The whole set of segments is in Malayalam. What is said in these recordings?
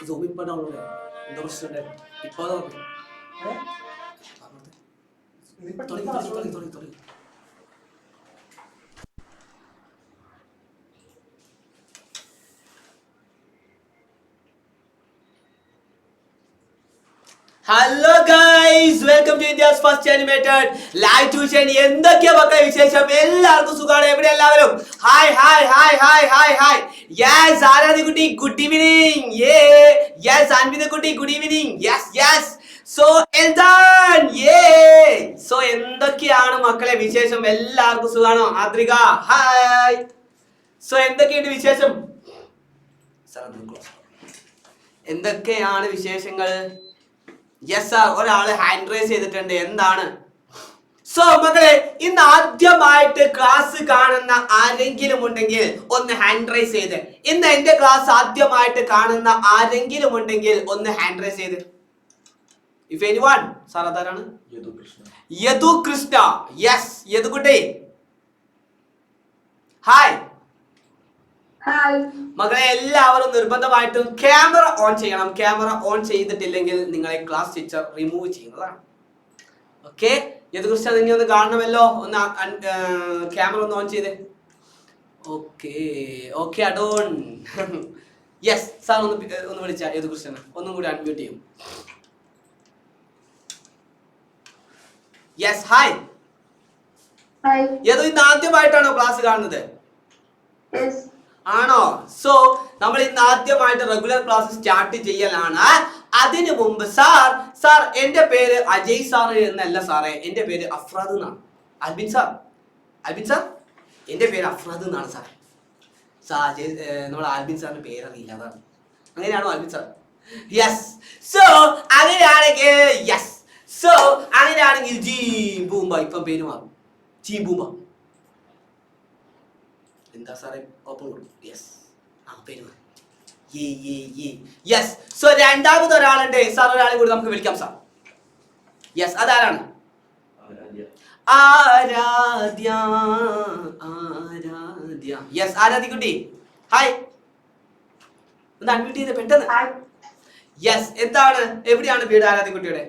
സൂം ഇപ്പൊ ഡൗൺലോഡ് ചെയ്യാം. എന്താ പ്രശ്നം ഇപ്പൊ തുടങ്ങി. Hello guys, welcome to India's first animated live tuition. എന്തൊക്കെയാ മക്കളെ വിശേഷം? എല്ലാവർക്കും സുഖമാണ്. എവിടെ എല്ലാവരും? Hi hi hi hi hi hi. Yes Aaradhi കുട്ടി, ഗുഡ് ഈവനിങ്. യെസ് അൻവിത കുട്ടി, good evening. Yes so Eldhan. So എന്തൊക്കെയാണ് മക്കളെ വിശേഷം? എല്ലാവർക്കും സുഖാണോ? ആദ്രിക ഹായ്. സോ എന്തൊക്കെയുണ്ട് വിശേഷം? എന്തൊക്കെയാണ് വിശേഷങ്ങൾ? യെസ് സാർ, ഒരാള് ഹാൻഡ് റൈസ് ചെയ്തിട്ടുണ്ട്. എന്താണ്? സോ മക്കളെ, ഇന്ന് ആദ്യമായിട്ട് ക്ലാസ് കാണുന്ന ആരെങ്കിലും ഉണ്ടെങ്കിൽ ഒന്ന് ഹാൻഡ് റൈസ് ചെയ്ത്. ഇന്ന് എന്റെ ക്ലാസ് ആദ്യമായിട്ട് കാണുന്ന ആരെങ്കിലും ഉണ്ടെങ്കിൽ ഒന്ന് ഹാൻഡ് റൈസ് ചെയ്ത്. If anyone. സാർ അതാരാണ്? യദു കൃഷ്ണ. യെസ് യദുകുട്ടി ഹായ്. മകളെ എല്ലാവരും നിർബന്ധമായിട്ടും ക്യാമറ ഓൺ ചെയ്യണം. ക്യാമറ ഓൺ ചെയ്തിട്ടില്ലെങ്കിൽ നിങ്ങളെ ക്ലാസ് ടീച്ചർ റിമൂവ് ചെയ്യുന്നതാണ്. ഓക്കെ, യദുകൃഷ്ണ നിങ്ങൾ ഒന്ന് കാണണമല്ലോ. ഒന്ന് ക്യാമറ ഒന്ന് ഓൺ ചെയ്തേ. Okay adorn. യെസ് സാർ ഒന്ന് വിളിച്ച യദുകൃഷ്ണനെ ഒന്നും കൂടി അൺമ്യൂട്ട് ചെയ്യും. Yes hi. യദു ഇന്ന് ആദ്യമായിട്ടാണോ ക്ലാസ് കാണുന്നത്? ആണോ? സോ നമ്മൾ ഇന്ന് ആദ്യമായിട്ട് റെഗുലർ ക്ലാസ് സ്റ്റാർട്ട് ചെയ്യലാണ്. അതിനു മുമ്പ് സാർ എന്റെ പേര് അജയ് സാർ എന്നല്ല സാറേ, എന്റെ പേര് അഫ്രാദ് എന്നാണ്. അൽബിൻ സാർ എന്റെ പേര് അഫ്രാദ് എന്നാണ് സാർ. നമ്മൾ ആൽബിൻ സാറിന്റെ പേരറിയില്ല, അതാണ്. അങ്ങനെയാണോ ആൽബിൻ സാർ? യെസ്. സോ അങ്ങനെയാണെങ്കിൽ ജി ബൂമ്പ ഇപ്പം പേര് മാറും. ജി ബൂമ്പ. എന്താ സാറേ ഒപ്പം കൊടുക്കും? യെസ് പേര് മാറും. യെസ്. സോ രണ്ടാമത് ഒരാളുണ്ട് സാർ, ഒരാളെ കൂടി നമുക്ക് വിളിക്കാം സാർ. യെസ് അതാരാണ്? ആരാധ്യ. യെസ് ആരാധ്യ കുട്ടി ഹായ്. ഒന്ന് അൺമ്യൂട്ട് ചെയ്ത് പെട്ടെന്ന്. യെസ് എന്താണ്, എവിടെയാണ് വീട് ആരാധ്യ കുട്ടിയുടെ?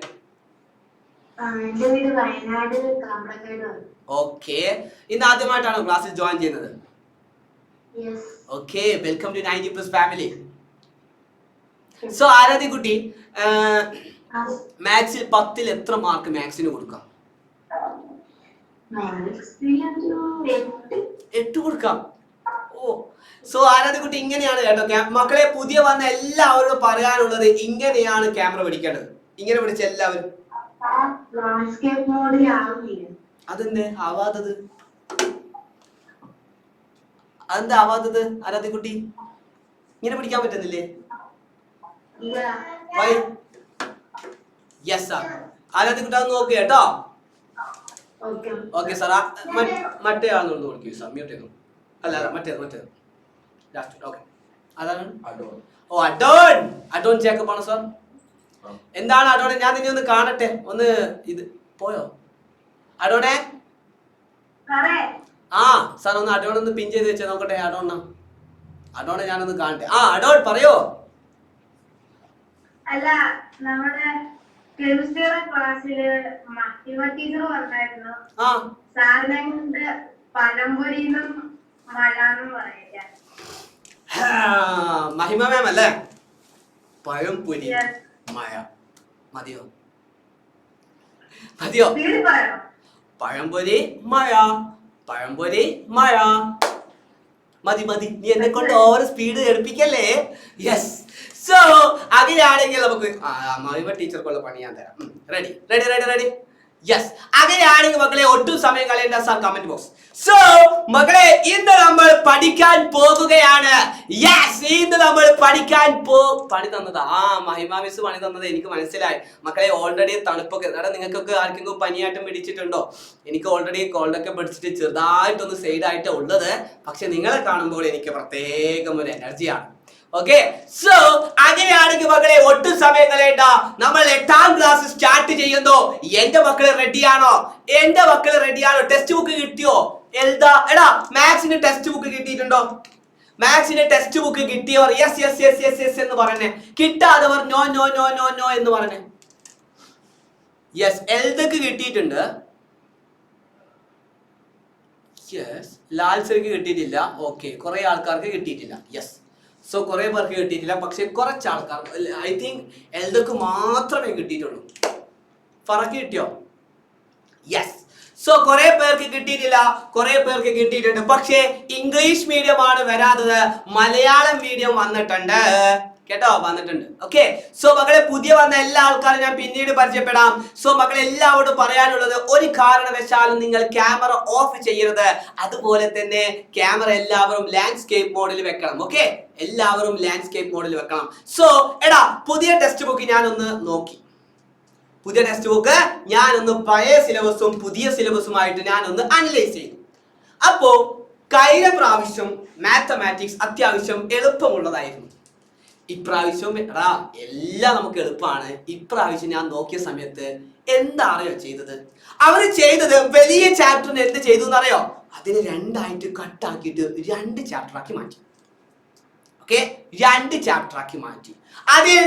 ഓക്കെ, ഇന്ന് ആദ്യമായിട്ടാണോ ക്ലാസ്സിൽ ജോയിൻ ചെയ്യുന്നത്? Okay, welcome to 90+ family. So Aaradhya കുട്ടി, മാത്സിൽ 10ൽ എത്ര മാർക്ക് മാത്സിന് കൊടുക്കാം? 8 കൊടുക്കാം. സോ ആരാധ്യ കുട്ടി ഇങ്ങനെയാണ് കേട്ടോ മക്കളെ, പുതിയ വന്ന എല്ലാവരോടും പറയാനുള്ളത് ഇങ്ങനെയാണ് ക്യാമറ പിടിക്കേണ്ടത്. ഇങ്ങനെ പിടിച്ച എല്ലാവരും. അതെന്തേ ആവാത്തത്? അതെന്താ ആവാത്തത് ആരാധ്യ കുട്ടി? ഇങ്ങനെ പിടിക്കാൻ പറ്റുന്നില്ലേ? Yes sir. ആരാധ്യ കുട്ടി അത് നോക്കുക കേട്ടോ. Okay sir. മറ്റേ ആളൊന്ന് നോക്കിയോ സാർ, മ്യൂട്ട് ചെയ്തു. അല്ല മറ്റേത് ലാസ്റ്റ്. ഓക്കെ അതാണ് അഡോൺ ജേക്കബ് ആണോ സാർ? എന്താണ് അഡോണെ? ഞാൻ നിന്നെ ഒന്ന് കാണട്ടെ. ഒന്ന് ഇത് പോയോ അഡോണെ? സാർ ഒന്ന് അഡോൺ ഒന്ന് പിൻ ചെയ്ത് വെച്ചേ നോക്കട്ടെ. അഡോണെ ഞാനൊന്ന് കാണട്ടെ. അഡോൺ പറയോ? അല്ല, നമ്മുടെ കെമിസ്ട്രിയുടെ ക്ലാസ്സില് ടീച്ചർ പറഞ്ഞായിരുന്നു സാറിനെ പഴംപൊരിന്നും മഴാന്നും പറയില്ല. മഹിമ മാം അല്ലേ? പഴംപൊരി മഴ മതിയോ? പഴംപൊരി മഴ മതി. നീ എന്നെ കൊണ്ട് ഓവർ സ്പീഡ് എടുപ്പിക്കല്ലേ. യെസ്. സോ അങ്ങനെയാണെങ്കിൽ നമുക്ക് മഹിമ ടീച്ചർക്കുള്ള പണി ഞാൻ തരാം. റെഡി. യെസ്. അങ്ങനെയാണെങ്കിൽ മക്കളെ ഒട്ടും സമയം കളയേണ്ട സാർ കമന്റ് ബോക്സ്. സോ മക്കളെ ഇന്ന് നമ്മൾ പഠിക്കാൻ പോകുകയാണ്. യെസ്, ഇന്ന് നമ്മൾ പണി തന്നത് മഹിമ മിസ് പണി തന്നത് എനിക്ക് മനസ്സിലായി. മക്കളെ ഓൾറെഡി തണുപ്പൊക്കെ നിങ്ങൾക്കൊക്കെ ആർക്കെങ്കിലും പനിയായിട്ടും പിടിച്ചിട്ടുണ്ടോ? എനിക്ക് ഓൾറെഡി കോൾഡൊക്കെ പിടിച്ചിട്ട് ചെറുതായിട്ടൊന്ന് സൈഡായിട്ട് ഉള്ളത്. പക്ഷെ നിങ്ങളെ കാണുമ്പോൾ എനിക്ക് പ്രത്യേകം ഒരു എനർജിയാണ്. ഓക്കെ, സോ അങ്ങനെയാണെങ്കിൽ മക്കളെ ഒട്ടും സമയം കളയണ്ട, നമ്മൾ 8ാം ക്ലാസ് സ്റ്റാർട്ട് ചെയ്യുന്നു. എന്റെ മക്കള് റെഡിയാണോ? ടെക്സ്റ്റ് ബുക്ക് കിട്ടിയോ? എടാ മാത്സിന് ടെക്സ്റ്റ് ബുക്ക് കിട്ടിയിട്ടുണ്ടോ? മാത്സിന്റെ ടെക്സ്റ്റ് ബുക്ക് കിട്ടിയവർ yes yes yes yes yes എന്ന് പറഞ്ഞേ. കിട്ടാത്തവർ no no no no no എന്ന് പറഞ്ഞേ. യെസ്, എൽദക്ക് കിട്ടിയിട്ടുണ്ട്. യെസ്, ലാൽസർക്ക് കിട്ടിയിട്ടില്ല. ഓക്കെ, കുറെ ആൾക്കാർക്ക് കിട്ടിയിട്ടില്ല. യെസ്, സോ കുറെ പേർക്ക് കിട്ടിയിട്ടില്ല. പക്ഷെ കുറച്ച് ആൾക്കാർ, ഐ തിങ്ക് എൽദക്ക് മാത്രമേ കിട്ടിയിട്ടുള്ളൂ. ഫറക്ക് കിട്ടിയോ? യെസ്. സോ കുറെ പേർക്ക് കിട്ടിയിട്ടില്ല, കുറെ പേർക്ക് കിട്ടിയിട്ടുണ്ട്. പക്ഷേ ഇംഗ്ലീഷ് മീഡിയം ആണ് വരാത്തത്, മലയാളം മീഡിയം വന്നിട്ടുണ്ട് കേട്ടോ, വന്നിട്ടുണ്ട്. ഓക്കെ, സോ മക്കളെ പുതിയ വന്ന എല്ലാ ആൾക്കാരും ഞാൻ പിന്നീട് പരിചയപ്പെടാം. സോ മക്കളെ എല്ലാവരോടും പറയാനുള്ളത്, ഒരു കാരണവശാലും നിങ്ങൾ ക്യാമറ ഓഫ് ചെയ്യരുത്. അതുപോലെ തന്നെ ക്യാമറ എല്ലാവരും ലാൻഡ്സ്കേപ്പ് മോഡിൽ വെക്കണം. ഓക്കെ, എല്ലാവരും ലാൻഡ്സ്കേപ്പ് മോഡിൽ വെക്കണം. സോ എടാ, പുതിയ ടെക്സ്റ്റ് ബുക്ക് ഞാനൊന്ന് നോക്കി. പുതിയ ടെക്സ്റ്റ് ബുക്ക് ഞാനൊന്ന് പഴയ സിലബസും പുതിയ സിലബസുമായിട്ട് ഞാനൊന്ന് അനലൈസ് ചെയ്തു. അപ്പോ കഴിഞ്ഞ പ്രാവശ്യം മാത്തമാറ്റിക്സ് അത്യാവശ്യം എളുപ്പമുള്ളതായിരുന്നു. ഇപ്രാവശ്യം എല്ലാം നമുക്ക് എളുപ്പമാണ്. ഇപ്രാവശ്യം ഞാൻ നോക്കിയ സമയത്ത് എന്താണോ ചെയ്തത്, അവര് ചെയ്തത് വലിയ ചാപ്റ്ററിന് എന്ത് ചെയ്തു എന്നറിയോ? അതിനെ രണ്ടായിട്ട് കട്ടാക്കിയിട്ട് 2 ചാപ്റ്റർ ആക്കി മാറ്റി. ഓക്കെ, 2 ചാപ്റ്റർ ആക്കി മാറ്റി. അതിൽ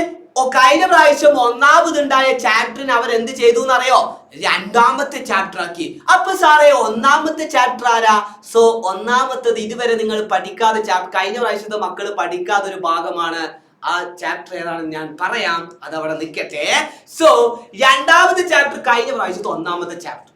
കഴിഞ്ഞ പ്രാവശ്യം ഒന്നാമതുണ്ടായ ചാപ്റ്ററിന് അവർ എന്ത് ചെയ്തു എന്നറിയോ? 2ാമത്തെ ചാപ്റ്റർ ആക്കി. അപ്പൊ സാറേ, 1ാമത്തെ ചാപ്റ്റർ ആരാ? സോ ഒന്നാമത്തത് ഇതുവരെ നിങ്ങൾ പഠിക്കാതെ കഴിഞ്ഞ പ്രാവശ്യത്തെ മക്കൾ പഠിക്കാത്ത ഒരു ഭാഗമാണ്. ആ ചാപ്റ്റർ ഏതാണെന്ന് ഞാൻ പറയാം, അതവിടെ നിൽക്കട്ടെ. സോ 2ാമത്തെ ചാപ്റ്റർ കഴിഞ്ഞ പ്രാവശ്യത്തെ 1ാമത്തെ ചാപ്റ്റർ,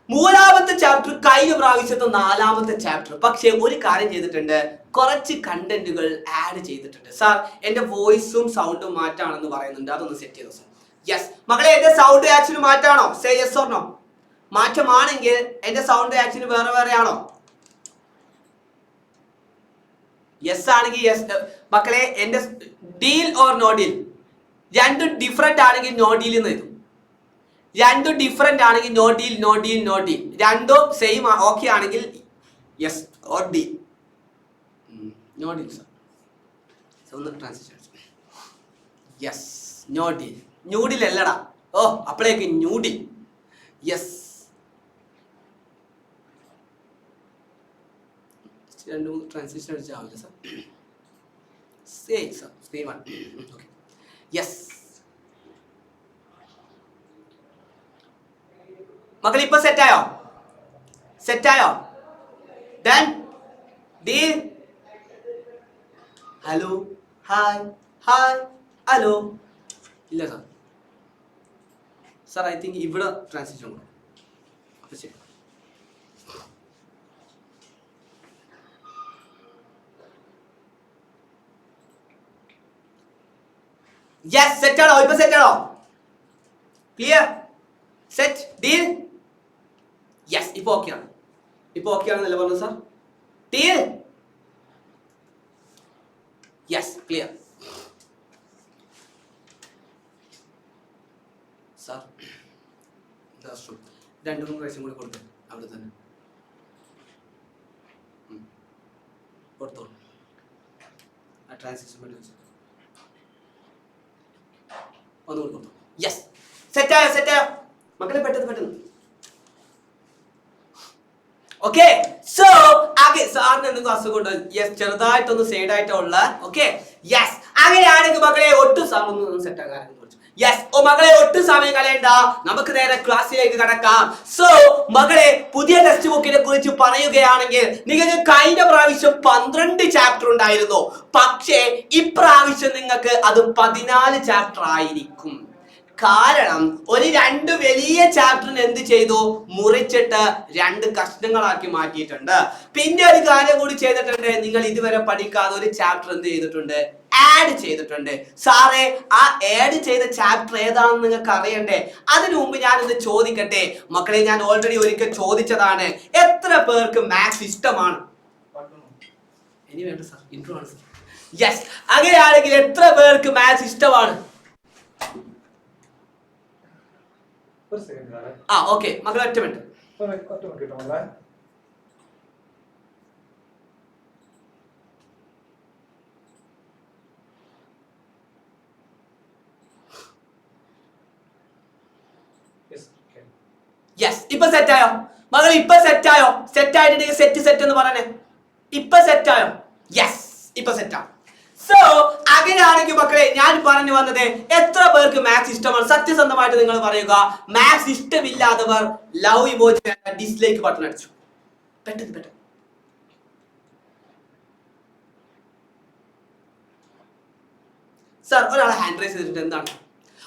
3ാമത്തെ ചാപ്റ്റർ കഴിഞ്ഞ പ്രാവശ്യത്തെ 4ാമത്തെ ചാപ്റ്റർ. പക്ഷെ ഒരു കാര്യം ചെയ്തിട്ടുണ്ട്, കുറച്ച് കണ്ടന്റുകൾ ആഡ് ചെയ്തിട്ടുണ്ട്. സാർ എന്റെ വോയിസും സൗണ്ടും മാറ്റാണെന്ന് പറയുന്നുണ്ട്, അതൊന്ന് സെറ്റ് ചെയ്തു സാർ. യെസ് മകളെ, എന്റെ സൗണ്ട് ആക്ച്വലി മാറ്റാണോ? Say yes or no. മാറ്റമാണെങ്കിൽ എന്റെ സൗണ്ട് ആക്ച്വലി വേറെ വേറെ ആണോ? യെസ് ആണെങ്കിൽ യെസ് മക്കളെ. എന്റെ deal or no deal, 2 different ആണെങ്കിൽ നോ ഡീൽ എന്ന് എഴുതും. 2 ഡിഫറെന്റ് ആണെങ്കിൽ no deal no deal no deal. 2ഉം സെയിം ഓക്കെ ആണെങ്കിൽ yes or deal. No deal sir. ഒന്ന് translation. Yes, no deal. New deal അല്ലടാ. ഓ, അപ്പോഴേക്ക് ന്യൂ ഡീൽ. യെസ്, 2 ട്രാൻസ്ലേഷൻ അടിച്ചാവില്ല സർ. സെയിം സർ, സെയിം ആണ്. ഓക്കെ, യെസ് മക്കൾ, ഇപ്പൊ സെറ്റായോ? സെറ്റായോ? Done deal. Hello, hi hi hello. ഇല്ല സാർ. സാർ ഐ തിങ്ക് ഇവിടെ ട്രാൻസ്ലേഷൻ കൊടുക്കും. അപ്പൊ ശരി. യെസ്, സെറ്റാണോ? ഇപ്പൊ സെറ്റാണോ? ക്ലിയർ? സെറ്റ്? ഡീൽ? യെസ്, ഇപ്പൊ ഓക്കെ ആണ്. ഇപ്പൊ ഓക്കെ ആണെന്നല്ലേ പറഞ്ഞു sir? Deal? Yes, clear. Sir 2-3 പ്രാവശ്യം കൂടി കൊടുത്തു അവിടെ തന്നെ കൊടുത്തോളൂ. ആ ട്രാൻസാക്ഷൻ വേണ്ടി വെച്ചു ഒന്നുകൂടി കൊടുത്തു. യെസ്, സെറ്റായോ? സെറ്റായോ മക്കളെ? പെട്ടെന്ന് പെട്ടെന്ന്. ഓക്കെ, സോ ആകെ സാറിന് എന്തെങ്കിലും അസുഖമുണ്ടോ? യെസ്, ചെറുതായിട്ടൊന്ന് സൈഡായിട്ടുള്ള. Okay, yes. അങ്ങനെയാണെങ്കിൽ മക്കളെ ഒട്ടും സമയം സെറ്റ് ആകാൻ. യെസ്, ഓ മകളെ, ഒട്ടും സമയം കളയണ്ട, നമുക്ക് നേരെ ക്ലാസ്സിലേക്ക് കടക്കാം. സോ മകളെ, പുതിയ ടെക്സ്റ്റ് ബുക്കിനെ കുറിച്ച് പറയുകയാണെങ്കിൽ നിങ്ങൾക്ക് കഴിഞ്ഞ പ്രാവശ്യം 12 ചാപ്റ്റർ ഉണ്ടായിരുന്നു. പക്ഷേ ഇപ്രാവശ്യം നിങ്ങൾക്ക് അത് 14 ചാപ്റ്റർ ആയിരിക്കും. കാരണം ഒരു 2 വലിയ ചാപ്റ്ററിന് എന്ത് ചെയ്തു? മുറിച്ചിട്ട് 2 കഷ്ണങ്ങളാക്കി മാറ്റിയിട്ടുണ്ട്. പിന്നെ ഒരു കാര്യം കൂടി ചെയ്തിട്ടുണ്ട്, നിങ്ങൾ ഇതുവരെ പഠിക്കാതെ ഒരു ചാപ്റ്റർ എന്ത് ചെയ്തിട്ടുണ്ട്? ആഡ് ചെയ്തിട്ടുണ്ട്. സാറേ, ആ ആഡ് ചെയ്ത ചാപ്റ്റർ ഏതാണെന്ന് നിങ്ങൾക്ക് അറിയണ്ടേ? അതിനു മുമ്പ് ഞാനൊന്ന് ചോദിക്കട്ടെ മക്കളെ. ഞാൻ ഓൾറെഡി ഒരിക്കൽ ചോദിച്ചതാണ്, എത്ര പേർക്ക് മാത്സ് ഇഷ്ടമാണ്? ഇനി വേണ്ട സാർ, ഇൻട്രോ ആണ് സാർ. യെസ്, അങ്ങനെയാണെങ്കിൽ എത്ര പേർക്ക് മാത്സ് ഇഷ്ടമാണ്? ആ ഓക്കെ മക്കളെ, ഒറ്റ മിനിറ്റ്. യെസ്, ഇപ്പൊ സെറ്റായോ മകൾ? ഇപ്പൊ സെറ്റായോ? സെറ്റ് ആയിട്ടുണ്ടെങ്കിൽ സെറ്റ് സെറ്റ് എന്ന് പറയണേ. ഇപ്പൊ സെറ്റായോ? യെസ്, ഇപ്പൊ സെറ്റാ. സോ അങ്ങനെയാണെങ്കിൽ മക്കളെ ഞാൻ പറഞ്ഞു വന്നത് എത്ര പേർക്ക് മാത്സ് ഇഷ്ടമാണ്? സത്യസന്ധമായിട്ട് നിങ്ങൾ പറയുക. മാത്സ് ഇഷ്ടമില്ലാത്തവർ ലവ് ഇമോജി ഡിസ്ലൈക്ക് ബട്ടൺ അടിച്ചു. പെട്ടെന്ന് സർ ഒരാളെ ഹാൻഡ് റൈസ് ചെയ്തിട്ട് എന്താണ്?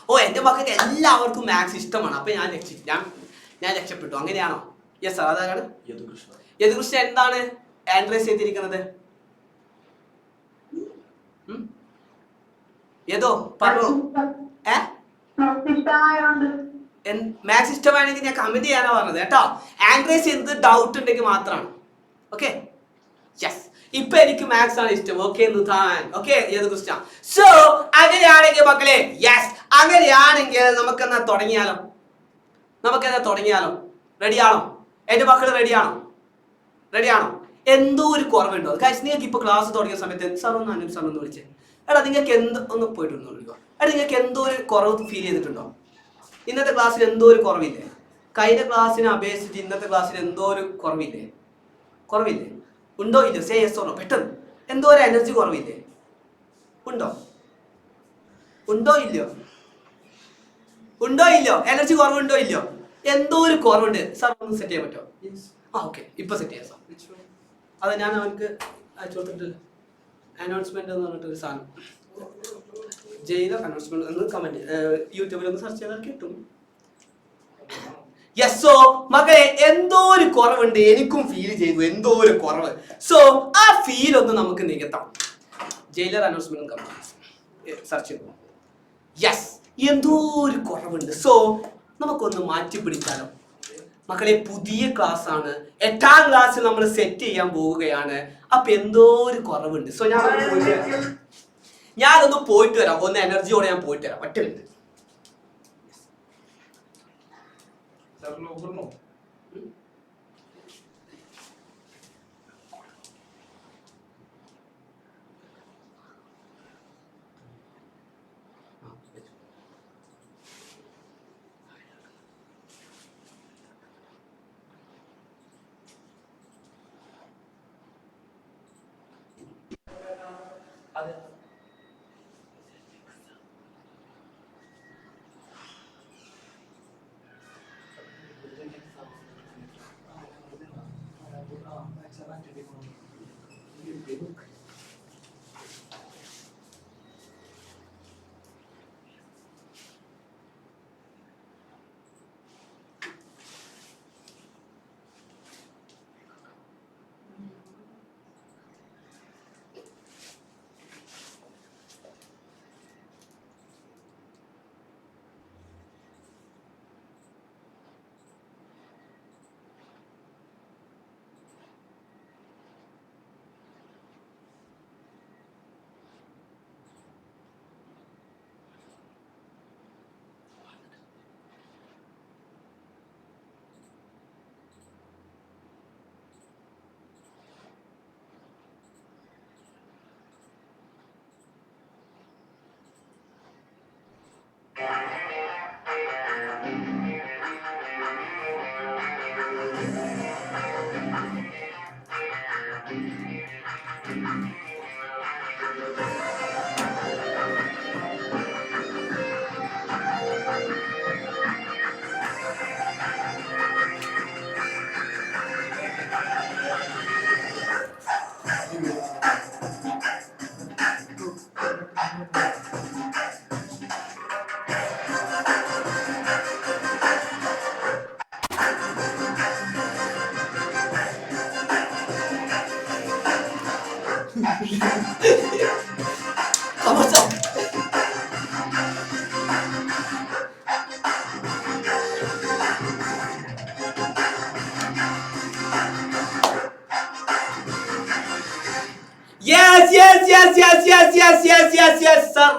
ഓ എന്റെ മക്കൾക്ക് എല്ലാവർക്കും മാത്സ് ഇഷ്ടമാണ്, അപ്പൊ ഞാൻ രക്ഷപ്പെട്ടു, അങ്ങനെയാണോ? യെസ് സർ, അതാണ് യദുകൃഷ്ണ. എന്താണ് ഹാൻഡ് റൈസ് ചെയ്തിരിക്കുന്നത്? ഏതോ പറഞ്ഞോ. മാത്സ് ഇഷ്ടമാണെങ്കിൽ ഞാൻ കമന്റ് ചെയ്യാനാ പറഞ്ഞത് കേട്ടോ. ഹാൻഡ് റൈസ് ചെയ്യുന്നത് ഡൗട്ട് ഉണ്ടെങ്കിൽ മാത്രമാണ്. Okay, yes. ഇപ്പൊ എനിക്ക് മാത്സ് ആണ് ഇഷ്ടം. Okay okay Yadukrishna. സോ അങ്ങനെയാണെങ്കിൽ മക്കളെ, യെസ്, അങ്ങനെയാണെങ്കിൽ നമുക്കെന്നാ തുടങ്ങിയാലോ? റെഡിയാണോ എന്റെ മക്കള്? റെഡിയാണോ? എന്തോ ഒരു കുറവുണ്ടോ? കാര്യം നിങ്ങൾക്ക് ഇപ്പൊ ക്ലാസ് തുടങ്ങിയ സമയത്ത് സാറൊന്ന് വിളിച്ചേ. എടാ നിങ്ങൾക്ക് ഒന്ന് പോയിട്ട് വിളിക്കുക. എടാ നിങ്ങൾക്ക് എന്തോ ഒരു കുറവ് ഫീൽ ചെയ്തിട്ടുണ്ടോ? ഇന്നത്തെ ക്ലാസ്സിൽ എന്തോ ഒരു കുറവില്ലേ? കഴിഞ്ഞ ക്ലാസ്സിനെ അപേക്ഷിച്ചിട്ട് ഇന്നത്തെ ക്ലാസ്സിൽ എന്തോ ഒരു കുറവില്ലേ? ഉണ്ടോ ഇല്ലയോ? സേ യെസ് ഓർ നോ പെട്ടെന്ന്. എന്തോ ഒരു എനർജി കുറവില്ലേ? ഉണ്ടോ ഇല്ലയോ? എനർജി കുറവുണ്ടോ ഇല്ലയോ? എന്തോ ഒരു കുറവുണ്ട്. സാർ ഒന്ന് സെറ്റ് ചെയ്യാൻ പറ്റുമോ? ഓക്കെ, ഇപ്പൊ സെറ്റ് ചെയ്യാം സാർ. അത് ഞാൻ അവനക്ക് അയച്ചു കൊടുത്തിട്ടില്ല. അനൗൺസ്മെന്റ് എന്ന് പറഞ്ഞിട്ടൊരു സാധനം ജയിലർ അനൗൺസ്മെന്റ് എന്ന് കമന്റ് യൂട്യൂബിൽ ഒന്ന് സെർച്ച് ചെയ്താൽ കിട്ടും. യെസ്. സോ മക്കളെ എന്തോ ഒരു കുറവുണ്ട്, എനിക്കും ഫീൽ ചെയ്തു എന്തോ ഒരു കുറവ്. സോ ആ ഫീൽ ഒന്ന് നമുക്ക് നികത്താം. ജയിലർ അനൗൺസ്മെന്റ് കമന്റ് സെർച്ച് ചെയ്തു. യെസ്, എന്തോ ഒരു കുറവുണ്ട്. സോ നമുക്കൊന്ന് മാറ്റി പിടിച്ചാലോ മക്കളെ? പുതിയ ക്ലാസ് ആണ്, 8ാം ക്ലാസ്സിൽ നമ്മൾ സെറ്റ് ചെയ്യാൻ പോവുകയാണ്. അപ്പൊ എന്തോ ഒരു കുറവുണ്ട്. സോ ഞാനൊന്ന് പോയിട്ട് വരാം. ഒന്ന് എനർജിയോടെ ഞാൻ പോയിട്ട് വരാം. ഒറ്റ മിനിറ്റ്.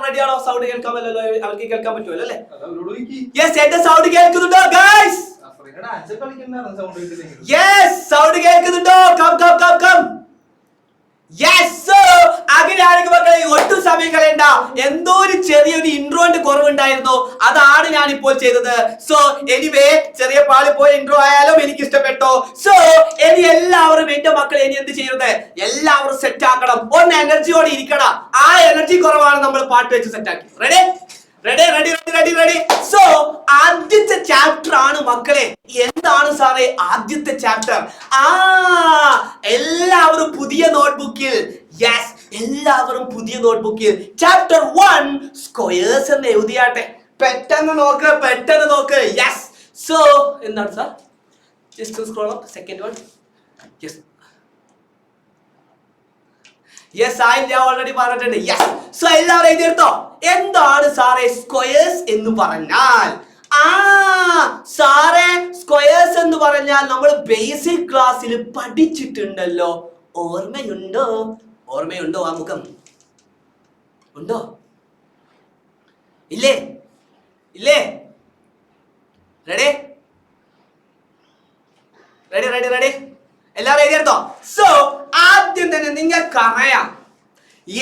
റെഡിയാണോ? സൗണ്ട് കേൾക്കാമല്ലോ? അവർക്ക് കേൾക്കാൻ പറ്റുമല്ലോ അല്ലേ? യെസ്, എന്റെ സൗണ്ട് കേൾക്കുന്നുണ്ടോ ഗൈസ്? യെസ്, സൗണ്ട് കേൾക്കുന്നുണ്ടോ? Come come come come. Yes. So അങ്ങനെയാണെങ്കിൽ മക്കളെ ഒട്ടും സമയം കളയണ്ട. പറയണ്ട, എന്തോ ഒരു ചെറിയൊരു ഇൻട്രോന്റെ കുറവുണ്ടായിരുന്നു, അതാണ് ഞാൻ ഇപ്പോൾ ചെയ്തത്. സോ എനിവേ, ചെറിയ പാളിപ്പോയ ഇൻട്രോ ആയാലും എനിക്ക് ഇഷ്ടപ്പെട്ടോ. സോ ഇനി എല്ലാവരും എന്റെ മക്കളെ ഇനി എന്ത് ചെയ്യരുത്, എല്ലാവരും സെറ്റ് ആക്കണം, ഒന്ന് എനർജിയോടെ ഇരിക്കണം. ആ എനർജി കുറവാണ് നമ്മൾ പാട്ട് വെച്ച് സെറ്റ് ആക്കി. Ready ready ready ready ready. So ആദ്യത്തെ ചാപ്റ്റർ ആണ് മക്കളെ. എന്താണ് സാറേ ആദ്യത്തെ ചാപ്റ്റർ? എല്ലാവരും പുതിയ നോട്ട്ബുക്കിൽ, യെസ്, എല്ലാവരും പുതിയ നോട്ട്ബുക്കിൽ ചാപ്റ്റർ 1 സ്ക്വയേഴ്സ് എന്ന് എഴുതിയാട്ടെ. പെട്ടെന്ന് നോക്ക്. യെസ്. സോ എന്താണ് sir? Just scroll up. Second one. Yes yes, ഞാൻ ഓൾറെഡി പറഞ്ഞിട്ടുണ്ട്. യെസ്. സോ എല്ലാവരും എഴുതിയെടുത്തോ. എന്താണ് സാറേ സ്ക്വയേഴ്സ് എന്ന് പറഞ്ഞാൽ? സാറേ സ്ക്വയേഴ്സ് എന്ന് പറഞ്ഞാൽ നമ്മൾ ബേസിക് ക്ലാസ്സിൽ പഠിച്ചിട്ടുണ്ടല്ലോ. ഓർമ്മയുണ്ടോ ആ മുഖം? ഉണ്ടോ? ഇല്ലേ? റെഡി എല്ലാവരും എഴുതിയെടുത്തോ. സോ ആദ്യം തന്നെ നിങ്ങൾക്കറിയാം,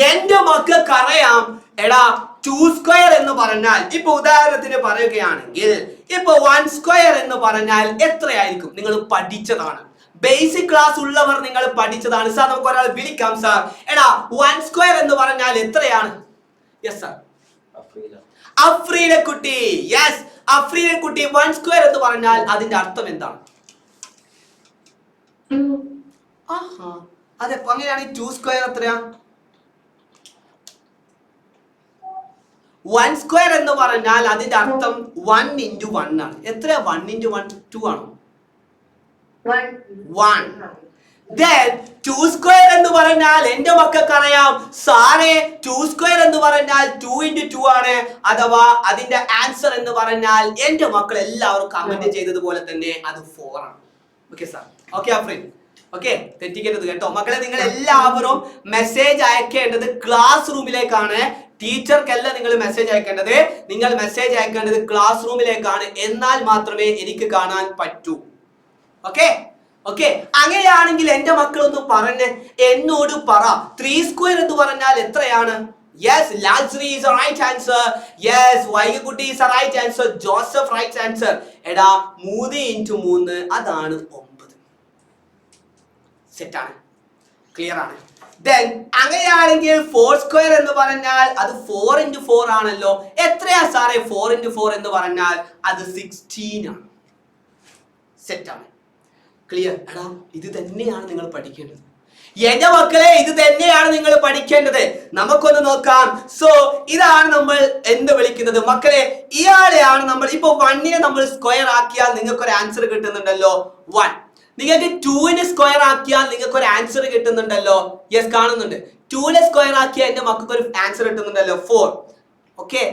എന്റെ മക്കൾക്കറിയാം, എടാ 2 സ്ക്വയർ എന്ന് പറഞ്ഞാൽ, ഇപ്പൊ ഉദാഹരണത്തിന് പറയുകയാണെങ്കിൽ, ഇപ്പൊ 1 സ്ക്വയർ എന്ന് പറഞ്ഞാൽ എത്രയായിരിക്കും? നിങ്ങൾ പഠിച്ചതാണ്, ബേസിക് ക്ലാസ് ഉള്ളവർ നിങ്ങൾ പഠിച്ചതാണ്. സാർ നമുക്ക് ഒരാൾ വിളിക്കാം. സാർ, എടാ 1 സ്ക്വയർ എന്ന് പറഞ്ഞാൽ എത്രയാണ്? യെസ് സാർ, അഫ്രീന കുട്ടി. യെസ്, അഫ്രീന കുട്ടി, 1 സ്ക്വയർ എന്ന് പറഞ്ഞാൽ അതിന്റെ അർത്ഥം എന്താണ്? അതെ, അങ്ങനെയാണ് 2 സ്ക്വയർ എത്രയാ? 1 സ്ക്വയർ എന്ന് പറഞ്ഞാൽ അതിന്റെ അർത്ഥം 1 into 1 ആണ്. എത്രയാ 1 into 1? 2 ആണോ? 1. Then 2 സ്ക്വയർ എന്ന് പറഞ്ഞാൽ എന്റെ മക്കൾക്ക് അറിയാം സാറേ, 2 സ്ക്വയർ എന്ന് പറഞ്ഞാൽ 2 into 2 ആണ്. അഥവാ അതിന്റെ ആൻസർ എന്ന് പറഞ്ഞാൽ എന്റെ മക്കൾ എല്ലാവരും കമന്റ് ചെയ്തതുപോലെ തന്നെ അത് 4 ആണ്. Okay sir, okay Afreen, okay, തെറ്റിക്കരുത് കേട്ടോ മക്കളെ. നിങ്ങൾ എല്ലാവരും മെസ്സേജ് അയക്കേണ്ടത് ക്ലാസ് റൂമിലേക്കാണ്. ടീച്ചർക്കല്ല നിങ്ങൾ മെസ്സേജ് അയക്കേണ്ടത്. നിങ്ങൾ മെസ്സേജ് അയക്കേണ്ടത് ക്ലാസ് റൂമിലേക്കാണ്. എന്നാൽ മാത്രമേ എനിക്ക് കാണാൻ പറ്റൂ. ഓക്കെ. അങ്ങനെയാണെങ്കിൽ എന്റെ മക്കളൊന്ന് പറഞ്ഞ് എന്നോട് പറ, 3 സ്ക്വയർ എന്ന് പറഞ്ഞാൽ എത്രയാണ്? Yes, Lalsree is the right answer. Yes, വൈകക്കുട്ടി is the right answer. Joseph right answer. എടാ 3 into 3 അതാണ് 9. സെറ്റാണ്, ക്ലിയർ ആണ്. Then അങ്ങനെയാണെങ്കിൽ 4 സ്ക്വയർ എന്ന് പറഞ്ഞാൽ അത് 4 into 4 ആണല്ലോ. എത്രയാ സാറേ 4 into 4 എന്ന് പറഞ്ഞാൽ? അത് 16 ആണ്. സെറ്റാണ്, ക്ലിയർ. എടാ ഇത് തന്നെയാണ് നിങ്ങൾ പഠിക്കേണ്ടത് എന്റെ മക്കളെ, ഇത് തന്നെയാണ് നിങ്ങൾ പഠിക്കേണ്ടത്. നമുക്കൊന്ന് നോക്കാം. സോ ഇതാണ് നമ്മൾ എന്ത് വിളിക്കുന്നത് മക്കളെ? ഇയാളെയാണ് നമ്മൾ ഇപ്പൊ 1നെ നമ്മൾ സ്ക്വയർ ആക്കിയാൽ നിങ്ങൾക്ക് ഒരു ആൻസർ കിട്ടുന്നുണ്ടല്ലോ 1. നിങ്ങൾക്ക് 2നെ സ്ക്വയർ ആക്കിയാൽ നിങ്ങൾക്ക് ഒരു ആൻസർ കിട്ടുന്നുണ്ടല്ലോ. യെസ്, കാണുന്നുണ്ട്. 2നെ സ്ക്വയർ ആക്കിയാൽ എന്റെ മക്കൾക്ക് ഒരു ആൻസർ കിട്ടുന്നുണ്ടല്ലോ 4. ഓക്കെ,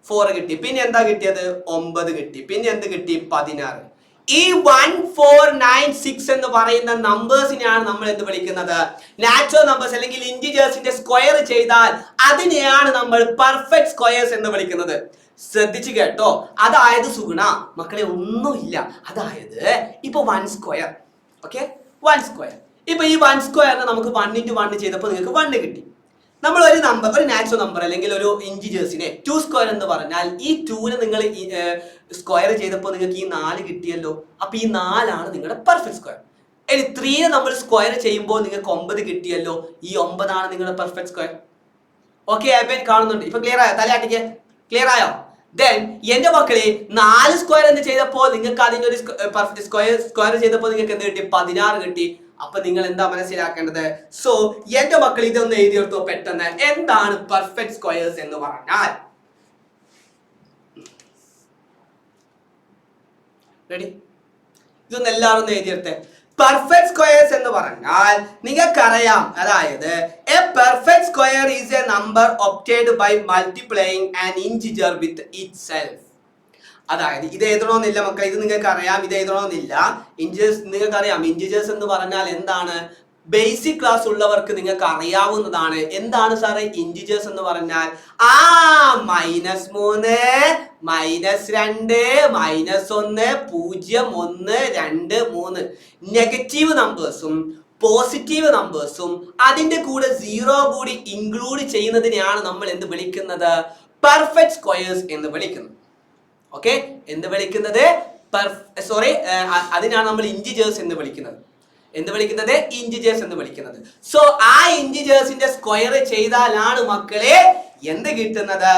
4 കിട്ടി. പിന്നെ എന്താ കിട്ടിയത്? 9 കിട്ടി. പിന്നെ എന്ത് കിട്ടി? 16. ഈ 1, 4, 9, 6 എന്ന് പറയുന്ന നമ്പേഴ്സിനെയാണ് നമ്മൾ എന്ത് വിളിക്കുന്നത്? നാച്ചുറൽ നമ്പേഴ്സ് അല്ലെങ്കിൽ ഇൻറ്റിജേഴ്സിന്റെ സ്ക്വയർ ചെയ്താൽ അതിനെയാണ് നമ്മൾ പെർഫെക്റ്റ് സ്ക്വയേഴ്സ് എന്ന് വിളിക്കുന്നത്. ശ്രദ്ധിച്ചു കേട്ടോ. അതായത് സുഗുണ മക്കളെ ഒന്നുമില്ല. അതായത് ഇപ്പൊ 1 സ്ക്വയർ, ഓക്കെ, 1 സ്ക്വയർ. ഇപ്പൊ ഈ 1 സ്ക്വയറിന് നമുക്ക് 1 into 1 ചെയ്തപ്പോൾ നിങ്ങൾക്ക് 1 കിട്ടി. നമ്മൾ ഒരു നമ്പർ, ഒരു നാച്ചുറൽ നമ്പർ അല്ലെങ്കിൽ ഒരു ഇൻറ്റിജേഴ്സിനെ 2 സ്ക്വയർ എന്ന് പറഞ്ഞാൽ ഈ 2നെ നിങ്ങൾ സ്ക്വയർ ചെയ്തപ്പോൾ നിങ്ങൾക്ക് ഈ 4 കിട്ടിയല്ലോ. അപ്പൊ ഈ 4 ആണ് നിങ്ങളുടെ പെർഫെക്റ്റ് സ്ക്വയർ. ഇനി 3നെ നമ്മൾ സ്ക്വയർ ചെയ്യുമ്പോൾ നിങ്ങൾക്ക് 9 കിട്ടിയല്ലോ. ഈ 9 ആണ് നിങ്ങളുടെ പെർഫെക്റ്റ് സ്ക്വയർ. ഓക്കെ, അപ്പൻ കാണുന്നുണ്ട്. ഇപ്പൊ ക്ലിയർ ആയോ? തലയാട്ടിക്ക് ക്ലിയർ ആയോ? Then എന്റെ മക്കളെ 4 സ്ക്വയർ എന്ന് ചെയ്തപ്പോൾ നിങ്ങൾക്ക് അതിന്റെ ഒരു സ്ക്വയർ ചെയ്തപ്പോൾ നിങ്ങൾക്ക് എന്ത് കിട്ടി? 16 കിട്ടി. അപ്പൊ നിങ്ങൾ എന്താ മനസ്സിലാക്കേണ്ടത്? സോ എന്റെ മക്കൾ ഇതൊന്ന് എഴുതിയെടുത്തോ പെട്ടെന്ന്. എന്താണ് പെർഫെക്റ്റ് സ്ക്വയേഴ്സ് എന്ന് പറഞ്ഞാൽ? റെഡി? ഇതൊന്ന് എല്ലാവരും ഒന്ന് എഴുതിയെടുത്തേ. പെർഫെക്റ്റ് സ്ക്വയേഴ്സ് എന്ന് പറഞ്ഞാൽ നിങ്ങൾക്കറിയാം, അതായത് a perfect square is a number obtained by multiplying an integer with itself. അതായത് ഇത് എഴുതണമെന്നില്ല മക്കളെ, ഇത് നിങ്ങൾക്ക് അറിയാം. ഇത് എഴുതണമെന്നില്ല. ഇൻറ്റിജേഴ്സ് നിങ്ങൾക്ക് അറിയാം. ഇൻറ്റിജേഴ്സ് എന്ന് പറഞ്ഞാൽ എന്താണ്? ബേസിക് ക്ലാസ് ഉള്ളവർക്ക് നിങ്ങൾക്ക് അറിയാവുന്നതാണ്. എന്താണ് സാറേ ഇൻറ്റിജേഴ്സ് എന്ന് പറഞ്ഞാൽ? -3, -2, -1, 0, 1, 2, 3 നെഗറ്റീവ് നമ്പേഴ്സും പോസിറ്റീവ് നമ്പേഴ്സും അതിന്റെ കൂടെ 0 കൂടി ഇൻക്ലൂഡ് ചെയ്യുന്നതിനെയാണ് നമ്മൾ എന്ത് വിളിക്കുന്നത്? പെർഫെക്റ്റ് സ്ക്വയേഴ്സ് എന്ന് വിളിക്കുന്നത്. ഓക്കെ, എന്ത് വിളിക്കുന്നത്? അതിനാണ് നമ്മൾ ഇൻറ്റിജേഴ്സ് എന്ന് വിളിക്കുന്നത്. എന്ത് വിളിക്കുന്നത്? ഇൻറ്റിജേഴ്സ് എന്ന് വിളിക്കുന്നത്. സോ ആ ഇൻറ്റിജേഴ്സിന്റെ സ്ക്വയർ ചെയ്താലാണ് മക്കളെ എന്ത് കിട്ടുന്നത്?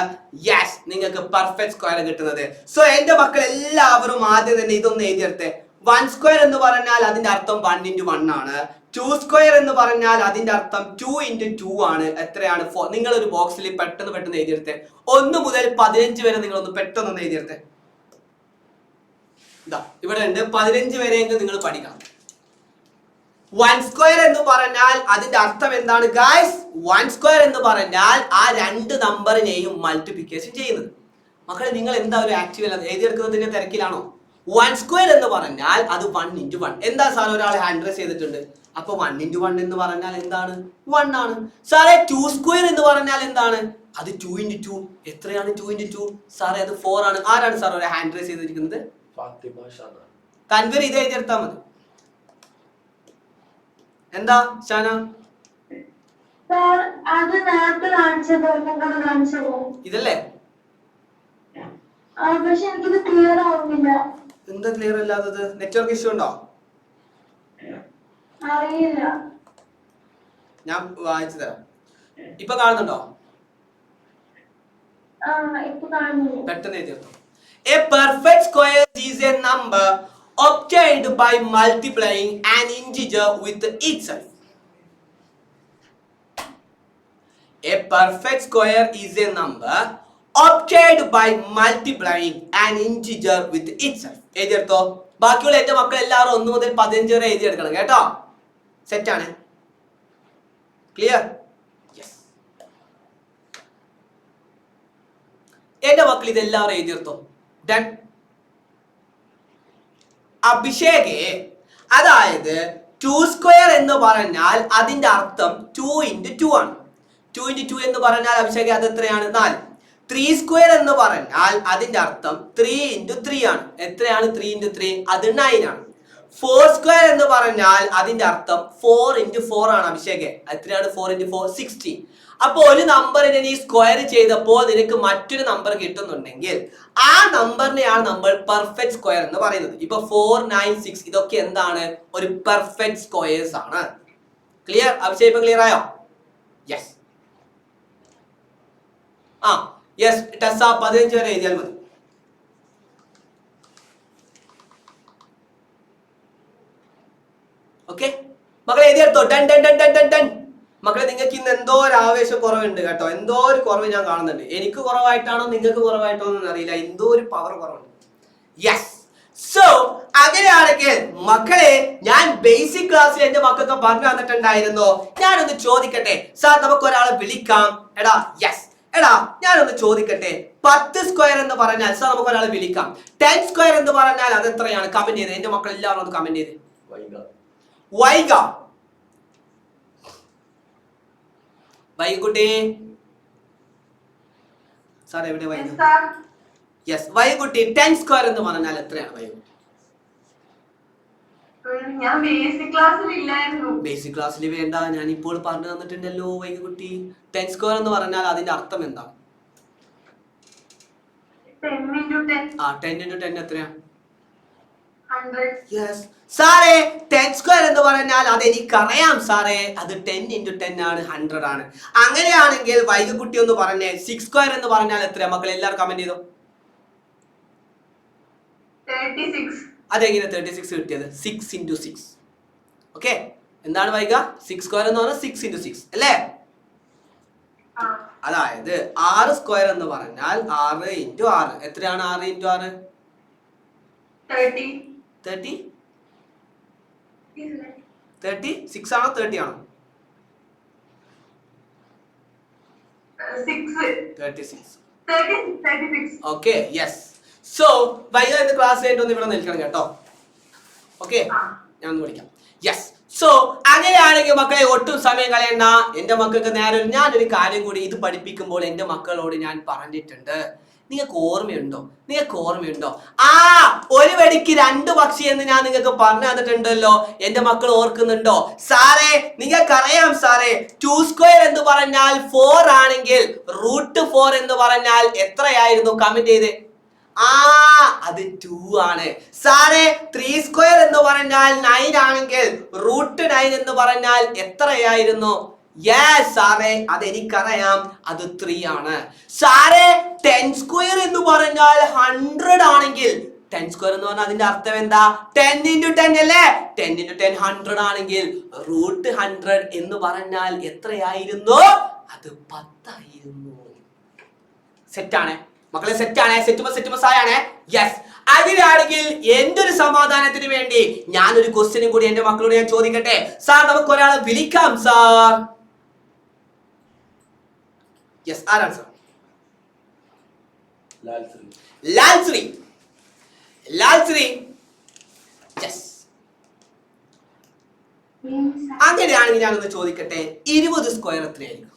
യെസ്, നിങ്ങൾക്ക് പെർഫെക്റ്റ് സ്ക്വയർ കിട്ടുന്നത്. സോ എന്റെ മക്കൾ എല്ലാവരും ആദ്യം തന്നെ ഇതൊന്ന് എഴുതിയെടുത്തേ. 1 സ്ക്വയർ എന്ന് പറഞ്ഞാൽ അതിന്റെ അർത്ഥം 1 into 1 ആണ്. 2 സ്ക്വയർ എന്ന് പറഞ്ഞാൽ അതിന്റെ അർത്ഥം 2 into 2 ആണ്. എത്രയാണ്? 4. നിങ്ങൾ ഒരു ബോക്സിൽ പെട്ടെന്ന് എഴുതിയെടുത്തേ. 1 മുതൽ 15 വരെ നിങ്ങളൊന്ന് പെട്ടെന്ന് എഴുതിയെടുത്തേ. ഇതാ ഇവിടെ ഉണ്ട് 15 വരെയെങ്കിലും നിങ്ങൾ പഠിക്കണം. 1 സ്ക്വയർ എന്ന് പറഞ്ഞാൽ അതിന്റെ അർത്ഥം എന്താണ് ഗായ്സ്? 1 സ്ക്വയർ എന്ന് പറഞ്ഞാൽ ആ രണ്ട് നമ്പറിനെയും മൾട്ടിപ്ലിക്കേഷൻ ചെയ്യുന്നത്. മക്കളെ നിങ്ങൾ എന്താ ഒരു ആക്റ്റീവ് അല്ല എഴുതിയെടുക്കുന്നതിന്റെ തിരക്കിലാണോ? 1 സ്ക്വയർ എന്ന് പറഞ്ഞാൽ അത് 1 into 1. എന്താ സാർ ഒരാൾ ഹാൻഡ് റൈസ് ചെയ്തിട്ടുണ്ട്, അപ്പൊ 1 into 1 എന്ന് പറഞ്ഞാൽ എന്താണ്? 1 ആണ്. സാറേ 2 സ്ക്വയർ എന്ന് പറഞ്ഞാൽ എന്താണ്? അത് 2 into 2. എത്രയാണ് 2 into 2? സാറേ അത് 4 ആണ്. ആരാണ് സാർ ഒരു ഹാൻഡ് റൈസ് ചെയ്തിരിക്കുന്നത്? കൺവർ ഇത് എഴുതിയെടുത്താൽ മതി. എന്താ ഷാന? ഇതല്ലേ? എന്താ ക്ലിയർ അല്ലാത്തത്? നെറ്റ്വർക്ക് ഇഷ്യൂ ഉണ്ടോ? ഞാൻ വായിച്ചു തരാം. ഇപ്പൊ കാണുന്നുണ്ടോ? പെട്ടെന്ന് എഴുതിയെടുത്തോ. A perfect square is a number obtained by multiplying an integer with itself. A perfect square is a number obtained by multiplying an integer with itself. എഴുതിയെടുത്തോ. ബാക്കിയുള്ള എന്റെ മക്കൾ എല്ലാവരും 1 മുതൽ 15 വരെ എഴുതിയെടുക്കണം കേട്ടോ. സെറ്റ് ആണ്? ക്ലിയർ? യെസ്. എന്റെ മക്കൾ ഇതെല്ലാവരും എഴുതിയെടുത്തോ. ഡൺ. അഭിഷേക്, അതായത് 2 സ്ക്വയർ എന്ന് പറഞ്ഞാൽ അതിന്റെ അർത്ഥം 2 into 2 ആണ്. 2 into 2 എന്ന് പറഞ്ഞാൽ അഭിഷേക് അത് എത്രയാണ്? 4. 3 സ്ക്വയർ എന്ന് പറഞ്ഞാൽ അതിന്റെ അർത്ഥം 3 into 3 ആണ്. എത്രയാണ് 3 into 3? അത് 9 ആണ്. 4 സ്ക്വയർ എന്ന് പറഞ്ഞാൽ അതിന്റെ അർത്ഥം 4 into 4 ആണ് അഭിഷേക്. എത്രയാണ് 4 into 4? 16. അപ്പൊ ഒരു നമ്പറിനെ നീ സ്ക്വയർ ചെയ്തപ്പോൾ നിനക്ക് മറ്റൊരു നമ്പർ കിട്ടുന്നുണ്ടെങ്കിൽ ആ നമ്പറിനെയാണ് നമ്മൾ പെർഫെക്റ്റ് സ്ക്വയർ എന്ന് പറയുന്നത്. ഇപ്പൊ 4, 9, 6 ഇതൊക്കെ എന്താണ്? ഒരു പെർഫെക്റ്റ് സ്ക്വയേഴ്സ് ആണ്. ക്ലിയർ? അഭിഷേക് ഇപ്പൊ ക്ലിയർ ആയോ? യെസ്. യെസ് ടെസ്സ 15 വരെ എഴുതിയാൽ മതി. ഓക്കെ മക്കളെ എഴുതിയെടുത്തോ. Done done done done done done. മക്കളെ നിങ്ങൾക്ക് ഇന്ന് എന്തോ ഒരു ആവേശം കുറവുണ്ട് കേട്ടോ. എന്തോ ഒരു കുറവ് ഞാൻ കാണുന്നുണ്ട്. എനിക്ക് കുറവായിട്ടാണോ നിങ്ങൾക്ക് കുറവായിട്ടോ എന്ന് അറിയില്ല. എന്തോ ഒരു പവർ കുറവുണ്ട്. യെസ്. സോ അങ്ങനെയാണെങ്കിൽ മക്കളെ ഞാൻ ബേസിക് ക്ലാസ്സിൽ എന്റെ മക്കൾക്ക് പറഞ്ഞു തന്നിട്ടുണ്ടായിരുന്നോ? ഞാനൊന്ന് ചോദിക്കട്ടെ സാർ, നമുക്ക് ഒരാളെ വിളിക്കാം. എടാ യെസ് എടാ ഞാനൊന്ന് ചോദിക്കട്ടെ, 10 സ്ക്വയർ എന്ന് പറഞ്ഞാൽ സാർ നമുക്ക് ഒരാളെ വിളിക്കാം. 10 സ്ക്വയർ എന്ന് പറഞ്ഞാൽ അത് എത്രയാണ്? കമന്റ് ചെയ്ത് എന്റെ മക്കൾ എല്ലാവരും ഒന്ന് കമന്റ് ചെയ്ത്. വൈഗ വൈകുട്ടി സാർ എവിടെ? വൈഗ യെസ് വൈകുട്ടി 10 സ്ക്വയർ എന്ന് പറഞ്ഞാൽ എത്രയാണ് വൈകുട്ടി? ബേസിക് ക്ലാസ്സിൽ വേണ്ട, ഞാൻ ഇപ്പോൾ പറഞ്ഞു തന്നിട്ടുണ്ടല്ലോ വൈകുട്ടി. 10 സ്ക്വയർ എന്ന് പറഞ്ഞാൽ അതിന്റെ അർത്ഥം എന്താണ്? 10 into 10 എത്രയാണ്? യെസ് സാറേ 10 സ്ക്വയർ എന്ന് പറഞ്ഞാൽ അത് എനിക്കറിയാം സാറേ, അത് 10 into 10 ആണ്, 100 ആണ്. അങ്ങനെയാണെങ്കിൽ വൈകുട്ടി ഒന്ന് പറഞ്ഞേ 6 സ്ക്വയർ എന്ന് പറഞ്ഞാൽ എത്രയാ? മക്കൾ എല്ലാവരും കമന്റ് ചെയ്തോ. 36. അതെങ്ങനെ 36 കിട്ടിയത്? 6 into 6. ഓക്കെ എന്താണ് വൈക? 6 സ്ക്വയർ എന്ന് പറഞ്ഞാൽ 6 into 6 അല്ലേ? അതായത് 6 സ്ക്വയർ എന്ന് പറഞ്ഞാൽ 6 into 6 എത്രയാണ്? 6 into 6 30. 36 ആണോ 30 ആണോ? 36. Okay yes. സോ വൈക ഇന്ന് ക്ലാസ് ആയിട്ട് ഒന്ന് ഇവിടെ നിൽക്കണം കേട്ടോ. ഓക്കെ ഞാൻ ഒന്ന് വിളിക്കാം. യെസ്. സോ അങ്ങനെയാണെങ്കിൽ മക്കളെ ഒട്ടും സമയം കളയണ്ട. എന്റെ മക്കൾക്ക് നേരെ ഞാനൊരു കാര്യം കൂടി ഇത് പഠിപ്പിക്കുമ്പോൾ എന്റെ മക്കളോട് ഞാൻ പറഞ്ഞിട്ടുണ്ട്. നിങ്ങൾക്ക് ഓർമ്മയുണ്ടോ? ആ, ഒരു വെടിക്ക് 2 പക്ഷി എന്ന് ഞാൻ നിങ്ങൾക്ക് പറഞ്ഞു തന്നിട്ടുണ്ടല്ലോ. എന്റെ മക്കൾ ഓർക്കുന്നുണ്ടോ? സാറേ നിങ്ങൾക്കറിയാം സാറേ, 2 സ്ക്വയർ എന്ന് പറഞ്ഞാൽ 4 ആണെങ്കിൽ √4 എന്ന് പറഞ്ഞാൽ എത്രയായിരുന്നു? കമന്റ് ചെയ്തേ. അത് 2 ആണ്. സാറേ 3 സ്ക്വയർ എന്ന് പറഞ്ഞാൽ 9 ആണെങ്കിൽ √9 എന്ന് പറഞ്ഞാൽ എത്രയായിരുന്നു? യെസ് സാറേ, അതെനിക്കറിയാം, അത് 3 ആണ്. സാറേ 10 സ്ക്വയർ എന്ന് പറഞ്ഞാൽ 100 ആണെങ്കിൽ 10 സ്ക്വയർ എന്ന് പറഞ്ഞാൽ അതിന്റെ അർത്ഥം എന്താ? 10 × 10 അല്ലേ? 10 × 10 100 ആണെങ്കിൽ √100 എന്ന് പറഞ്ഞാൽ എത്രയായിരുന്നു? അത് 10 ആയിരുന്നു. സെറ്റാണ് മക്കളെ, സെറ്റാണ്. സെറ്റ് ആയാണ്. യെസ്. അങ്ങനെയാണെങ്കിൽ എന്റെ ഒരു സമാധാനത്തിന് വേണ്ടി ഞാനൊരു ക്വസ്റ്റ്യനും കൂടി എന്റെ മക്കളോട് ഞാൻ ചോദിക്കട്ടെ. സാർ നമുക്ക് ഒരാളെ വിളിക്കാം സാർ. യെസ്, ആരാണ് സാർ? ലാൽശ്രീ. യെസ്. അങ്ങനെയാണെങ്കിൽ ഞാനൊന്ന് ചോദിക്കട്ടെ, 20 സ്ക്വയർ എത്രയായിരിക്കും?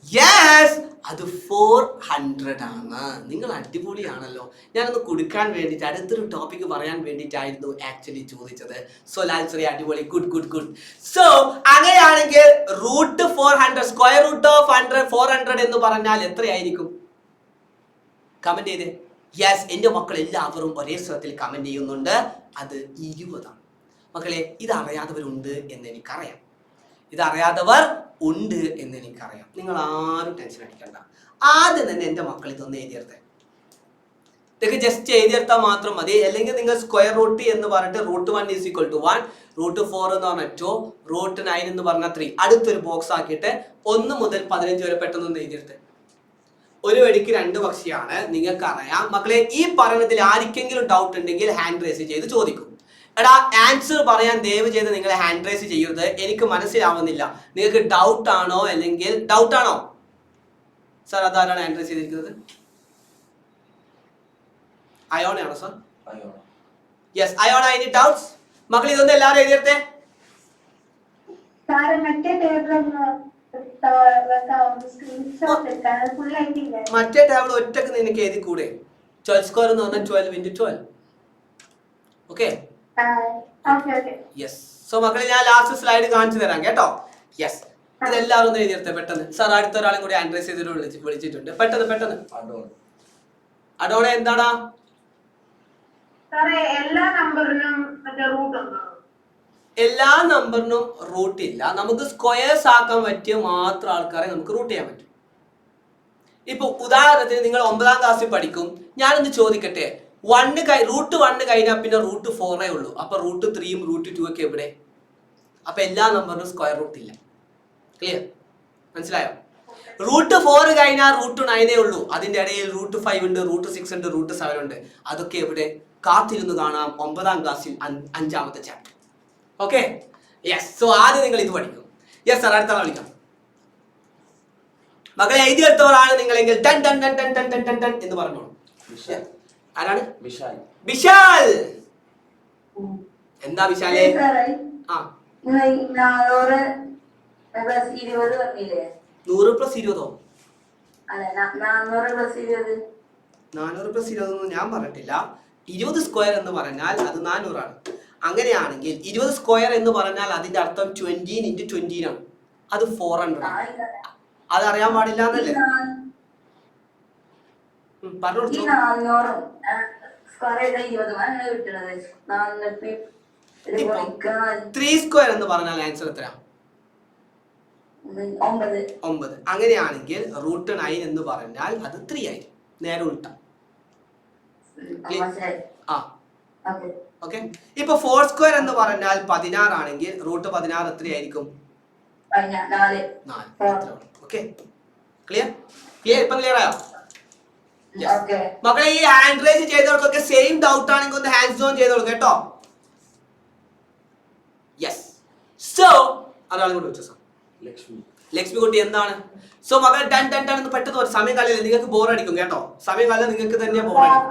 യെസ്, അത് 400 ആണ്. നിങ്ങൾ അടിപൊളിയാണല്ലോ. ഞാനൊന്ന് കൊടുക്കാൻ വേണ്ടിയിട്ട് അടുത്തൊരു ടോപ്പിക് പറയാൻ വേണ്ടിയിട്ടായിരുന്നു ആക്ച്വലി ചോദിച്ചത്. സോ ലാൽശ്രീ അടിപൊളി, ഗുഡ്. സോ അങ്ങനെയാണെങ്കിൽ √400 സ്ക്വയർ റൂട്ട് ഓഫ് 400 എന്ന് പറഞ്ഞാൽ എത്രയായിരിക്കും? കമന്റ് ചെയ്തേ. യെസ്, എന്റെ മക്കൾ എല്ലാവരും ഒരേ സ്വരത്തിൽ കമന്റ് ചെയ്യുന്നുണ്ട്. അത് 20 ആണ്. മക്കളെ, ഇത് അറിയാത്തവരുണ്ട് എന്ന് എനിക്കറിയാം. നിങ്ങൾ ആരും ടെൻഷൻ അടിക്കണ്ട. ആദ്യം തന്നെ എന്റെ മക്കൾ ഇതൊന്ന് എഴുതിയെടുത്തേ. ഇതൊക്കെ ജസ്റ്റ് എഴുതിയെടുത്താൽ മാത്രം മതി. അല്ലെങ്കിൽ നിങ്ങൾ സ്ക്വയർ റൂട്ട് എന്ന് പറഞ്ഞിട്ട് √1 = 1, √4 എന്ന് പറഞ്ഞാൽ 2, √9 എന്ന് പറഞ്ഞാൽ 3 അടുത്തൊരു ബോക്സ് ആക്കിയിട്ട് 1 മുതൽ 15 വരെ പെട്ടെന്ന് എഴുതിയെടുത്തേ. ഒരു വെടിക്ക് 2 പക്ഷിയാണ്. നിങ്ങൾക്ക് അറിയാം മക്കളെ. ഈ പറഞ്ഞതിൽ ആർക്കെങ്കിലും ഡൗട്ട് ഉണ്ടെങ്കിൽ ഹാൻഡ് റേസ് ചെയ്ത് ചോദിക്കും. എടാ, ആൻസർ പറയാൻ ദയവ് ചെയ്ത് നിങ്ങൾ ഹാൻഡ് റൈസ് ചെയ്യരുത്. എനിക്ക് മനസ്സിലാവുന്നില്ല. നിങ്ങൾക്ക് ഡൗട്ട് ആണോ? സാർ അതാരാണ് ഹാൻഡ് റൈസ് ചെയ്തിരിക്കുന്നത്? അയോണയാണോ sir? Yes, Iona. Any doubts? മക്കൾ ഇതൊന്നും എല്ലാവരും എഴുതിയെടുത്തേ. മറ്റേ ടേബിൾ ഒറ്റക്ക് നിനക്ക് എഴുതി കൂടെ? 12 സ്ക്വയർ എന്ന് പറഞ്ഞാൽ 12 × 12. ഓക്കെ. യെസ്. സോ മക്കളെ, ഞാൻ ലാസ്റ്റ് സ്ലൈഡ് കാണിച്ചു തരാം കേട്ടോ. യെസ്, ഇതെല്ലാവരും ഒന്ന് എഴുതിയെടുത്തേ പെട്ടെന്ന്. സാർ അടുത്ത ഒരാളും കൂടി ഹാൻഡ് റൈസ് ചെയ്തിട്ട് വിളിച്ചിട്ടുണ്ട്. പെട്ടെന്ന്. അഡോണ എന്താടാ? എല്ലാ നമ്പറിനും റൂട്ട് ഇല്ല. നമുക്ക് സ്ക്വയേഴ്സ് ആക്കാൻ പറ്റിയ മാത്രം ആൾക്കാരെ നമുക്ക് റൂട്ട് ചെയ്യാൻ പറ്റും. ഇപ്പൊ ഉദാഹരണത്തിന് നിങ്ങൾ 9ാം ക്ലാസ്സിൽ പഠിക്കും. ഞാനൊന്ന് ചോദിക്കട്ടെ, √1 കഴിഞ്ഞാൽ പിന്നെ √4 ഉള്ളൂ. അപ്പൊ √3 √2 ഒക്കെ എവിടെ? അപ്പൊ എല്ലാ നമ്പറിനും സ്ക്വയർ റൂട്ട് ഇല്ല. ക്ലിയർ? മനസ്സിലായോ? √4 കഴിഞ്ഞാൽ √9 ഉള്ളൂ. അതിന്റെ ഇടയിൽ √5 ഉണ്ട്, √6 ഉണ്ട്, √7 ഉണ്ട്. അതൊക്കെ എവിടെ? കാത്തിരുന്ന് കാണാം 9ാം ക്ലാസ്സിൽ 5ാമത്തെ ചാപ്റ്റർ. ഓക്കെ. യെസ്. സോ ആദ്യം നിങ്ങൾ ഇത് പഠിക്കും. യെസ് സാർ, അടുത്ത വിളിക്കാം. മക്കളെ എഴുതിയെടുത്തവരാണ് നിങ്ങളെങ്കിൽ ടൺ എന്ന് പറഞ്ഞോളൂ. ആരാണ്? വിശാൽ. എന്താ വിശാലേ? 100 + 20 400 + 20 ഒന്നും ഞാൻ പറഞ്ഞിട്ടില്ല. 20 സ്ക്വയർ എന്ന് പറഞ്ഞാൽ അത് 400 ആണ്. അങ്ങനെയാണെങ്കിൽ 20 സ്ക്വയർ എന്ന് പറഞ്ഞാൽ അതിന്റെ അർത്ഥം 20 × 20 ആണ്. അത് 400 ആണ്. അതറിയാൻ പാടില്ല എന്നല്ലേ? പറഞ്ഞോളൂ. 3 സ്ക്വയർ എന്ന് പറഞ്ഞാൽ ആൻസർ എത്ര? 9. അങ്ങനെയാണെങ്കിൽ √9 എന്ന് പറഞ്ഞാൽ അത് 3 ആയി. നേരെ ഉൾട്ട. ഓക്കെ. ഇപ്പൊ 4 സ്ക്വയർ എന്ന് പറഞ്ഞാൽ 16 ആണെങ്കിൽ √16 എത്രയായിരിക്കും? 4. ഓക്കെ. ക്ലിയർ? ഇപ്പൊ ക്ലിയർ ആയോ? മക്കളെ, ഈ ഹാൻഡ് റൈസ് ചെയ്തവർക്കൊക്കെ സെയിം ഡൗട്ട് ആണെങ്കിൽ ഒന്ന് ഹാൻഡ്സ് ഡൗൺ ചെയ്തോളൂ കേട്ടോ. യെസ്. സോ ഒരാളും കൂടെ വെച്ചോ സാർ. ലക്ഷ്മി കുട്ടി എന്താണ്? സോ മക്കളെ ടൺ എന്ന് പെട്ടെന്ന് ഒരു സമയം കളയില്ല. നിങ്ങൾക്ക് ബോറടിക്കും കേട്ടോ. സമയം കളയാൻ നിങ്ങൾക്ക് തന്നെ ബോറടിക്കും.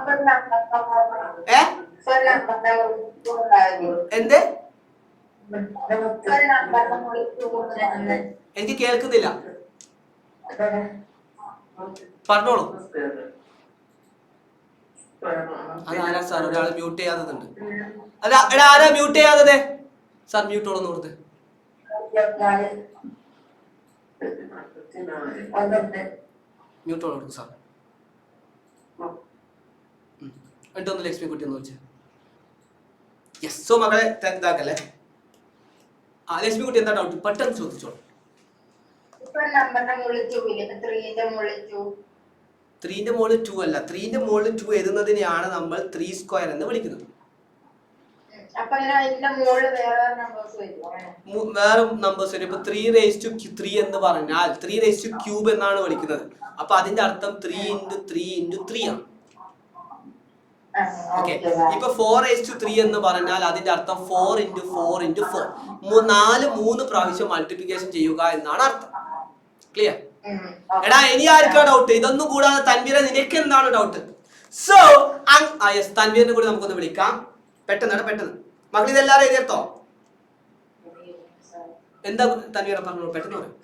എന്ത്? എനിക്ക് കേൾക്കുന്നില്ല. പറഞ്ഞോളൂ. അതാരാ സാർ? ഒരാൾ മ്യൂട്ട് ചെയ്യാത്തതുണ്ട്. അല്ല എടാ, ആരാ മ്യൂട്ട് ചെയ്യാത്തത്? സാർ മ്യൂട്ട് ഓളൊന്ന് കൊടുത്ത്. മ്യൂട്ട് ഓൾ കൊടുക്കും സാർ. എന്നിട്ടൊന്ന് ലക്ഷ്മി കുട്ടി ഒന്ന് വിളിച്ചേ. യെസ്. സോ മകളെ ഇതാക്കല്ലേ. ആ ലക്ഷ്മി കുട്ടി എന്താ ഡൗട്ട്? പെട്ടെന്ന് ചോദിച്ചോളൂ. 3ന്റെ മുകളിൽ 2 അല്ല. 3ന്റെ മുകളിൽ 2 എഴുതുന്നതിനെയാണ് നമ്മൾ 3 സ്ക്വയർ എന്ന് വിളിക്കുന്നത്. വേറെ നമ്പേഴ്സ് വരും. ഇപ്പൊ 3 എന്ന് പറഞ്ഞാൽ 3³ എന്നാണ് വിളിക്കുന്നത്. അപ്പൊ അതിന്റെ അർത്ഥം 3 × 3 × 3 ആണ്. ഓക്കെ. ഇപ്പൊ 4³ എന്ന് പറഞ്ഞാൽ അതിന്റെ അർത്ഥം 4 × 4 × 4. 3 പ്രാവശ്യം മൾട്ടിപ്ലിക്കേഷൻ ചെയ്യുക എന്നാണ് അർത്ഥം. ക്ലിയർ? എടാ ഇനി ആർക്കാ ഡൗട്ട്? ഇതൊന്നും കൂടാതെ തൻവീര നിനക്ക് എന്താണ് ഡൗട്ട്? സോ തൻവീറിനെ കൂടി നമുക്കൊന്ന് വിളിക്കാം. പെട്ടെന്ന് മകൾ ഇതെല്ലാരും എഴുതിയെടുത്തോ? എന്താ തൻവീറ പറഞ്ഞു? പെട്ടെന്ന് പറയും.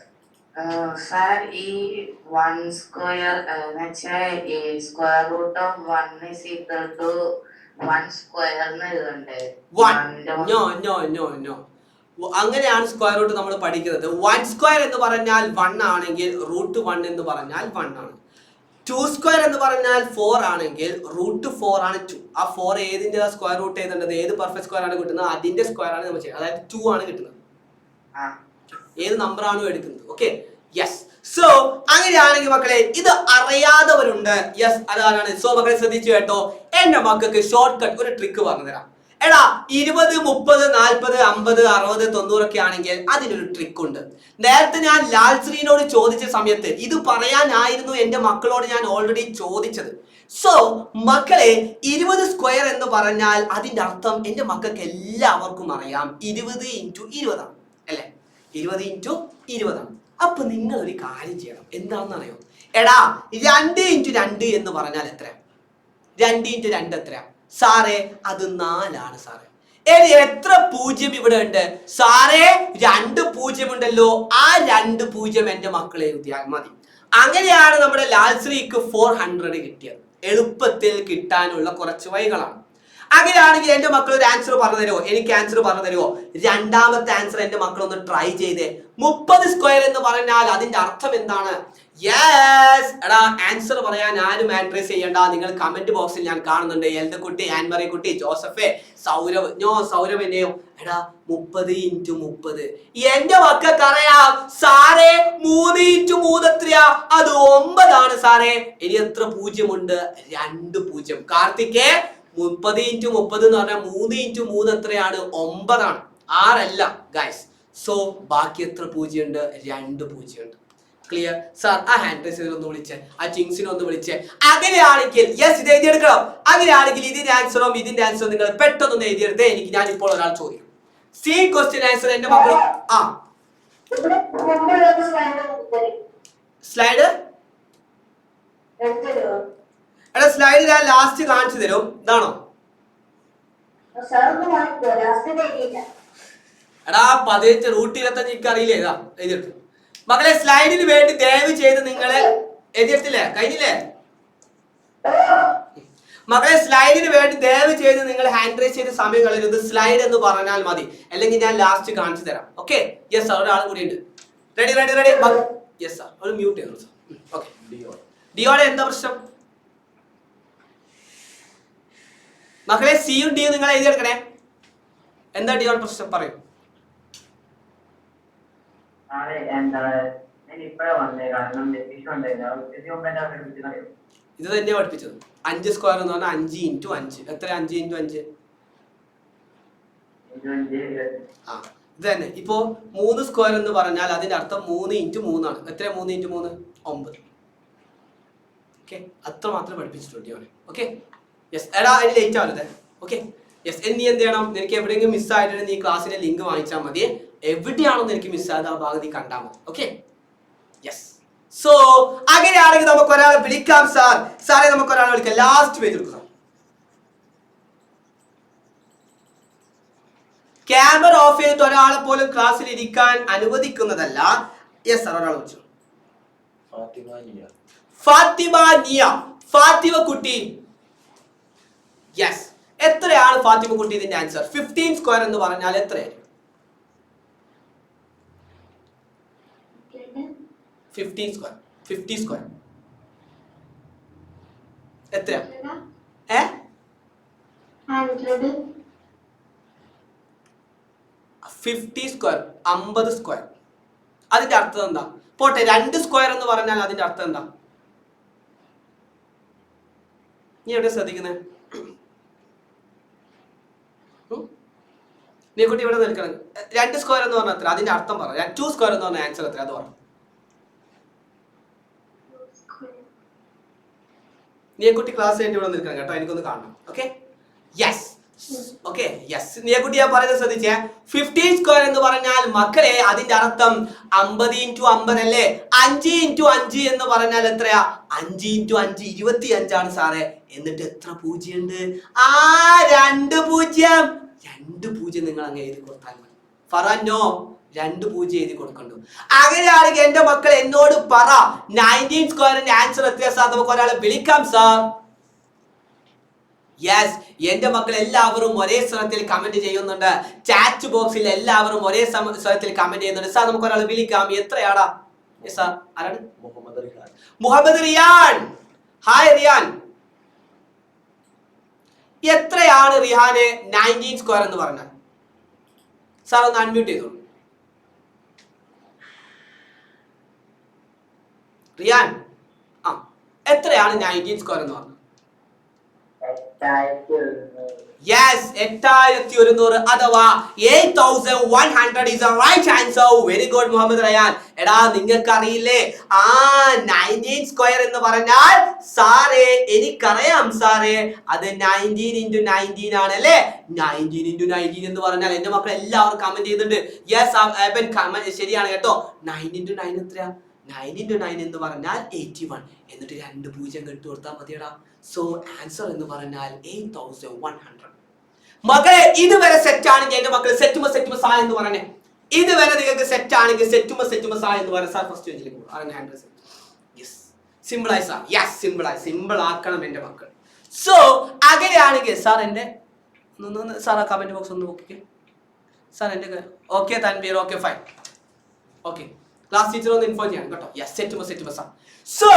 Sir, ഈ 1 square square root of 1 is equal to 1 square എന്ന് എഴുതണ്ടേ? No. അങ്ങനെയാണ് സ്ക്വയർ റൂട്ട് നമ്മൾ പഠിക്കുന്നത്. 1 സ്ക്വയർ എന്ന് പറഞ്ഞാൽ 1 ആണെങ്കിൽ റൂട്ട് 1 എന്ന് പറഞ്ഞാൽ 1 ആണ്. 2 സ്ക്വയർ എന്ന് പറഞ്ഞാൽ 4 ആണെങ്കിൽ റൂട്ട് 4 ആണ് 2. ആ 4 ഏതിന്റെ സ്ക്വയർ റൂട്ട് എഴുതേണ്ടത്? ഏത് പെർഫെക്റ്റ് സ്ക്വയർ ആണ് കിട്ടുന്നത് അതിന്റെ സ്ക്വയർ ആണ് നമ്മൾ ചെയ്യുന്നത്. അതായത് 2 ആണ് കിട്ടുന്നത്. ഏത് നമ്പർ ആണോ എടുക്കുന്നത്. ഓക്കെ. യെസ്. സോ അങ്ങനെയാണെങ്കിൽ മക്കളെ ഇത് അറിയാത്തവരുണ്ട്. യെസ് അതാണ്. സോ മക്കളെ ശ്രദ്ധിച്ചു കേട്ടോ. എന്റെ മക്കൾക്ക് ഷോർട്ട് കട്ട് ഒരു ട്രിക്ക് പറഞ്ഞു തരാം. എടാ 20, 30, 40, 50, 60, 90 ഒക്കെ ആണെങ്കിൽ അതിനൊരു ട്രിക്ക് ഉണ്ട്. നേരത്തെ ഞാൻ ലാൽശ്രീനോട് ചോദിച്ച സമയത്ത് ഇത് പറയാനായിരുന്നു എന്റെ മക്കളോട് ഞാൻ ഓൾറെഡി ചോദിച്ചത്. സോ മക്കളെ 20 സ്ക്വയർ എന്ന് പറഞ്ഞാൽ അതിന്റെ അർത്ഥം എന്റെ മക്കൾക്ക് എല്ലാവർക്കും അറിയാം 20 × 20 ആണ് അല്ലെ? 20 × 20 ആണ്. അപ്പൊ നിങ്ങൾ ഒരു കാര്യം ചെയ്യണം. എന്താണെന്ന് അറിയോ? എടാ 2 × 2 എന്ന് പറഞ്ഞാൽ എത്രയാ? 2 × 2 എത്രയാ സാറേ? അത് 4 ആണ് സാറേ. ഇനി എത്ര 0 ഇവിടെ ഉണ്ട് സാറേ? 2 0 ഉണ്ടല്ലോ. ആ 2 0 എന്റെ മക്കളെ എഴുതിയാൽ മതി. അങ്ങനെയാണ് നമ്മുടെ ലാൽശ്രീക്ക് 400 കിട്ടിയത്. എളുപ്പത്തിൽ കിട്ടാനുള്ള കുറച്ച് വഴികളാണ്. അങ്ങനെയാണെങ്കിൽ എന്റെ മക്കൾ ഒരു ആൻസർ പറഞ്ഞു തരുമോ? എനിക്ക് ആൻസർ പറഞ്ഞു തരുമോ? രണ്ടാമത്തെ ആൻസർ എന്റെ മക്കൾ ഒന്ന് ട്രൈ ചെയ്തേ. 30 സ്ക്വയർ എന്ന് പറഞ്ഞാൽ അതിന്റെ അർത്ഥം എന്താണ്? യെസ് എടാ ആൻസർ പറയാൻ ആരും ആൻട്രേസ് ചെയ്യണ്ട. നിങ്ങൾ കമന്റ് ബോക്സിൽ ഞാൻ കാണുന്നുണ്ട്. എൽദക്കുട്ടി, ആൻമറി കുട്ടി, ജോസഫേ, സൗരവ്. സൗരവിനെയോ എടാ 30 × 30 എന്റെ മക്കൾക്ക് അറിയാം സാറേ. 3 × 3 എത്രയാ? അത് 9 ആണ് സാറേ. ഇനി എത്ര 0 ഉണ്ട്? 2 0. കാർത്തികേ 30 × 30 എന്ന് പറഞ്ഞാൽ 3 × 3 എത്രയാണ്? 9 ആണ്. 6 അല്ല ഗൈസ്. സോ ബാക്കി എത്ര 0 ഉണ്ട്? 2 0 ഉണ്ട്. Clear sir? ആ ഹാൻഡ് റൈസ് ഒന്ന് വിളിച്ചേ, ആ ചിങ്സിനെ ഒന്ന് വിളിച്ചേ. അങ്ങനെയാണെങ്കിൽ യെസ് ഇത് എഴുതിയെടുക്കണം. അങ്ങനെയാണെങ്കിൽ ഇതിന്റെ ആൻസറും ഇതിന്റെ ആൻസറും നിങ്ങൾ പെട്ടെന്ന് എഴുതിയെടുത്തേ. എനിക്ക് ഞാൻ ഇപ്പോൾ ഒരാൾ ചോദിക്കും. സി ക്വസ്റ്റ്യൻ ആൻസർ എന്റെ മക്കൾ. ആ സ്ലൈഡ് എടാ സ്ലൈഡ് ഞാൻ ലാസ്റ്റ് കാണിച്ചു തരും. ഇതാണോ? എടാ 15 റൂട്ട് 25 എനിക്ക് അറിയില്ലേ? ഇതാ എഴുതിയെടുത്തു മക്കളെ. സ്ലൈഡിന് വേണ്ടി ദയവ് ചെയ്ത് നിങ്ങളെ എഴുതിയെടുത്തില്ലേ? കഴിഞ്ഞില്ലേ മക്കളെ? സ്ലൈഡിന് വേണ്ടി ദയവ് ചെയ്ത് നിങ്ങൾ ഹാൻഡ് റൈസ് ചെയ്ത് സമയം കളയരുത്. സ്ലൈഡ് എന്ന് പറഞ്ഞാൽ മതി, അല്ലെങ്കിൽ ഞാൻ ലാസ്റ്റ് കാണിച്ചു തരാം. ഓക്കെ. യെസ് സാർ ഒരാൾ കൂടി ഉണ്ട്. റെഡി? യെസ് സാർ ഒരു മ്യൂട്ട് ചെയ്തു സാർ. ഓക്കെ. ഡിയോടെ എന്താ പ്രശ്നം മക്കളെ? സിയും ഡിയും നിങ്ങൾ എഴുതിയെടുക്കണേ. എന്താ ഡിയോടെ പ്രശ്നം പറയൂ. ഇത് തന്നെയാ പഠിപ്പിച്ചത്. 5 സ്ക്വയർ എന്ന് പറഞ്ഞാൽ 5 × 5 എത്ര? 5 × 5 ആ ഇത് തന്നെ. ഇപ്പോ 3 സ്ക്വയർ എന്ന് പറഞ്ഞാൽ അതിന്റെ അർത്ഥം 3 × 3 ആണ്. എത്ര? 3 × 3 9. ഓക്കെ. അത്ര മാത്രമേ പഠിപ്പിച്ചിട്ടുണ്ട് അവനെ. ഓക്കെ. യെസ് എടാ അതിന് ലേറ്റ് ആവരുത്. ഓക്കെ. യെസ് നീ എന്ത് ചെയ്യണം? നിനക്ക് എവിടെയെങ്കിലും മിസ്സായിട്ടുണ്ടെങ്കിൽ നീ ക്ലാസ്സിന്റെ ലിങ്ക് വാങ്ങിച്ചാൽ മതി. എവിടെയാണോ എനിക്ക് മിസ്സായത് ആ ഭാഗത്ത് നീ കണ്ടാൽ മതി. ഓക്കെ. യെസ്. സോ അങ്ങനെയാണെങ്കിൽ നമുക്ക് ഒരാളെ വിളിക്കാം. സാറേ നമുക്ക് ഒരാളെ വിളിക്കാം. ലാസ്റ്റ് പേജ് എടുക്കുക. ക്യാമറ ഓഫ് ചെയ്തിട്ട് ഒരാളെ പോലും ക്ലാസ്സിൽ ഇരിക്കാൻ അനുവദിക്കുന്നതല്ല. യെസ് സാർ ഒരാൾ വിളിച്ചു. ഫാത്തിമ നിയ, ഫാത്തിമ കുട്ടി. യെസ്, എത്രയാണ് ഫാത്തിമ കുട്ടി ഇതിന്റെ ആൻസർ? 15 സ്ക്വയർ എന്ന് പറഞ്ഞാൽ എത്രയായിരിക്കും? 50 സ്ക്വയർ. 50 സ്ക്വയർ എത്രയാ? 50 സ്ക്വയർ 50 സ്ക്വയർ. അതിന്റെ അർത്ഥം എന്താ? പോട്ടെ, 2 സ്ക്വയർ എന്ന് പറഞ്ഞാൽ അതിന്റെ അർത്ഥം എന്താ? നീ എവിടെ ശ്രദ്ധിക്കുന്നത്? നീ കുട്ടി ഇവിടെ നിൽക്കണം. 2 സ്ക്വയർ എന്ന് പറഞ്ഞാൽ എത്ര? അതിന്റെ അർത്ഥം പറ. 2 സ്ക്വയർ എന്ന് പറഞ്ഞ ആൻസർ എത്ര? അത് പറ. നീ കുട്ടി ക്ലാസ് കഴിഞ്ഞിട്ട് ഇവിടെ നിൽക്കണം കേട്ടോ, എനിക്കൊന്ന് കാണണം. Okay, yes. Okay, yes. നീ കുട്ടി ഞാൻ പറയുന്നത് ശ്രദ്ധിച്ചേ. 15 സ്ക്വയർ എന്ന് പറഞ്ഞാൽ മക്കളെ അതിന്റെ അർത്ഥം 50 × 50 അല്ലേ? 5 × 5 എന്ന് പറഞ്ഞാൽ എത്രയാ? 5 × 5 25 ആണ് സാറേ. എന്നിട്ട് എത്ര പൂജ്യം ഉണ്ട്? 2 പൂജ്യം. 2 പൂജ്യം നിങ്ങൾ അങ്ങ് എഴുതി കൊടുത്താൽ മതി. ഫറന്നോ 2 പൂജ്യം എഴുതി കൊടുക്കണ്ടു. അങ്ങനെയാണെങ്കിൽ എന്റെ മക്കൾ എന്നോട് പറ, 19 സ്ക്വയറിന്റെ ആൻസർ എത്രയാ സാർ? നമുക്ക് ഒരാളെ വിളിക്കാം സാർ. യെസ്, എന്റെ മക്കൾ എല്ലാവരും ഒരേ സ്വരത്തിൽ കമന്റ് ചെയ്യുന്നുണ്ട്. ചാറ്റ് ബോക്സിൽ എല്ലാവരും ഒരേ സ്വരത്തിൽ കമന്റ് ചെയ്യുന്നുണ്ട്. സാർ നമുക്ക് ഒരാളെ വിളിക്കാം. എത്രയാടാ? സാർ ആരാണ്? മുഹമ്മദ് റിയാൻ. ഹായ് റിയാൻ. എത്രയാണ് റിഹാനെ 19 സ്ക്വയർ എന്ന് പറഞ്ഞാൽ? സാർ ഒന്ന് അൺമ്യൂട്ട് ചെയ്തോളൂ. റിയാൻ, എത്രയാണ് 19 സ്ക്വയർ എന്ന് പറഞ്ഞാൽ? യെസ്, 8100 അഥവാ 8100 is the right answer. Very good Muhammad Rayan. എടാ നിങ്ങൾക്ക് അറിയില്ലേ 19 സ്ക്വയർ എന്ന് പറഞ്ഞാൽ? സാറേ എനിക്കറിയാം സാറേ, അത് 19 × 19 ആണ് അല്ലേ? 19 × 19 എന്ന് പറഞ്ഞാൽ എന്റെ മക്കൾ എല്ലാവരും കമന്റ് ചെയ്തിട്ടുണ്ട്. യെസ്, ശരിയാണ് കേട്ടോ. 9 × 9 എത്രയാ? 9 × 9 എന്ന് പറഞ്ഞാൽ 81. എന്നിട്ട് 2 പൂജ്യം കെട്ടു കൊടുത്താൽ മതിയടാ. സോ ആൻസർ എന്ന് പറഞ്ഞാൽ 8100. മക്കളെ ഇതുവരെ സെറ്റ് ആണെങ്കിൽ എന്റെ മക്കൾ സെറ്റുമ സാ എന്ന് പറഞ്ഞേ. ഇതുവരെ നിങ്ങൾക്ക് സെറ്റ് ആണെങ്കിൽ സെറ്റുമ സാ എന്ന് പറയാം. സാർ ഫസ്റ്റ് ബെഞ്ചിലേക്ക് പോകും. യെസ്, സിമ്പിൾ ആയി സാർ. യെസ്, സിമ്പിൾ ആക്കണം എന്റെ മക്കൾ. സോ അങ്ങനെയാണെങ്കിൽ സാർ എന്റെ സാർ ആ കമന്റ് ബോക്സ് ഒന്ന് നോക്കിക്കേ സാർ. എന്റെ okay Tanveer, okay fine. Okay, class teacher ഒന്ന് ഇൻഫോം ചെയ്യണം കേട്ടോ. Yes, സെറ്റുമ sir. സോ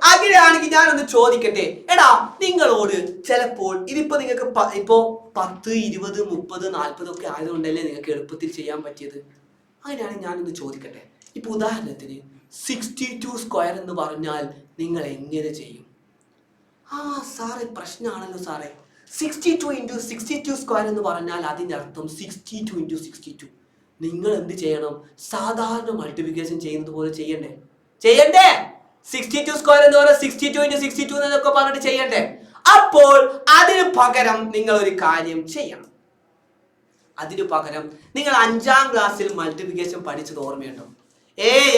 അങ്ങനെയാണെങ്കിൽ ഞാനൊന്ന് ചോദിക്കട്ടെ, എടാ നിങ്ങളോട് ചിലപ്പോൾ ഇതിപ്പോ നിങ്ങൾക്ക് ഇപ്പോ 10, 20, 30, 40 ഒക്കെ ആയതുകൊണ്ടല്ലേ നിങ്ങൾക്ക് എളുപ്പത്തിൽ ചെയ്യാൻ പറ്റിയത്. അങ്ങനെയാണെങ്കിൽ ഞാനൊന്ന് ചോദിക്കട്ടെ, ഇപ്പൊ ഉദാഹരണത്തിന് 62 സ്ക്വയർ എന്ന് പറഞ്ഞാൽ നിങ്ങൾ എങ്ങനെ ചെയ്യും? സാറേ പ്രശ്നമാണല്ലോ സാറേ. 62 × 62 സ്ക്വയർ എന്ന് പറഞ്ഞാൽ അതിന്റെ അർത്ഥം 62 × 62. നിങ്ങൾ എന്ത് ചെയ്യണം? സാധാരണ മൾട്ടിപ്ലിക്കേഷൻ ചെയ്യുന്നത് പോലെ ചെയ്യണ്ടേ? 62 സ്ക്വയർ എന്ന് പറഞ്ഞാൽ 62 × 62 എന്നൊക്കെ പറഞ്ഞിട്ട് ചെയ്യണ്ടേ? അപ്പോൾ അതിന് പകരം നിങ്ങൾ ഒരു കാര്യം ചെയ്യണം. അതിനു പകരം നിങ്ങൾ 5ാം ക്ലാസ്സിൽ മൾട്ടിപ്ലിക്കേഷൻ പഠിച്ചത് ഓർമ്മയുണ്ടോ?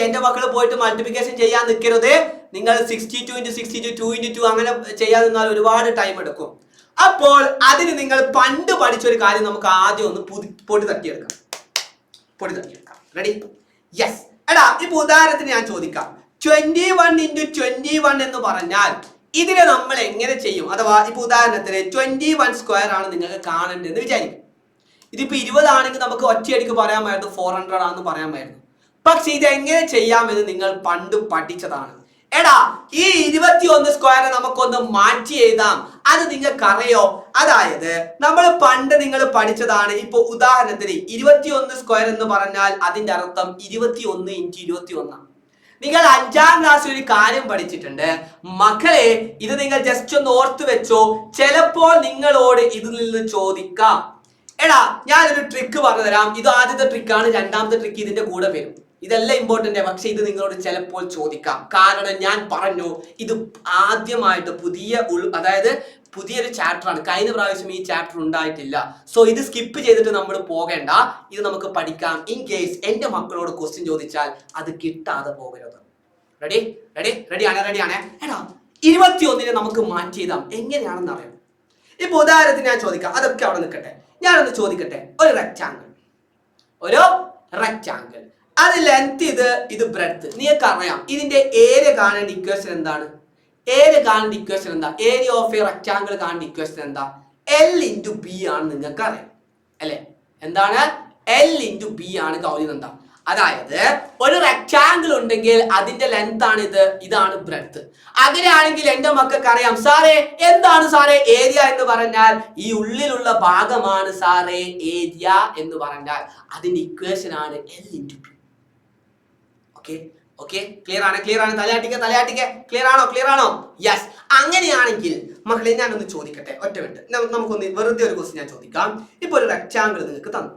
എന്റെ മക്കൾ പോയിട്ട് മൾട്ടിപ്ലിക്കേഷൻ ചെയ്യാൻ നിൽക്കരുത്. നിങ്ങൾ 62 × 62 2 × 2 അങ്ങനെ ചെയ്യാൻ നിന്നാൽ ഒരുപാട് ടൈം എടുക്കും. അപ്പോൾ അതിന് നിങ്ങൾ പണ്ട് പഠിച്ചൊരു കാര്യം നമുക്ക് ആദ്യം ഒന്ന് പൊടി തട്ടിയെടുക്കാം. റെഡി? യെസ്. എടാ ഇപ്പൊ ഉദാഹരണത്തിന് ഞാൻ ചോദിക്കാം, 21 × 21 എന്ന് പറഞ്ഞാൽ ഇതിനെ നമ്മൾ എങ്ങനെ ചെയ്യും? അഥവാ ഇപ്പൊ ഉദാഹരണത്തിന് 21 സ്ക്വയർ ആണ് നിങ്ങൾക്ക് കാണേണ്ടതെന്ന് വിചാരിക്കും. ഇതിപ്പോ 20 ആണെങ്കിൽ നമുക്ക് ഒറ്റയടിക്ക് പറയാമായിരുന്നു 400 ആണെന്ന് പറയാമായിരുന്നു. പക്ഷെ ഇത് എങ്ങനെ ചെയ്യാമെന്ന് നിങ്ങൾ പണ്ട് പഠിച്ചതാണ്. എടാ ഈ 21 സ്ക്വയറെ നമുക്കൊന്ന് മാറ്റി എഴുതാം. അത് നിങ്ങൾക്കറിയോ? അതായത് നമ്മൾ പണ്ട് നിങ്ങൾ പഠിച്ചതാണ്. ഇപ്പൊ ഉദാഹരണത്തിന് 21 സ്ക്വയർ എന്ന് പറഞ്ഞാൽ അതിന്റെ അർത്ഥം 21 × 21. നിങ്ങൾ 5ാം ക്ലാസ്സിൽ ഒരു കാര്യം പഠിച്ചിട്ടുണ്ട് മക്കളെ. ഇത് നിങ്ങൾ ജസ്റ്റ് ഒന്ന് ഓർത്ത് വെച്ചോ. ചിലപ്പോൾ നിങ്ങളോട് ഇതിൽ നിന്ന് ചോദിക്കാം. എടാ ഞാനൊരു ട്രിക്ക് പറഞ്ഞു തരാം. ഇത് ആദ്യത്തെ ട്രിക്കാണ്. രണ്ടാമത്തെ ട്രിക്ക് ഇതിന്റെ കൂടെ വരും. ഇതെല്ലാം ഇമ്പോർട്ടന്റ്. പക്ഷെ ഇത് നിങ്ങളോട് ചിലപ്പോൾ ചോദിക്കാം. കാരണം ഞാൻ പറഞ്ഞു ഇത് ആദ്യമായിട്ട് അതായത് പുതിയൊരു ചാപ്റ്റർ ആണ്. കഴിഞ്ഞ പ്രാവശ്യം ഈ ചാപ്റ്റർ ഉണ്ടായിട്ടില്ല. സോ ഇത് സ്കിപ്പ് ചെയ്തിട്ട് നമ്മൾ പോകേണ്ട. ഇത് നമുക്ക് പഠിക്കാം. ഇൻ കേസ് എന്റെ മക്കളോട് ക്വസ്റ്റ്യൻ ചോദിച്ചാൽ അത് കിട്ടാതെ പോകരുത്. റെഡിയാണ്? എടാ 21 നമുക്ക് മാറ്റി എഴുതാം. എങ്ങനെയാണെന്ന് അറിയാം. ഇപ്പൊ ഉദാഹരണത്തിന് ഞാൻ ചോദിക്കാം. അതൊക്കെ അവിടെ നിൽക്കട്ടെ. ഞാനൊന്ന് ചോദിക്കട്ടെ. ഒരു റെക്റ്റാങ്കിൾ അത് ലെങ്ത്, ഇത് ബ്രെഡ്ത്ത്. നിങ്ങൾക്ക് അറിയാം ഇതിന്റെ ഏരിയ കാണേണ്ട ഇക്വേഷൻ എന്താണ്? ഏരിയ കാണേണ്ട ഇക്വേഷൻ എന്താ? ഏരിയ ഓഫ് എ റെക്ടാങ്കിൾ കാണേണ്ട ഇക്വേഷൻ എന്താ? L ഇൻറ്റു ബി ആണ് നിങ്ങൾക്ക് അറിയാം അല്ലെ? എന്താണ്? L ഇൻറ്റു ബി ആണ് ഗൗരി എന്താ? അതായത് ഒരു റെക്ടാങ്കിൾ ഉണ്ടെങ്കിൽ അതിന്റെ ലെങ്ത് ആണ് ഇത്, ഇതാണ് ബ്രെഡ്ത്ത്. അങ്ങനെയാണെങ്കിൽ എന്റെ മക്കൾക്ക് അറിയാം സാറേ എന്താണ് സാറേ ഏരിയ എന്ന് പറഞ്ഞാൽ ഈ ഉള്ളിലുള്ള ഭാഗമാണ് സാറേ ഏരിയ എന്ന് പറഞ്ഞാൽ അതിന്റെ ഇക്വേഷൻ ആണ് L into B. Okay okay, clear ആണ്? തലയാട്ടിക്ക ക്ലിയർ ആണോ? യെസ്. അങ്ങനെയാണെങ്കിൽ മക്കളെ ഞാനൊന്ന് ചോദിക്കട്ടെ, ഒറ്റ മിനിറ്റ് നമുക്കൊന്ന് വെറുതെ ഒരു ക്വസ്റ്റ്യൻ ഞാൻ ചോദിക്കാം. ഇപ്പൊ ഒരു റെക്ടാങ്കിൾ നിങ്ങൾക്ക് തന്നു.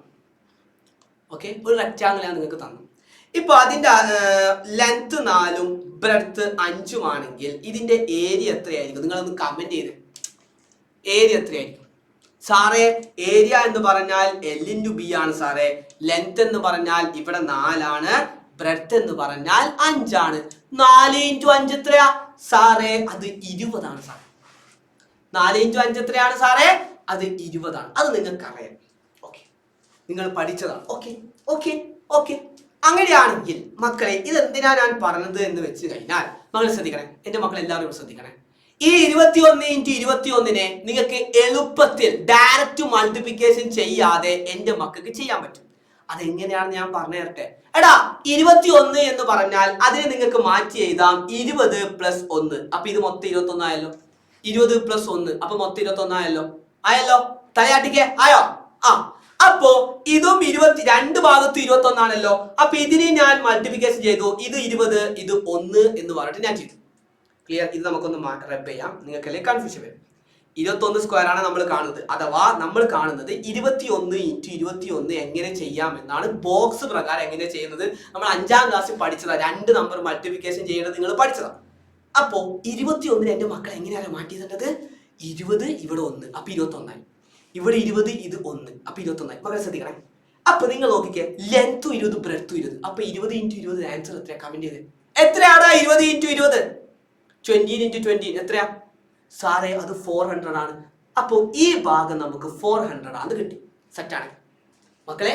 ഓക്കെ, ഒരു റെക്ടാങ്കിൾ ഞാൻ നിങ്ങൾക്ക് തന്നു. ഇപ്പൊ അതിന്റെ ലെങ്ത് 4 ബ്രെഡ്ത്ത് 5 ആണെങ്കിൽ ഇതിന്റെ ഏരിയ എത്രയായിരിക്കും? നിങ്ങളൊന്ന് കമന്റ് ചെയ്ത് ഏരിയ എത്രയായിരിക്കും? സാറേ ഏരിയ എന്ന് പറഞ്ഞാൽ L ഇൻറ്റു ബി ആണ് സാറേ. ലെങ്ത് എന്ന് പറഞ്ഞാൽ ഇവിടെ 4 ആണ്, ബ്രെഡ്ത്ത് എന്ന് പറഞ്ഞാൽ 5 ആണ്. 4 ഇൻറ്റു 5 എത്രയാ സാറേ? അത് 20 ആണ് സാറേ. 4 ഇൻറ്റു 5 എത്രയാണ് സാറേ? അത് 20 ആണ്. അത് നിങ്ങൾക്ക് അറിയാം. ഓക്കെ, നിങ്ങൾ പഠിച്ചതാണ്. Okay okay okay. അങ്ങനെയാണെങ്കിൽ മക്കളെ ഇതെന്തിനാ ഞാൻ പറഞ്ഞത് എന്ന് വെച്ച് കഴിഞ്ഞാൽ മക്കൾ ശ്രദ്ധിക്കണേ, എന്റെ മക്കൾ എല്ലാവരും ശ്രദ്ധിക്കണേ. ഈ 21 ഇൻറ്റു 21 നിങ്ങൾക്ക് എളുപ്പത്തിൽ ഡയറക്റ്റ് മൾട്ടിപ്ലിക്കേഷൻ ചെയ്യാതെ എന്റെ മക്കൾക്ക് ചെയ്യാൻ പറ്റും. അതെങ്ങനെയാണെന്ന് ഞാൻ പറഞ്ഞു തരട്ടെ. എടാ 21 എന്ന് പറഞ്ഞാൽ അതിനെ നിങ്ങൾക്ക് മാറ്റി എഴുതാം 20 പ്ലസ് 1. അപ്പൊ ഇത് മൊത്തം 21 ആയല്ലോ. 20 പ്ലസ് 1 അപ്പൊ മൊത്തം 21 ആയല്ലോ. തലയാട്ടിക്കേ ആയോ? ആ, അപ്പോ ഇതും 22 ഭാഗത്തും 21 ആണല്ലോ. അപ്പൊ ഇതിനെ ഞാൻ മൾട്ടിപ്ലിക്കേഷൻ ചെയ്തു. ഇത് 20 ഇത് 1 എന്ന് പറഞ്ഞിട്ട് ഞാൻ ചെയ്തു. ക്ലിയർ? ഇത് നമുക്കൊന്ന് റബ്ബ് ചെയ്യാം, നിങ്ങൾക്കല്ലേ കൺഫ്യൂഷൻ വരും. 21 സ്ക്വയർ ആണ് നമ്മൾ കാണുന്നത്. അഥവാ നമ്മൾ കാണുന്നത് 21 ഇൻറ്റു 21 എങ്ങനെ ചെയ്യാം എന്നാണ്. ബോക്സ് പ്രകാരം എങ്ങനെ ചെയ്യുന്നത് നമ്മൾ 5ാം ക്ലാസ്സിൽ പഠിച്ചതാ. 2 നമ്പർ മൾട്ടിപ്ലിക്കേഷൻ ചെയ്യുന്നത് നിങ്ങൾ പഠിച്ചതാ. അപ്പോ 21 എന്റെ മക്കൾ എങ്ങനെയാണ് മാറ്റിയിട്ടുള്ളത്? 20 ഇവിടെ 1 അപ്പൊ 21 ആയി. ഇവിടെ 20 ഇത് 1 അപ്പൊ 21 ആയി. മക്കളെ ശ്രദ്ധിക്കണേ. അപ്പൊ നിങ്ങൾ നോക്കിക്കേ, ലെങ്ത് 20 ബ്രെഡ്ത്ത് 20. അപ്പൊ 20 ഇൻറ്റു 20 ആൻസർ എത്രയാ? കമന്റ് ചെയ്ത് എത്രയാണ്? 20 ഇൻറ്റു 20 20 ഇൻറ്റു 20 എത്രയാ സാറേ? അത് 400 ആണ്. അപ്പോ ഈ ഭാഗം നമുക്ക് 400 ആണ് കിട്ടി. സെറ്റാണ് മക്കളെ,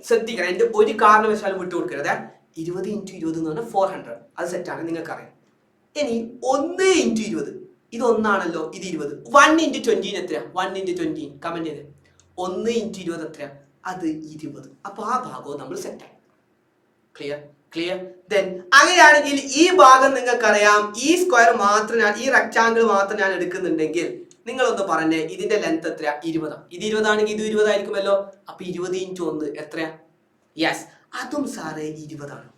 ശ്രദ്ധിക്കണം. എന്റെ ഒരു കാരണവശാലും വിട്ടു കൊടുക്കരുത്. 20 ഇൻറ്റു 20 എന്ന് പറഞ്ഞാൽ 400, അത് സെറ്റാണ്, നിങ്ങൾക്കറിയാം. ഇനി 1 ഇൻറ്റു 20 ഇത് 1 ആണല്ലോ, ഇത് 20. 1 ഇൻറ്റു 20 എത്രയാ? 1 ഇൻറ്റു 20 കമന്റ് ചെയ്ത് 1 ഇൻറ്റു 20 എത്രയാ? അത് 20. അപ്പൊ ആ ഭാഗവും നമ്മൾ സെറ്റായി. ക്ലിയർ? ദെൻ അങ്ങനെയാണെങ്കിൽ ഈ ഭാഗം നിങ്ങൾക്കറിയാം. ഈ സ്ക്വയർ മാത്രം ഈ റെക്ടാങ്കിൾ മാത്രം ഞാൻ എടുക്കുന്നുണ്ടെങ്കിൽ നിങ്ങളൊന്ന് പറഞ്ഞേ, ഇതിന്റെ ലെങ്ത് എത്രയാ? 20. ഇത് 20 ആണെങ്കിൽ ഇത് 20 ആയിരിക്കുമല്ലോ. അപ്പൊ 20 ഇൻറ്റു 1 എത്രയാ? യെസ്, അതും സാറേ 20 ആണ്.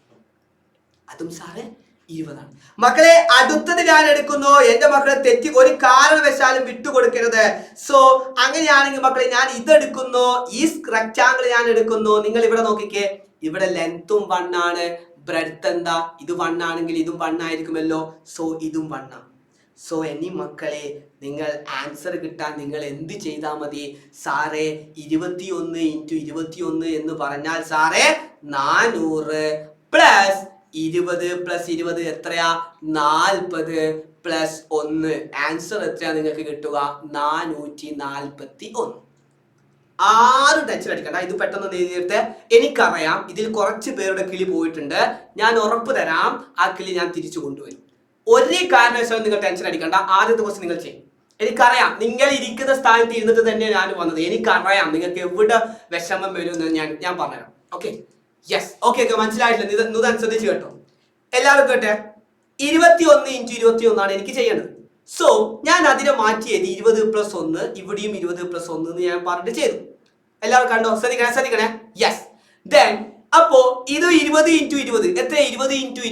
മക്കളെ അടുത്തത് ഞാൻ എടുക്കുന്നു. എന്റെ മക്കളെ തെറ്റി ഒരു കാരണവശാലും വിട്ടുകൊടുക്കരുത്. സോ അങ്ങനെയാണെങ്കിൽ മക്കളെ ഞാൻ ഇതെടുക്കുന്നു. ഈ റെക്ടാങ്കിൾ ഞാൻ എടുക്കുന്നു. നിങ്ങൾ ഇവിടെ നോക്കിക്കേ, ഇവിടെ ലെങ്ത്തും 1 ആണ്, ബ്രെഡ്ത്ത് എന്താ? ഇത് 1 ആണെങ്കിൽ ഇതും 1 ആയിരിക്കുമല്ലോ. സോ ഇതും 1 ആണ്. സോ ഇനി മക്കളെ നിങ്ങൾ ആൻസർ കിട്ടാൻ നിങ്ങൾ എന്ത് ചെയ്താൽ മതി? സാറേ 21 ഇൻറ്റു 21 എന്ന് പറഞ്ഞാൽ സാറേ 400 പ്ലസ് 20 പ്ലസ് 20 എത്രയാ? 40 പ്ലസ് 1 ആൻസർ എത്രയാ നിങ്ങൾക്ക് കിട്ടുക? 441. ആരും ടെൻഷൻ അടിക്കണ്ട, ഇത് പെട്ടെന്ന് എഴുതിയിട്ട് എനിക്കറിയാം ഇതിൽ കുറച്ച് പേരുടെ കിളി പോയിട്ടുണ്ട്. ഞാൻ ഉറപ്പ് തരാം ആ കിളി ഞാൻ തിരിച്ചു കൊണ്ടുവരും. ഒരു കാരണവശാലും നിങ്ങൾ ടെൻഷൻ അടിക്കണ്ട. ആദ്യത്തെ ക്വസ്റ്റ്യൻ നിങ്ങൾ ചെയ്യും. എനിക്കറിയാം നിങ്ങൾ ഇരിക്കുന്ന സ്ഥാനത്ത് ഇരുന്നിട്ട് തന്നെ ഞാൻ വന്നത്. എനിക്കറിയാം നിങ്ങൾക്ക് എവിടെ വിഷമം വരും എന്ന് ഞാൻ പറഞ്ഞുതരാം. ഓക്കെ, യെസ്, ഓക്കെ, മനസ്സിലായിട്ടില്ല? ഇത് ശ്രദ്ധിച്ചു കേട്ടോ, എല്ലാവരും കേട്ടെ. 21 ഇൻറ്റു 21 ആണ് എനിക്ക് ചെയ്യേണ്ടത്. സോ ഞാൻ അതിനെ മാറ്റിയത് 20 പ്ലസ് 1, ഇവിടെയും 20 പ്ലസ് 1 എന്ന് ഞാൻ പറഞ്ഞിട്ട് ചെയ്തു. എല്ലാവരും കണ്ടോ? ശ്രദ്ധിക്കണേ. യെസ്. ദെൻ അപ്പോ ഇത് 20 ഇൻറ്റു 20 എത്ര? 20 ഇൻറ്റു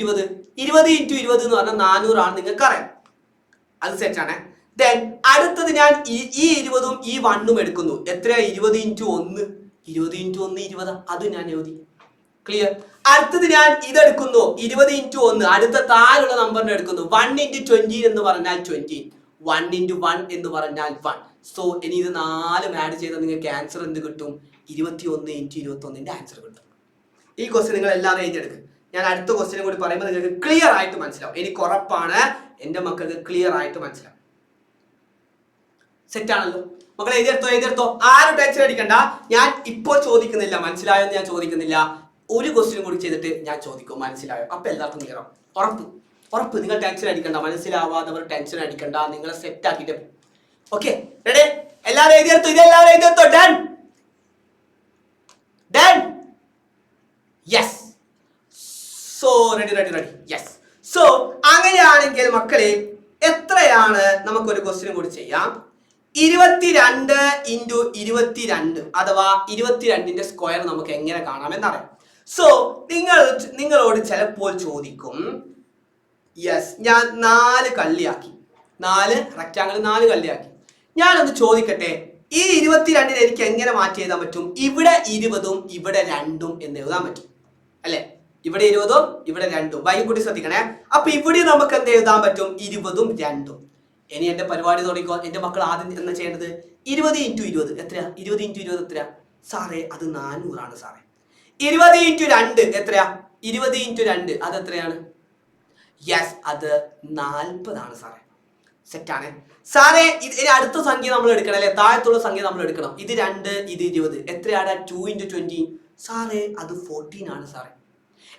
20 ഇൻറ്റു 20 എന്ന് പറഞ്ഞാൽ 400 ആണ്, നിങ്ങൾക്ക് അറിയാം. അത് സെറ്റാണ്. ദെൻ അടുത്തത് ഞാൻ ഈ 20ഉം ഈ 1ഉം എടുക്കുന്നു. എത്രയാ? 20 ഇൻറ്റു 1 20. അത് ഞാൻ എഴുതി. ക്ലിയർ? അടുത്തത് ഞാൻ ഇതെടുക്കുന്നു. 20 ഇൻറ്റു 1 അടുത്ത താഴെയുള്ള നമ്പറിനെ എടുക്കുന്നു. 1 ഇൻറ്റു 20 എന്ന് പറഞ്ഞാൽ 20. 1 ഇൻറ്റു 1 എന്ന് പറഞ്ഞാൽ 1. സോ ഇനി ഇത് 4 ആഡ് ചെയ്താൽ നിങ്ങൾക്ക് ആൻസർ എന്ത് കിട്ടും? 21 ഇൻറ്റു 21ന്റെ ആൻസർ കിട്ടും. ഈ ക്വസ്റ്റ്യൻ നിങ്ങൾ എല്ലാവരും എഴുതിയെടുക്കും. ഞാൻ അടുത്ത ക്വസ്റ്റ്യൻ കൂടി പറയുമ്പോൾ നിങ്ങൾക്ക് ക്ലിയർ ആയിട്ട് മനസ്സിലാവും. എനിക്ക് ഉറപ്പാണ് എന്റെ മക്കൾക്ക് ക്ലിയർ ആയിട്ട് മനസ്സിലാവും. സെറ്റ് ആണല്ലോ മക്കളെ? എഴുതിയെടുത്തോ. ആരും ടെൻഷൻ അടിക്കണ്ട. ഞാൻ ഇപ്പോൾ ചോദിക്കുന്നില്ല മനസ്സിലായോ എന്ന് ഞാൻ ചോദിക്കുന്നില്ല. ഒരു ക്വസ്റ്റ്യൻ കൂടി ചെയ്തിട്ട് ഞാൻ ചോദിക്കും മനസ്സിലായോ? അപ്പൊ എല്ലാവർക്കും ക്ലിയർ ആവും, ഉറപ്പ്. ഉറപ്പ്. നിങ്ങൾ ടെൻഷൻ അടിക്കണ്ട, മനസ്സിലാവാത്തവർ ടെൻഷൻ അടിക്കണ്ട, നിങ്ങളെ സെറ്റ് ആക്കിയിട്ട്. Okay ready? എല്ലാവരും എഴുതിയെടുത്തു? ഇതെല്ലാവരും എഴുതിയെടുത്തോ? Done done yes. So ready ready ready yes. So അങ്ങനെയാണെങ്കിൽ മക്കളെ എത്രയാണ്, നമുക്കൊരു ക്വസ്റ്റ്യൻ കൂടി ചെയ്യാം. 22 ഇൻറ്റു 22 അഥവാ 22ന്റെ സ്ക്വയർ നമുക്ക് എങ്ങനെ കാണാമെന്നറിയാം. സോ നിങ്ങളോട് ചിലപ്പോൾ ചോദിക്കും, യെസ് ഞാൻ 4 കള്ളിയാക്കി, 4 റെക്റ്റാങ്കിൾ 4 കള്ളിയാക്കി. ഞാനൊന്ന് ചോദിക്കട്ടെ, ഈ 22നെ എനിക്ക് എങ്ങനെ മാറ്റി എഴുതാൻ പറ്റും? ഇവിടെ 20ഉം ഇവിടെ 2ഉം എന്ന് എഴുതാൻ പറ്റും അല്ലെ? ഇവിടെ 20ഉം ഇവിടെ 2ഉം. വൈകി കൂടി ശ്രദ്ധിക്കണേ. അപ്പൊ ഇവിടെ നമുക്ക് എന്ത് എഴുതാൻ പറ്റും? 20ഉം 2ഉം. ഇനി എന്റെ പരിപാടി തുടങ്ങിക്കോ. എന്റെ മക്കൾ ആദ്യം എന്താ ചെയ്യേണ്ടത്? 20 ഇൻറ്റു 20 എത്രയാ? 20 ഇൻറ്റു 20 എത്രയാ സാറേ? അത് 400 സാറേ. 20 ഇൻറ്റു 2 എത്രയാ? 20 ഇൻറ്റു 2 അത് എത്രയാണ്? യെസ്, അത് 40 സാറേ. സെറ്റാണ് സാറേ. ഇനി അടുത്ത സംഖ്യ നമ്മൾ എടുക്കണം അല്ലെ? താഴത്തുള്ള സംഖ്യ നമ്മൾ എടുക്കണം. ഇത് 2, ഇത് 20 എത്രയാണ്? 2 ഇൻറ്റു 20 സാറേ അത് 14 സാറേ.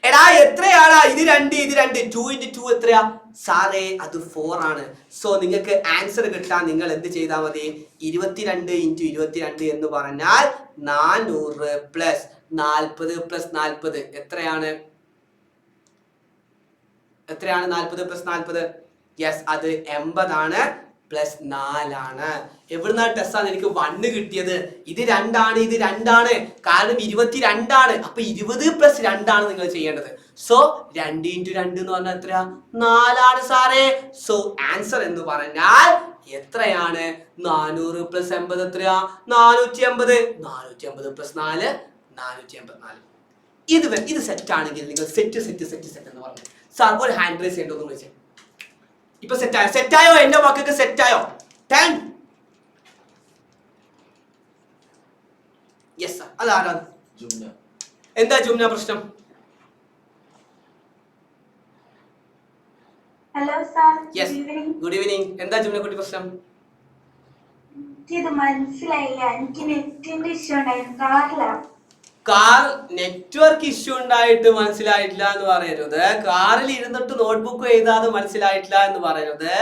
എടാ എത്രയാടാ? ഇത് 2 ഇത് 2 2 ഇൻറ്റു 2 എത്രയാ സാറേ? അത് 4 ആണ്. സോ നിങ്ങൾക്ക് ആൻസർ കിട്ടാൻ നിങ്ങൾ എന്ത് ചെയ്താൽ മതി? 22 ഇൻറ്റു 22 എന്ന് പറഞ്ഞാൽ 400 പ്ലസ് 40 പ്ലസ് 40 എത്രയാണ്? 40 പ്ലസ് 40 യെസ് അത് 80 ആണ് പ്ലസ് 4 ആണ്. എവിടുന്ന ടെസ്റ്റാണ് എനിക്ക് 1 കിട്ടിയത്? ഇത് 2 ആണ്, ഇത് 2 ആണ്, കാരണം 22 ആണ്. അപ്പൊ 20 പ്ലസ് 2 ആണ് നിങ്ങൾ ചെയ്യേണ്ടത്. സോ 2 ഇൻറ്റു 2 എന്ന് പറഞ്ഞാൽ എത്രയാ? 4 ആണ് സാറേ. സോ ആൻസർ എന്ന് പറഞ്ഞാൽ എത്രയാണ്? 400 പ്ലസ് 80 എത്രയാ? 480. 480 പ്ലസ് 4 484. ഇത് സെറ്റ് ആണെങ്കിൽ നിങ്ങൾ സെറ്റ് എന്ന് പറഞ്ഞു സാർ ഒരു ഹാൻഡ് റൈസ് ചെയ്യണ്ടോ എന്ന് വിളിച്ചേ. ഇപ്പൊ സെറ്റായോ? എന്റെ മക്കൾക്ക് സെറ്റായോ? 10 യെസ് സാർ. അതാരാണ്? എന്താ ജുംന പ്രശ്നം? Hello sir. Yes good evening. എന്താ ജുംന കുട്ടി പ്രശ്നം? ഇത് മനസ്സിലായില്ല. എനിക്ക് നെറ്റിന്റെ ഇഷ്യൂ ഉണ്ടായിരുന്നു കാറിലാണ്. കാർ നെറ്റ്വർക്ക് ഇഷ്യൂ ഉണ്ടായിട്ട് മനസ്സിലായിട്ടില്ല എന്ന് പറയരുത്. കാറിൽ ഇരുന്നിട്ട് നോട്ട്ബുക്ക് എഴുതാതെ മനസ്സിലായിട്ടില്ല എന്ന് പറയരുത്.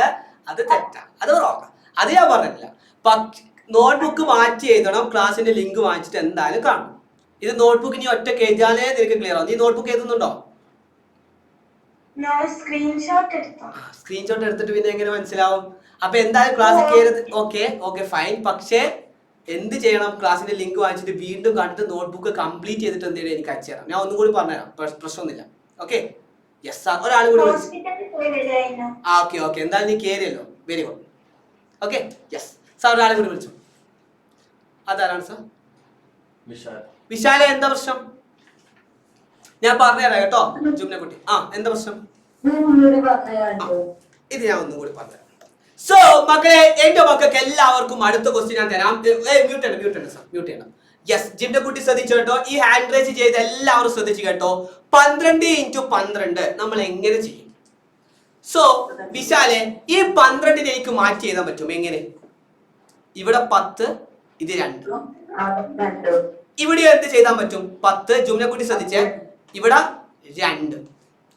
അത് തെറ്റാ, അത് റോങ്. അത് ഞാൻ പറഞ്ഞില്ല. നോട്ട്ബുക്ക് മാറ്റി എഴുതണം. ക്ലാസ്സിന്റെ ലിങ്ക് വാങ്ങിച്ചിട്ട് എന്തായാലും കാണും. ഇത് നോട്ട്ബുക്ക് നീ ഒറ്റയ്ക്ക് എഴുതിയാലേ നിനക്ക് ക്ലിയർ ആവും. നീ നോട്ട്ബുക്ക് എഴുതുന്നുണ്ടോ? സ്ക്രീൻഷോട്ട് എടുത്തിട്ട് പിന്നെ എങ്ങനെ മനസ്സിലാവും? അപ്പൊ എന്തായാലും ക്ലാസ് കയറി. Okay fine. പക്ഷേ എന്ത് ചെയ്യണം? ക്ലാസ്സിന്റെ ലിങ്ക് വാങ്ങിച്ചിട്ട് വീണ്ടും കണ്ടിട്ട് നോട്ട്ബുക്ക് കംപ്ലീറ്റ് ചെയ്തിട്ട് എന്തെങ്കിലും എനിക്ക് അയച്ചു തരാം. ഞാൻ ഒന്നും കൂടി പറഞ്ഞുതരാം, പ്രശ്നമൊന്നുമില്ല. Okay yes sir. ഒരാളും കൂടി ഓക്കെ എന്തായാലും നീ കയറിയല്ലോ. Very good. Okay yes sir. ഒരാളെ കൂടി വിളിച്ചു. അതാരാണ് സാർ? വിശാല. എന്താ പ്രശ്നം? ഞാൻ പറഞ്ഞുതരാം കേട്ടോ ജുംന കുട്ടി. എന്താ പ്രശ്നം? ഇത് ഞാൻ ഒന്നും കൂടി പറഞ്ഞുതരാം. സോ മക്കളെ, എന്റെ മക്കൾക്ക് എല്ലാവർക്കും അടുത്ത ക്വസ്റ്റ്യൻ ഞാൻ തരാം. മ്യൂട്ട് സാർ, മ്യൂട്ട് ചെയ്യണം. യെസ് ജിംന കുട്ടി ശ്രദ്ധിച്ചു കേട്ടോ. ഈ ഹാൻഡ് റൈസ് ചെയ്ത് എല്ലാവരും ശ്രദ്ധിച്ചു കേട്ടോ. 12 ഇൻറ്റു 12 നമ്മൾ എങ്ങനെ ചെയ്യും? സോ വിശാലെ, ഈ 12നെ എനിക്ക് മാറ്റി എഴുതാൻ പറ്റും. എങ്ങനെ? ഇവിടെ 10 ഇത് 2. ഇവിടെ എന്ത് ചെയ്താൻ പറ്റും? 10. ജുംന കുട്ടി ശ്രദ്ധിച്ചേ, ഇവിടെ 2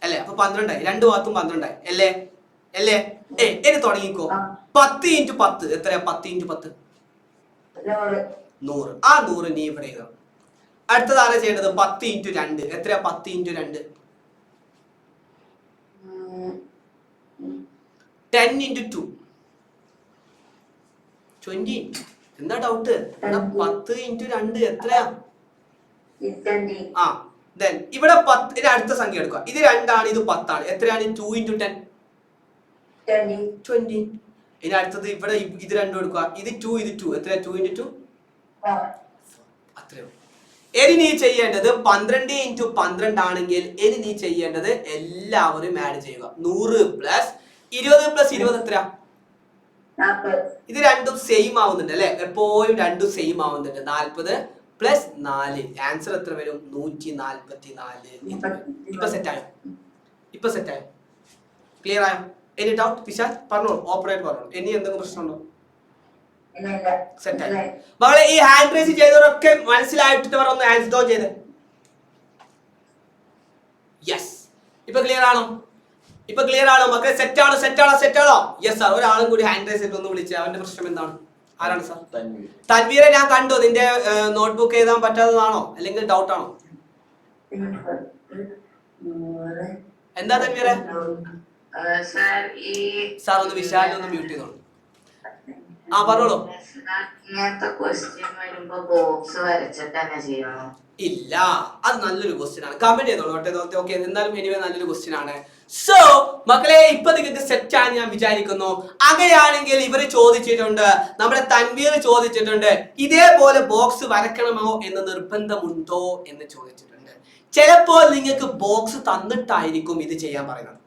അല്ലേ? അപ്പൊ 12 ആയി. 2 ഭാഗത്തും 12 ആയി അല്ലേ? ഇനി തുടങ്ങിക്കോ. 10 ഇൻറ്റു 10 എത്രയാ? 10 ഇൻറ്റു 10 100. ആ 100 നീ ഇവിടെ എഴുതണം. അടുത്തതാണ് ചെയ്യേണ്ടത് 10 ഇൻറ്റു 2 എത്രയാ? 10 ഇൻറ്റു 2 10 ഇൻറ്റു 2 20. എന്താ ഡൗട്ട്? 10 ഇൻറ്റു 2 എത്രയാ? ദെൻ ഇവിടെ 10. ഇനി അടുത്ത സംഖ്യ എടുക്കുക. ഇത് 2 ആണ്, ഇത് 10 ആണ്. എത്രയാണ്? 2 ഇൻറ്റു 10 20. ഇനി അടുത്തത് ഇവിടെ ഇത് 2 എടുക്കുക. ഇത് 2 ഇത് 2 എത്രയാ? 2 ഇൻറ്റു 2 അത്രയോ. ഇനി നീ ചെയ്യേണ്ടത് 12 ഇൻറ്റു 12 ആണെങ്കിൽ ഇനി നീ ചെയ്യേണ്ടത് എല്ലാവരും ആഡ് ചെയ്യുക. 100 പ്ലസ് 20 പ്ലസ് 20 എത്രയാ? ഇത് രണ്ടും സെയിം ആവുന്നുണ്ട് അല്ലെ? എപ്പോഴും രണ്ടും സെയിം ആവുന്നുണ്ട്. 40 പ്ലസ് 4 ആൻസർ എത്ര വരും? 144. ഇപ്പൊ സെറ്റായോ? ക്ലിയർ ആയോ? Any doubt? വിശാൽ പറഞ്ഞോളൂ, ഓപ്പറേറ്റ് പറഞ്ഞോളൂ. ഇനി എന്തെങ്കിലും പ്രശ്നമുണ്ടോ? സെറ്റായി മകളെ. ഈ ഹാൻഡ് റൈസ് ചെയ്തവരൊക്കെ മനസ്സിലായിട്ട് ഒന്ന് ഹാൻഡ്സ് ഡൗൺ ചെയ്ത്. യെസ് ഇപ്പൊ ക്ലിയർ ആണോ? ഇപ്പൊ ക്ലിയർ ആണോ മക്കളെ? സെറ്റാണോ? Yes sir. ഒരാളും കൂടി ഹാൻഡ് റൈസ് ചെയ്ത് ഒന്ന് വിളിച്ച് അവന്റെ പ്രശ്നം എന്താണ്? ആരാണ് സാർ? തൻവീറെ ഞാൻ കണ്ടു. നിന്റെ നോട്ട്ബുക്ക് എഴുതാൻ പറ്റാത്തതാണോ അല്ലെങ്കിൽ ഡൗട്ട് ആണോ? എന്താ തൻവീറെ? സാർ ഒന്ന് വിശാലിനെ ഒന്ന് മ്യൂട്ട് ചെയ്തോളൂ. ആ പറഞ്ഞോളൂ. ഇങ്ങനത്തെ ക്വസ്റ്റ്യൻ വരുമ്പോ ബോക്സ് വരച്ചിട്ട് തന്നെ ചെയ്യണം? ഇല്ല, അത് നല്ലൊരു ക്വസ്റ്റ്യൻ ആണ്. കമന്റ് ചെയ്തോളൂ. ഓക്കെ, എന്നാലും എനിവേ നല്ലൊരു ക്വസ്റ്റ്യൻ ആണ്. സോ മക്കളെ ഇപ്പൊ നിങ്ങൾക്ക് സെറ്റ് ആണ് ഞാൻ വിചാരിക്കുന്നു. അങ്ങനെയാണെങ്കിൽ ഇവര് ചോദിച്ചിട്ടുണ്ട്, നമ്മുടെ തൻവീർ ചോദിച്ചിട്ടുണ്ട്, ഇതേപോലെ ബോക്സ് വരക്കണമോ എന്ന് നിർബന്ധമുണ്ടോ എന്ന് ചോദിച്ചിട്ടുണ്ട്. ചിലപ്പോൾ നിങ്ങൾക്ക് ബോക്സ് തന്നിട്ടായിരിക്കും ഇത് ചെയ്യാൻ പറയുന്നത്.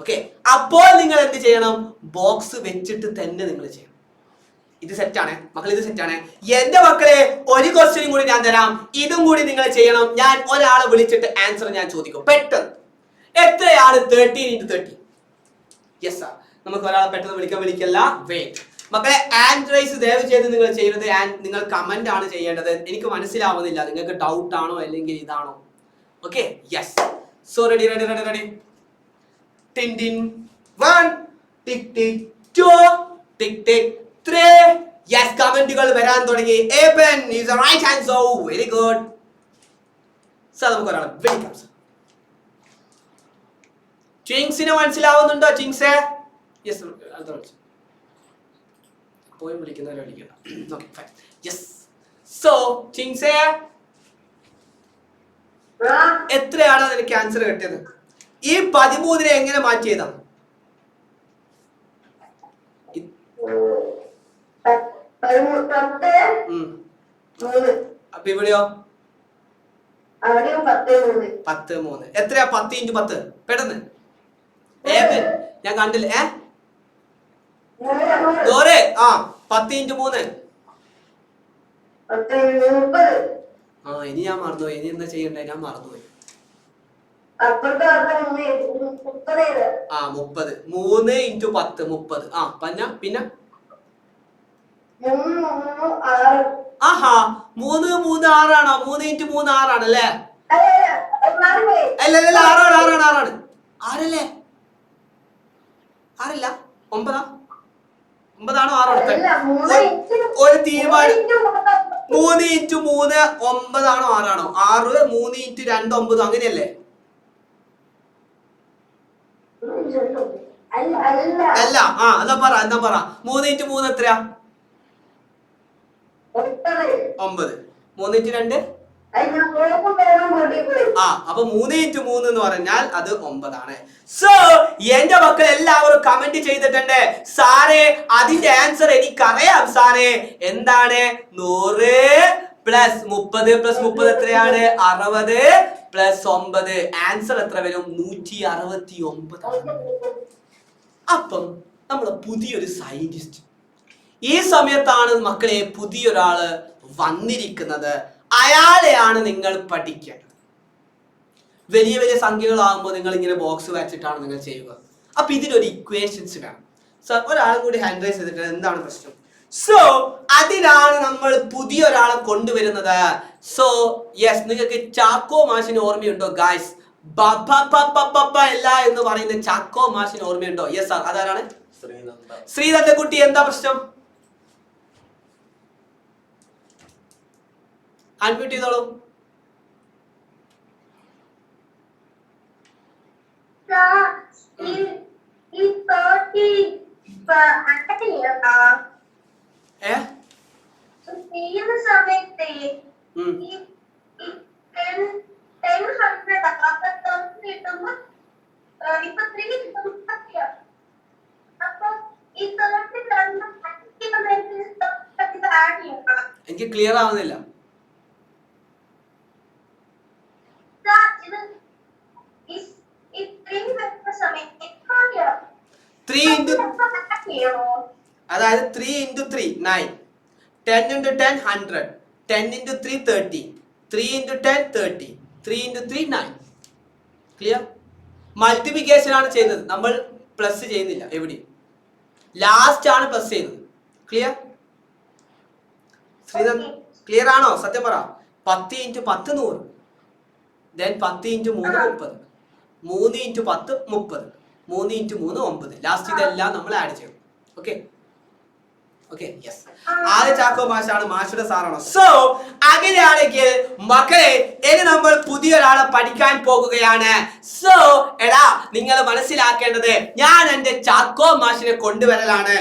ഓക്കെ, അപ്പോൾ നിങ്ങൾ എന്ത് ചെയ്യണം? ബോക്സ് വെച്ചിട്ട് തന്നെ നിങ്ങൾ ചെയ്യണം. ഇത് സെറ്റാണ് മക്കളെ, ഇത് സെറ്റാണ്. എന്റെ മക്കളെ ഒരു ക്വസ്റ്റ്യൻ കൂടി ഞാൻ തരാം, ഇതും കൂടി നിങ്ങൾ ചെയ്യണം. ഞാൻ ഒരാളെ വിളിച്ചിട്ട് ആൻസർ ഞാൻ ചോദിക്കും പെട്ടെന്ന്. എത്രയാണ് 13 into 30? Yes sir. നമുക്ക് ഒരാളെ പെട്ടെന്ന് വിളിക്കല്ല. വെയിറ്റ് മക്കളെ, ഹാൻഡ് റൈസ് ദയവ് ചെയ്ത് നിങ്ങൾ ചെയ്യരുത്. നിങ്ങൾ കമന്റ് ആണ് ചെയ്യേണ്ടത്. എനിക്ക് മനസ്സിലാവുന്നില്ല, നിങ്ങൾക്ക് ഡൗട്ട് ആണോ അല്ലെങ്കിൽ ഇതാണോ? Okay, yes. So ready. ടിൻ ടിൻ 1 tick tick 2 tick tick 3. Yes, കമന്റുകൾ വരാൻ തുടങ്ങി. Eappen is the right answer. Very good. So നമുക്ക് ഒരാളെ വിളിക്കാം. ചിങ്സിനെ മനസ്സിലാവുന്നുണ്ടോ? ചിങ്സേ? യെസ്, അടുത്ത വിളിച്ചു. പോയി വിളിക്കുന്നവരെ വിളിക്കണം. Okay fine. യെസ്. സോ ചിങ്സേ, എത്രയാണ് നിനക്ക് ആൻസർ കിട്ടിയത്? ഈ 13നെ എങ്ങനെ മാറ്റിയതാ? അപ്പൊ ഇവിടെയോ? 10 എത്രയാ? 10 into 10. പെട്ടെന്ന് ഞാൻ കണ്ടില്ല. ദോരെ 10 into 3. ഇനി ഞാൻ മറന്നുപോയി. ഇനി എന്താ ചെയ്യണ്ടേ? ഞാൻ മറന്നുപോയി. 30. 3 into 10 30. പിന്നെ ആഹാ 3 3 6 ആണോ? 3 into 3 6 ആണല്ലേ? അല്ല 6 ആറല്ലേ? 6 9 9 ആണോ 6 ഒരു തീരുമാനം. 3 into 3 9 ആണോ 6 ആണോ? 6 3 into 2 9 അങ്ങനെയല്ലേ? അല്ല. എന്താ പറ 3 into 3 എത്രയാ? 9. 3 into 2 അപ്പൊ 3 into 3 എന്ന് പറഞ്ഞാൽ അത് 9 ആണ്. സോ എന്റെ മക്കൾ എല്ലാവരും കമന്റ് ചെയ്തിട്ടുണ്ട്, സാറേ അതിന്റെ ആൻസർ എനിക്കറിയാം സാറേ. എന്താണ്? 100 പ്ലസ് 30 പ്ലസ് 30 എത്രയാണ്? 60 പ്ലസ് 9. ആൻസർ എത്ര വരും? 169. അപ്പം നമ്മള് പുതിയൊരു സയന്റിസ്റ്റ് ഈ സമയത്താണ് മക്കളെ പുതിയൊരാള് വന്നിരിക്കുന്നത്. അയാളെയാണ് നിങ്ങൾ പഠിക്കേണ്ടത്. വലിയ വലിയ സംഖ്യകളാകുമ്പോൾ നിങ്ങൾ ഇങ്ങനെ ബോക്സ് വരച്ചിട്ടാണ് നിങ്ങൾ ചെയ്യുക. അപ്പൊ ഇതിനൊരു ഇക്വേഷൻസ് വേണം. സർ ഒരാളും കൂടി ഹാൻഡ് റൈസ് ചെയ്തിട്ട് എന്താണ് പ്രശ്നം? സോ അതിനാണ് നമ്മൾ പുതിയൊരാളെ കൊണ്ടുവരുന്നത്. സോ യെസ്, നിങ്ങൾക്ക് ചാക്കോ മാഷിന് ഓർമ്മയുണ്ടോ ഗായ്സ്? അല്ല എന്ന് പറയുന്ന ചാക്കോ മാഷിന് ഓർമ്മയുണ്ടോ? Yes sir. അതാരാണ്? ശ്രീനന്ദ കുട്ടി. എന്താ പ്രശ്നം? അൺമ്യൂട്ട് ചെയ്തോളൂ. എനിക്ക് ക്ലിയർ ആവുന്നില്ല. 3 into അതായത് 3 into 3 9. 10 into 10 100. 10 into 3 30. 3 into 10 30. 3 into 3 9. Clear? Multiplication ആണ് ചെയ്യുന്നത്, നമ്മൾ പ്ലസ് ചെയ്യുന്നില്ല എവിടെ. ലാസ്റ്റ് ആണ് പ്ലസ് ചെയ്യുന്നത്. ക്ലിയർ? ശ്രീനന്ദ് ക്ലിയർ ആണോ? സത്യം പറ. 10 into 10 100. Then 10 into 3 30. 3 × 10 30, 3 × 3 9. ലാസ്റ്റ് ഇതെല്ലാം നമ്മൾ ആഡ് ചെയ്യണം. Okay okay yes. ആദ്യ ചാക്കോ മാഷാണ്, മാഷുടെ സാറാണോ? സോ അങ്ങനെയാണെങ്കിൽ മക്കളെ ഇനി നമ്മൾ പുതിയൊരാളെ പഠിക്കാൻ പോകുകയാണ്. സോ എടാ നിങ്ങൾ മനസ്സിലാക്കേണ്ടത് ഞാൻ എന്റെ ചാക്കോ മാഷിനെ കൊണ്ടുവരലാണ്.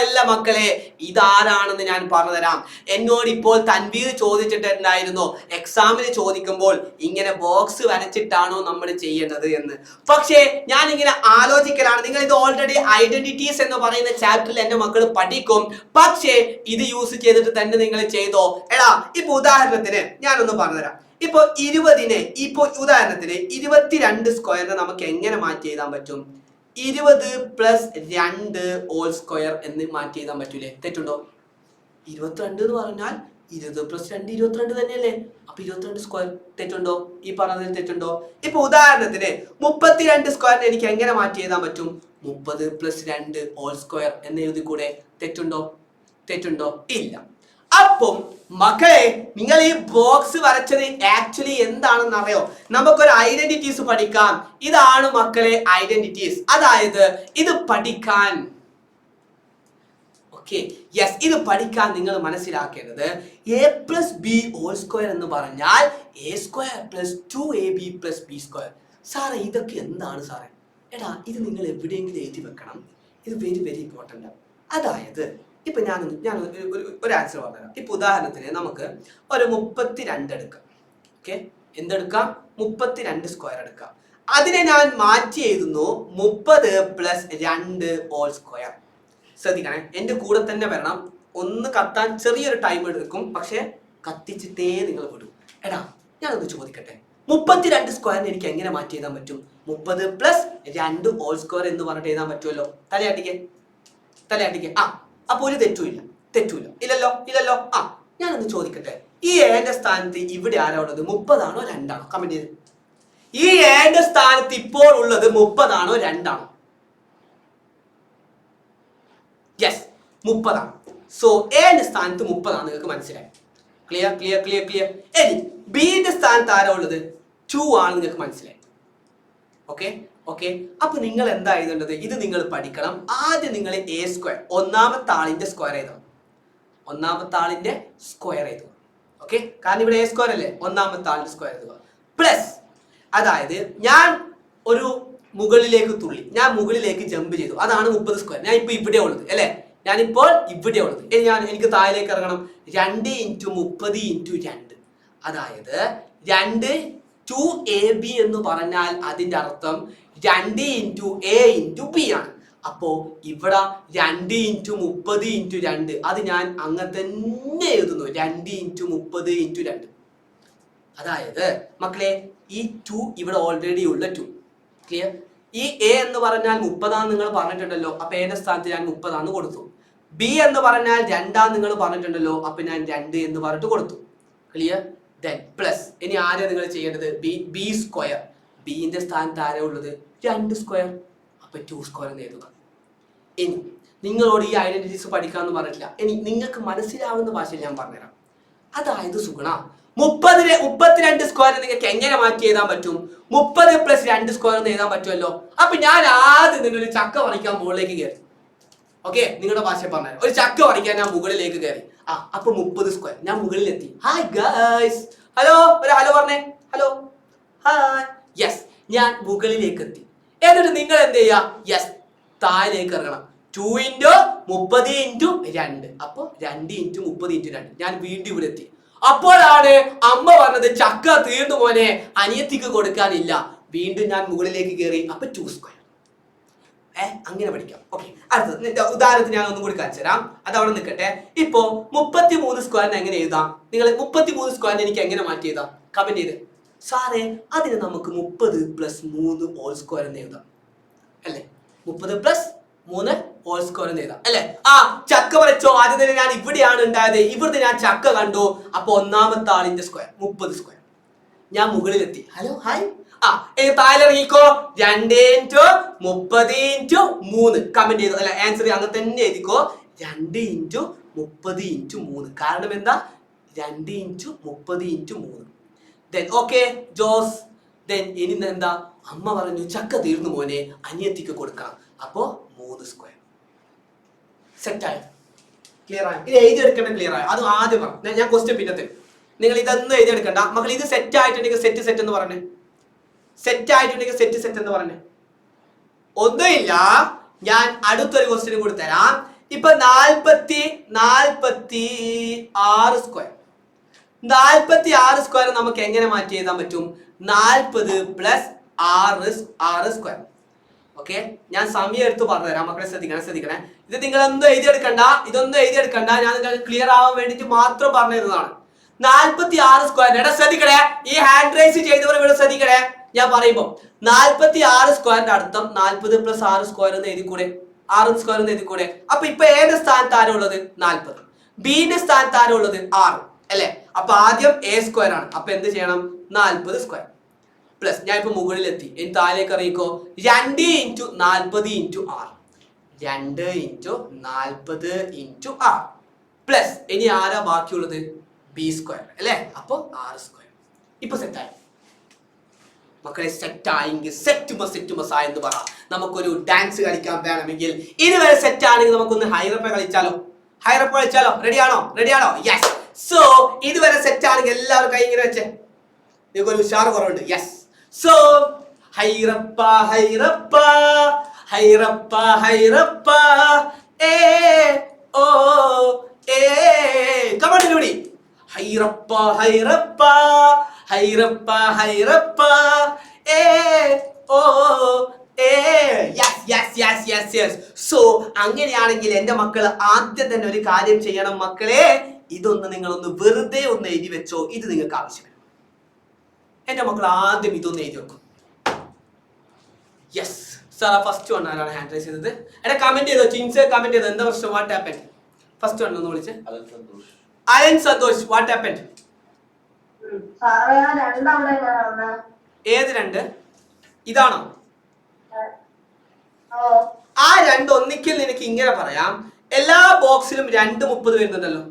അല്ല മക്കളെ, ഇതാരാണെന്ന് ഞാൻ പറഞ്ഞുതരാം. എന്നോട് ഇപ്പോൾ തൻവീർ ചോദിച്ചിട്ടുണ്ടായിരുന്നു എക്സാമിന് ചോദിക്കുമ്പോൾ ഇങ്ങനെ ബോക്സ് വരച്ചിട്ടാണോ നമ്മൾ ചെയ്യേണ്ടത് എന്ന്. പക്ഷേ ഞാൻ ഇങ്ങനെ ആലോചിക്കലാണ്. നിങ്ങൾ ഇത് ഓൾറെഡി ഐഡന്റിറ്റീസ് എന്ന് പറയുന്ന ചാപ്റ്ററിൽ എന്റെ മക്കൾ പഠിക്കും. പക്ഷേ ഇത് യൂസ് ചെയ്തിട്ട് തന്നെ നിങ്ങൾ ചെയ്തോ. എടാ ഇപ്പൊ ഉദാഹരണത്തിന് ഞാനൊന്ന് പറഞ്ഞുതരാം. ഇപ്പൊ 20-നെ ഇപ്പൊ ഉദാഹരണത്തിന് 22 സ്ക്വയറിനെ നമുക്ക് എങ്ങനെ മാറ്റി എഴുതാൻ പറ്റും? 20 + 2 ഹോൾ സ്ക്വയർ എന്ന് മാറ്റി എഴുതാൻ പറ്റൂലേ? തെറ്റുണ്ടോ? 22 എന്ന് പറഞ്ഞാൽ 20 + 2 22 തന്നെയല്ലേ? അപ്പൊ 22 സ്ക്വയർ. തെറ്റുണ്ടോ? ഈ പറഞ്ഞതിൽ തെറ്റുണ്ടോ? ഇപ്പൊ ഉദാഹരണത്തിന് 32 സ്ക്വയറിനെ എനിക്ക് എങ്ങനെ മാറ്റി എഴുതാൻ പറ്റും? 30 + 2 ഹോൾ സ്ക്വയർ എന്ന് എഴുതി കൂടെ? തെറ്റുണ്ടോ? തെറ്റുണ്ടോ? ഇല്ല. അപ്പം മക്കളെ നിങ്ങൾ ഈ ബോക്സ് വരച്ചത് ആക്ച്വലി എന്താണെന്ന് അറിയോ? നമുക്കൊരു ഐഡന്റിറ്റീസ് പഠിക്കാം. ഇതാണ് മക്കളെ ഐഡന്റിറ്റീസ്. അതായത് ഇത് പഠിക്കാൻ യെസ്, ഇത് പഠിക്കാൻ നിങ്ങൾ മനസ്സിലാക്കേണ്ടത് a + b ഹോൾ സ്ക്വയർ എന്ന് പറഞ്ഞാൽ a² + 2ab + b². സാറേ ഇതൊക്കെ എന്താണ് സാറേ? എടാ ഇത് നിങ്ങൾ എവിടെയെങ്കിലും എഴുതി വെക്കണം. ഇത് വെരി വെരി ഇമ്പോർട്ടൻ്റ്. അതായത് ഇപ്പൊ ഞാൻ ഒരു ആൻസർ പറഞ്ഞുതരാം. ഇപ്പൊ ഉദാഹരണത്തിന് നമുക്ക് ഒരു 32 എടുക്കാം. ഓക്കെ, എന്തെടുക്കാം? 32 സ്ക്വയർ എടുക്കാം. അതിനെ ഞാൻ മാറ്റി എഴുതുന്നു 30 + 2 ഹോൾ സ്ക്വയർ. ശ്രദ്ധിക്കണേ, എന്റെ കൂടെ തന്നെ വരണം. ഒന്ന് കത്താൻ ചെറിയൊരു ടൈം എടുക്കും, പക്ഷെ കത്തിച്ചിട്ടേ നിങ്ങൾ വിടും. എടാ ഞാനൊന്ന് ചോദിക്കട്ടെ, 32 സ്ക്വയറിന് എനിക്ക് എങ്ങനെ മാറ്റി എഴുതാൻ പറ്റും? 30 + 2 ഹോൾ സ്ക്വയർ എന്ന് പറഞ്ഞിട്ട് എഴുതാൻ പറ്റുമല്ലോ. തലയാട്ടിക്ക്. അപ്പൊ ഒരു തെറ്റൂല. ഇല്ലല്ലോ. ഞാനൊന്ന് ചോദിക്കട്ടെ, ഈ ഏന്റെ സ്ഥാനത്ത് ഇവിടെ ആരാ ഉള്ളത്? 30 ആണോ 2 ആണോ? കമന്റ് ചെയ്ത്. ഈ ഏന്റെ സ്ഥാനത്ത് ഇപ്പോൾ ഉള്ളത് 30 ആണോ 2 ആണോ? യെസ്, 30 ആണ്. സോ എന്റെ സ്ഥാനത്ത് 30 ആണ്. നിങ്ങൾക്ക് മനസ്സിലായി? ക്ലിയർ. ഇനി ബിന്റെ സ്ഥാനത്ത് ആരാ ഉള്ളത്? 2 ആണ്. നിങ്ങൾക്ക് മനസ്സിലായി? ഓക്കെ. അപ്പൊ നിങ്ങൾ എന്താ എഴുതേണ്ടത്? ഇത് നിങ്ങൾ പഠിക്കണം. ആദ്യം നിങ്ങൾ a², ഒന്നാമത്തെ ആളിന്റെ സ്ക്വയർ എഴുതണം. ഓക്കെ, കാരണം ഇവിടെ a² അല്ലേ? ഒന്നാമത്തെ ആളിന്റെ സ്ക്വയർ എഴുതുക. പ്ലസ്, അതായത് ഞാൻ ഒരു മുകളിലേക്ക് തുള്ളി, ഞാൻ മുകളിലേക്ക് ജമ്പ് ചെയ്തു. അതാണ് 30 സ്ക്വയർ. ഞാൻ ഇപ്പൊ ഇവിടെ ഉള്ളത് അല്ലേ? ഞാനിപ്പോൾ ഇവിടെ ഉള്ളത്. എനിക്ക് താഴേക്ക് ഇറങ്ങണം. 2 × 30 × 2. അതായത് 2 2ab എന്ന് പറഞ്ഞാൽ അതിന്റെ അർത്ഥം 2 × a × b ആണ്. അപ്പോ ഇവിടെ 2 × 30 × 2 അത് ഞാൻ അങ്ങനെ തന്നെ എഴുതുന്നു. 2 × 30 × 2. അതായത് മക്കളെ ഈ 2 ഇവിടെ ഓൾറെഡി ഉള്ള 2. ക്ലിയർ? ഈ a എന്ന് പറഞ്ഞാൽ 30 ആണെന്ന് നിങ്ങൾ പറഞ്ഞിട്ടുണ്ടല്ലോ. അപ്പൊ എന്റെ സ്ഥാനത്ത് ഞാൻ 30 ആണെന്ന് കൊടുത്തു. b എന്ന് പറഞ്ഞാൽ 2 ആണെന്ന് നിങ്ങൾ പറഞ്ഞിട്ടുണ്ടല്ലോ. അപ്പൊ ഞാൻ 2 എന്ന് പറഞ്ഞിട്ട് കൊടുത്തു. ക്ലിയർ? ദെൻ പ്ലസ്, ഇനി ആരെയാണ് നിങ്ങൾ ചെയ്യേണ്ടത്? b². ബിന്റെ സ്ഥാനത്ത് ആരാ ഉള്ളത്? 2 സ്ക്വയർ. അപ്പൊ 2 സ്ക്വയർ എന്ന് എഴുതുക. ഇനി നിങ്ങളോട് ഈ ഐഡന്റിറ്റീസ് പഠിക്കാന്ന് പറഞ്ഞിട്ടില്ല. ഇനി നിങ്ങൾക്ക് മനസ്സിലാവുന്ന ഭാഷയിൽ ഞാൻ പറഞ്ഞുതരാം. അതായത് സുഗുണ, 32 സ്ക്വയർ നിങ്ങൾക്ക് എങ്ങനെ മാറ്റി എഴുതാൻ പറ്റും? 30 + 2 സ്ക്വയർ എന്ന് എഴുതാൻ പറ്റുമല്ലോ. അപ്പൊ ഞാൻ ആദ്യം നിന്നൊരു ചക്ക പറിക്കാൻ മുകളിലേക്ക് കയറി. ഓക്കെ, നിങ്ങളുടെ ഭാഷ പറഞ്ഞാൽ ഒരു ചക്ക പറിക്കാൻ ഞാൻ മുകളിലേക്ക് കയറി. അപ്പൊ 30 സ്ക്വയർ. ഞാൻ മുകളിലെത്തി. ഹായ് ഗൈസ്, ഹലോ, ഒരു ഹലോ പറഞ്ഞേ. Hello, hi. യെസ്, ഞാൻ മുകളിലേക്ക് എത്തി. എന്നിട്ട് നിങ്ങൾ എന്ത് ചെയ്യാ? യെസ്, താഴേക്ക് ഇറങ്ങണം. 2 × 30 × 2. അപ്പൊ 2 × 30 × 2. ഞാൻ വീണ്ടും ഇവിടെ എത്തി. അപ്പോഴാണ് അമ്മ പറഞ്ഞത് ചക്ക തീർന്നു മോനെ, അനിയത്തിക്ക് കൊടുക്കാനില്ല. വീണ്ടും ഞാൻ മുകളിലേക്ക് കയറി. അപ്പൊ 2 സ്ക്വയർ. അങ്ങനെ പഠിക്കാം. ഓക്കെ, അടുത്തത് ഉദാഹരണത്തിന് ഞാൻ ഒന്നും കൂടി കാണിച്ചു തരാം. അത് അവിടെ നിൽക്കട്ടെ. ഇപ്പോ 33 സ്ക്വയറിന് എങ്ങനെ എഴുതാം? നിങ്ങൾ 33 സ്ക്വയറിന് എനിക്ക് എങ്ങനെ മാറ്റി എഴുതാം? കമന്റ് ചെയ്ത്. സാറേ അതിന് നമുക്ക് 30 + 3 ഹോൾ സ്ക്വയർ എന്ന് എഴുതാം അല്ലേ? 30 + 3 ഹോൾ സ്ക്വയർ എന്ന് എഴുതാം അല്ലേ? ചക്ക വരച്ചോ. ആദ്യം തന്നെ ഞാൻ ഇവിടെയാണ് ഉണ്ടായത്. ഇവിടുന്ന് ഞാൻ ചക്ക കണ്ടു. അപ്പൊ ഒന്നാമത്തെ ആളിന്റെ സ്ക്വയർ 30 സ്ക്വയർ. ഞാൻ മുകളിലെത്തി. Hello, hi. താഴെ ഇറങ്ങിക്കോ. 2 × 30 × 3. കമന്റ് ചെയ്തു അല്ല, ആൻസർ അങ്ങനെ തന്നെ എഴുതിക്കോ. 2 × 30 × 3. കാരണം എന്താ? 2 × 30 × 3. ഓക്കെ ജോസ്, ദെൻ ഇനി എന്താ, അമ്മ പറഞ്ഞു ചക്ക തീർന്നു മോനെ അനിയത്തിക്ക് കൊടുക്കാം, അപ്പോ 3 സ്ക്വയർ. സെറ്റായി? ക്ലിയർ ആയി? ഇത് എഴുതിയെടുക്കേണ്ട ക്ലിയർ ആയി? അത് ആദ്യം പറഞ്ഞു. ഞാൻ ക്വസ്റ്റ്യൻ പിന്നെ തരും. നിങ്ങൾ ഇതൊന്നും എഴുതിയെടുക്കണ്ട മക്കൾ. ഇത് സെറ്റ് ആയിട്ടുണ്ടെങ്കിൽ സെറ്റ് എന്ന് പറഞ്ഞേ. സെറ്റ് ആയിട്ടുണ്ടെങ്കിൽ സെറ്റ് എന്ന് പറഞ്ഞേ. ഒന്നുമില്ല, ഞാൻ അടുത്തൊരു ക്വസ്റ്റ്യൻ കൂടി തരാം. ഇപ്പൊ 46 സ്ക്വയർ. 46 സ്ക്വയർ നമുക്ക് എങ്ങനെ മാറ്റി എഴുതാൻ പറ്റും? 40 പ്ലസ് 6 സ്ക്വയർ. ഓക്കെ, ഞാൻ സമയം എടുത്ത് പറഞ്ഞുതരാം മക്കളെ. ശ്രദ്ധിക്കണേ. ഇത് നിങ്ങളൊന്നും എഴുതിയെടുക്കണ്ട, ഇതൊന്നും എഴുതിയെടുക്കണ്ട. ഞാൻ നിങ്ങൾക്ക് ക്ലിയർ ആവാൻ വേണ്ടിട്ട് മാത്രം പറഞ്ഞു തരുന്നതാണ്. 46 സ്ക്വയർ. എടാ ശ്രദ്ധിക്കണേ, ഈ ഹാൻഡ് റൈസ് ചെയ്തവർ ഇവിടെ ശ്രദ്ധിക്കണേ. ഞാൻ പറയുമ്പോ 46 സ്ക്വയറിന്റെ അർത്ഥം 40 പ്ലസ് 6 സ്ക്വയർ എന്ന് എഴുതിക്കൂടെ? 6 സ്ക്വയർ എന്ന് എഴുതിക്കൂടെ? അപ്പൊ ഇപ്പൊ ഏത് സ്ഥാനത്ത് ആരോ ഉള്ളത്? 40. ബിന്റെ സ്ഥാനത്ത് ആരോ ഉള്ളത്? 6 അല്ലെ? അപ്പൊ ആദ്യം എ സ്ക്വയർ ആണ്. അപ്പൊ എന്ത് ചെയ്യണം? 40 സ്ക്വയർ പ്ലസ്, ഞാൻ ഇപ്പൊ മുകളിലെത്തി, ഇനി താഴേക്ക് അറിയിക്കോ, 2 × 40 × 6. 2 × 40 × 6 പ്ലസ് ഇനി ആരാ ബാക്കിയുള്ളത്? ബി സ്ക്വയർ അല്ലെ? അപ്പൊ 6 സ്ക്വയർ. ഇപ്പൊ സെറ്റായി മക്കളെ. സെറ്റായെങ്കിൽ സെറ്റുമസ് എന്ന് പറ. നമുക്കൊരു ഡാൻസ് കളിക്കാൻ വേണമെങ്കിൽ ഇതുവരെ സെറ്റ് ആണെങ്കിൽ നമുക്കൊന്ന് ഹൈറപ്പ കളിച്ചാലോ? റെഡിയാണോ? യെസ്. സോ ഇതുവരെ സെറ്റ് ആണെങ്കിൽ എല്ലാവരും കൈ ഇങ്ങനെ വെച്ചേ. നിങ്ങൾക്ക് ഒരു ഉഷാർ കുറവുണ്ട്. യെസ്. സോ ഹൈറപ്പ ഏ ഓ ഏ. come on everybody. ഹൈറപ്പ ഏ ഓ ഏ. യെസ്. സോ അങ്ങനെയാണെങ്കിൽ എന്റെ മക്കൾ ആദ്യം തന്നെ ഒരു കാര്യം ചെയ്യണം മക്കളെ. ഇതൊന്ന് നിങ്ങളൊന്ന് വെറുതെ ഒന്ന് എഴുതി വെച്ചോ. ഇത് നിങ്ങൾക്ക് ആവശ്യമില്ല. എന്റെ മക്കൾ ആദ്യം ഇതൊന്ന് എഴുതി വെക്കും. Yes sir. ഫസ്റ്റ് വൺ ആരാണ് ഹാൻഡ് റൈസ് ചെയ്തത്? എടാ കമന്റ് ചെയ്തോ. ചിൻസ് കമന്റ് ചെയ്തോ. എന്താ പ്രശ്നം? What happen? ഫസ്റ്റ് വൺ ഒന്ന് വിളിച്ച്. അലൻ സന്തോഷ്. What happen? ഏത് 2? ഇതാണോ? ആ 2 ഒന്നിക്കൽ നിനക്ക് ഇങ്ങനെ പറയാം. എല്ലാ ബോക്സിലും 2 30 വരുന്നുണ്ടല്ലോ.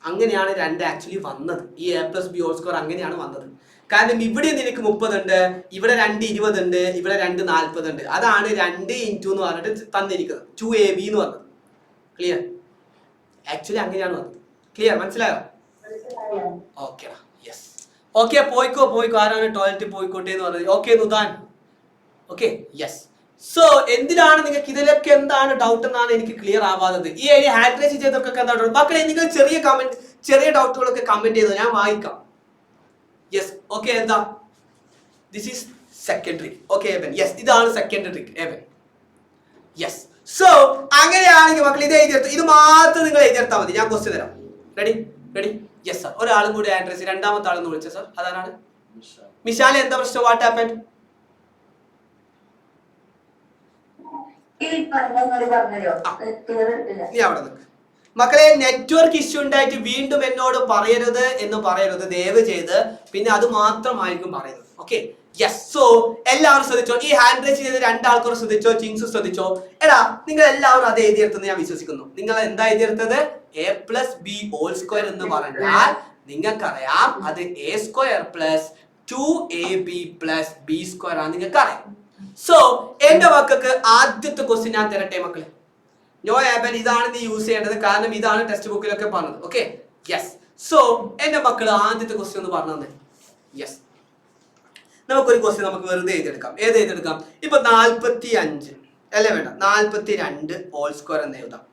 അങ്ങനെയാണ് 2 ആക്ച്വലി വന്നത്. ഈ A + B ഹോൾ സ്ക്വയർ അങ്ങനെയാണ് വന്നത്. കാരണം ഇവിടെ നിനക്ക് 30 ഉണ്ട്, ഇവിടെ 2 20 ഉണ്ട്, ഇവിടെ 2 40 ഉണ്ട്. അതാണ് 2 × എന്ന് പറഞ്ഞിട്ട് തന്നിരിക്കുന്നത്. 2AB എന്ന് പറഞ്ഞത്. ക്ലിയർ? ആക്ച്വലി അങ്ങനെയാണ് വന്നത്. ക്ലിയർ? മനസ്സിലായോ? ഓക്കെ. യെസ്. ഓക്കെ, പോയിക്കോ. ആരാണ് ടോയ്ലറ്റിൽ പോയിക്കോട്ടെ എന്ന് പറഞ്ഞത്? ഓക്കെ നുദാൻ. ഓക്കെ. യെസ്. സോ എന്തിനാണ് നിങ്ങൾക്ക് ഇതിലൊക്കെ എന്താണ് ഡൗട്ട് എന്നാണ് എനിക്ക് ക്ലിയർ ആവാത്തത്. ഈ ഹാൻഡ് റൈസ് ചെയ്തവർക്കൊക്കെ എന്താ ഡൗട്ട്? മക്കളെ നിങ്ങൾ ചെറിയ ഡൗട്ടുകളൊക്കെ കമന്റ് ചെയ്തോ, ഞാൻ വായിക്കാം. യെസ്. ഓക്കെ. എന്താ? This is second trick. Okay Evan. Yes, ഇതാണ് second trick Evan. Yes. So അങ്ങനെയാണെങ്കിൽ മക്കൾ ഇത് എഴുതിയെടുത്തു. ഇത് മാത്രം നിങ്ങൾ എഴുതിയെടുത്താൽ മതി. ഞാൻ ക്വസ്റ്റ്യൻ തരാം. റെഡി? Yes sir. ഒരാളും കൂടി ഹാൻഡ് റൈസ്. രണ്ടാമത്തെ ആളെന്ന് വിളിച്ച സർ. അതാരാണ്? മിഷാലി. എന്താ പ്രശ്നം? What happen? നീ അവിടെ നിൽക്ക് മക്കളെ. നെറ്റ്വർക്ക് ഇഷ്യൂ ഉണ്ടായിട്ട് വീണ്ടും എന്നോട് പറയരുത് ദയവ് ചെയ്ത്. പിന്നെ അത് മാത്രമായിരിക്കും പറയുന്നത്. ഓക്കെ. യെസ്. സോ എല്ലാവരും ശ്രദ്ധിച്ചോ. ഈ ഹാൻഡ് റൈസ് ചെയ്ത് 2 ആൾക്കാർ ശ്രദ്ധിച്ചോ. ചിങ്സ് ശ്രദ്ധിച്ചോ. എടാ നിങ്ങൾ എല്ലാവരും അത് എഴുതിയെടുത്തെന്ന് ഞാൻ വിശ്വസിക്കുന്നു. നിങ്ങൾ എന്താ എഴുതിയെടുത്തത്? A + B ഹോൾ സ്ക്വയർ എന്ന് പറഞ്ഞാൽ നിങ്ങൾക്കറിയാം അത് A square plus 2AB + B square ആണ്. നിങ്ങൾക്കറിയാം. സോ എന്റെ മക്കൾക്ക് ആദ്യത്തെ ക്വസ്റ്റ്യൻ ഞാൻ തരട്ടെ മക്കളെ. നോ ആബൻ ഇതാണ് നീ യൂസ് ചെയ്യേണ്ടത്. കാരണം ഇതാണ് ടെക്സ്റ്റ് ബുക്കിലൊക്കെ പറഞ്ഞത്. ഓക്കെ. യെസ്. സോ എന്റെ മക്കൾ ആദ്യത്തെ ക്വസ്റ്റ്യൻ ഒന്ന് പറഞ്ഞു തന്നെ. യെസ്. നമുക്കൊരു ക്വസ്റ്റ്യൻ നമുക്ക് വെറുതെ എഴുതിയെടുക്കാം. ഏത് എഴുതിയെടുക്കാം? ഇപ്പൊ 45 അല്ലേ വേണ്ട, 42 ഹോൾ സ്ക്വയർ എന്ന് എഴുതാം.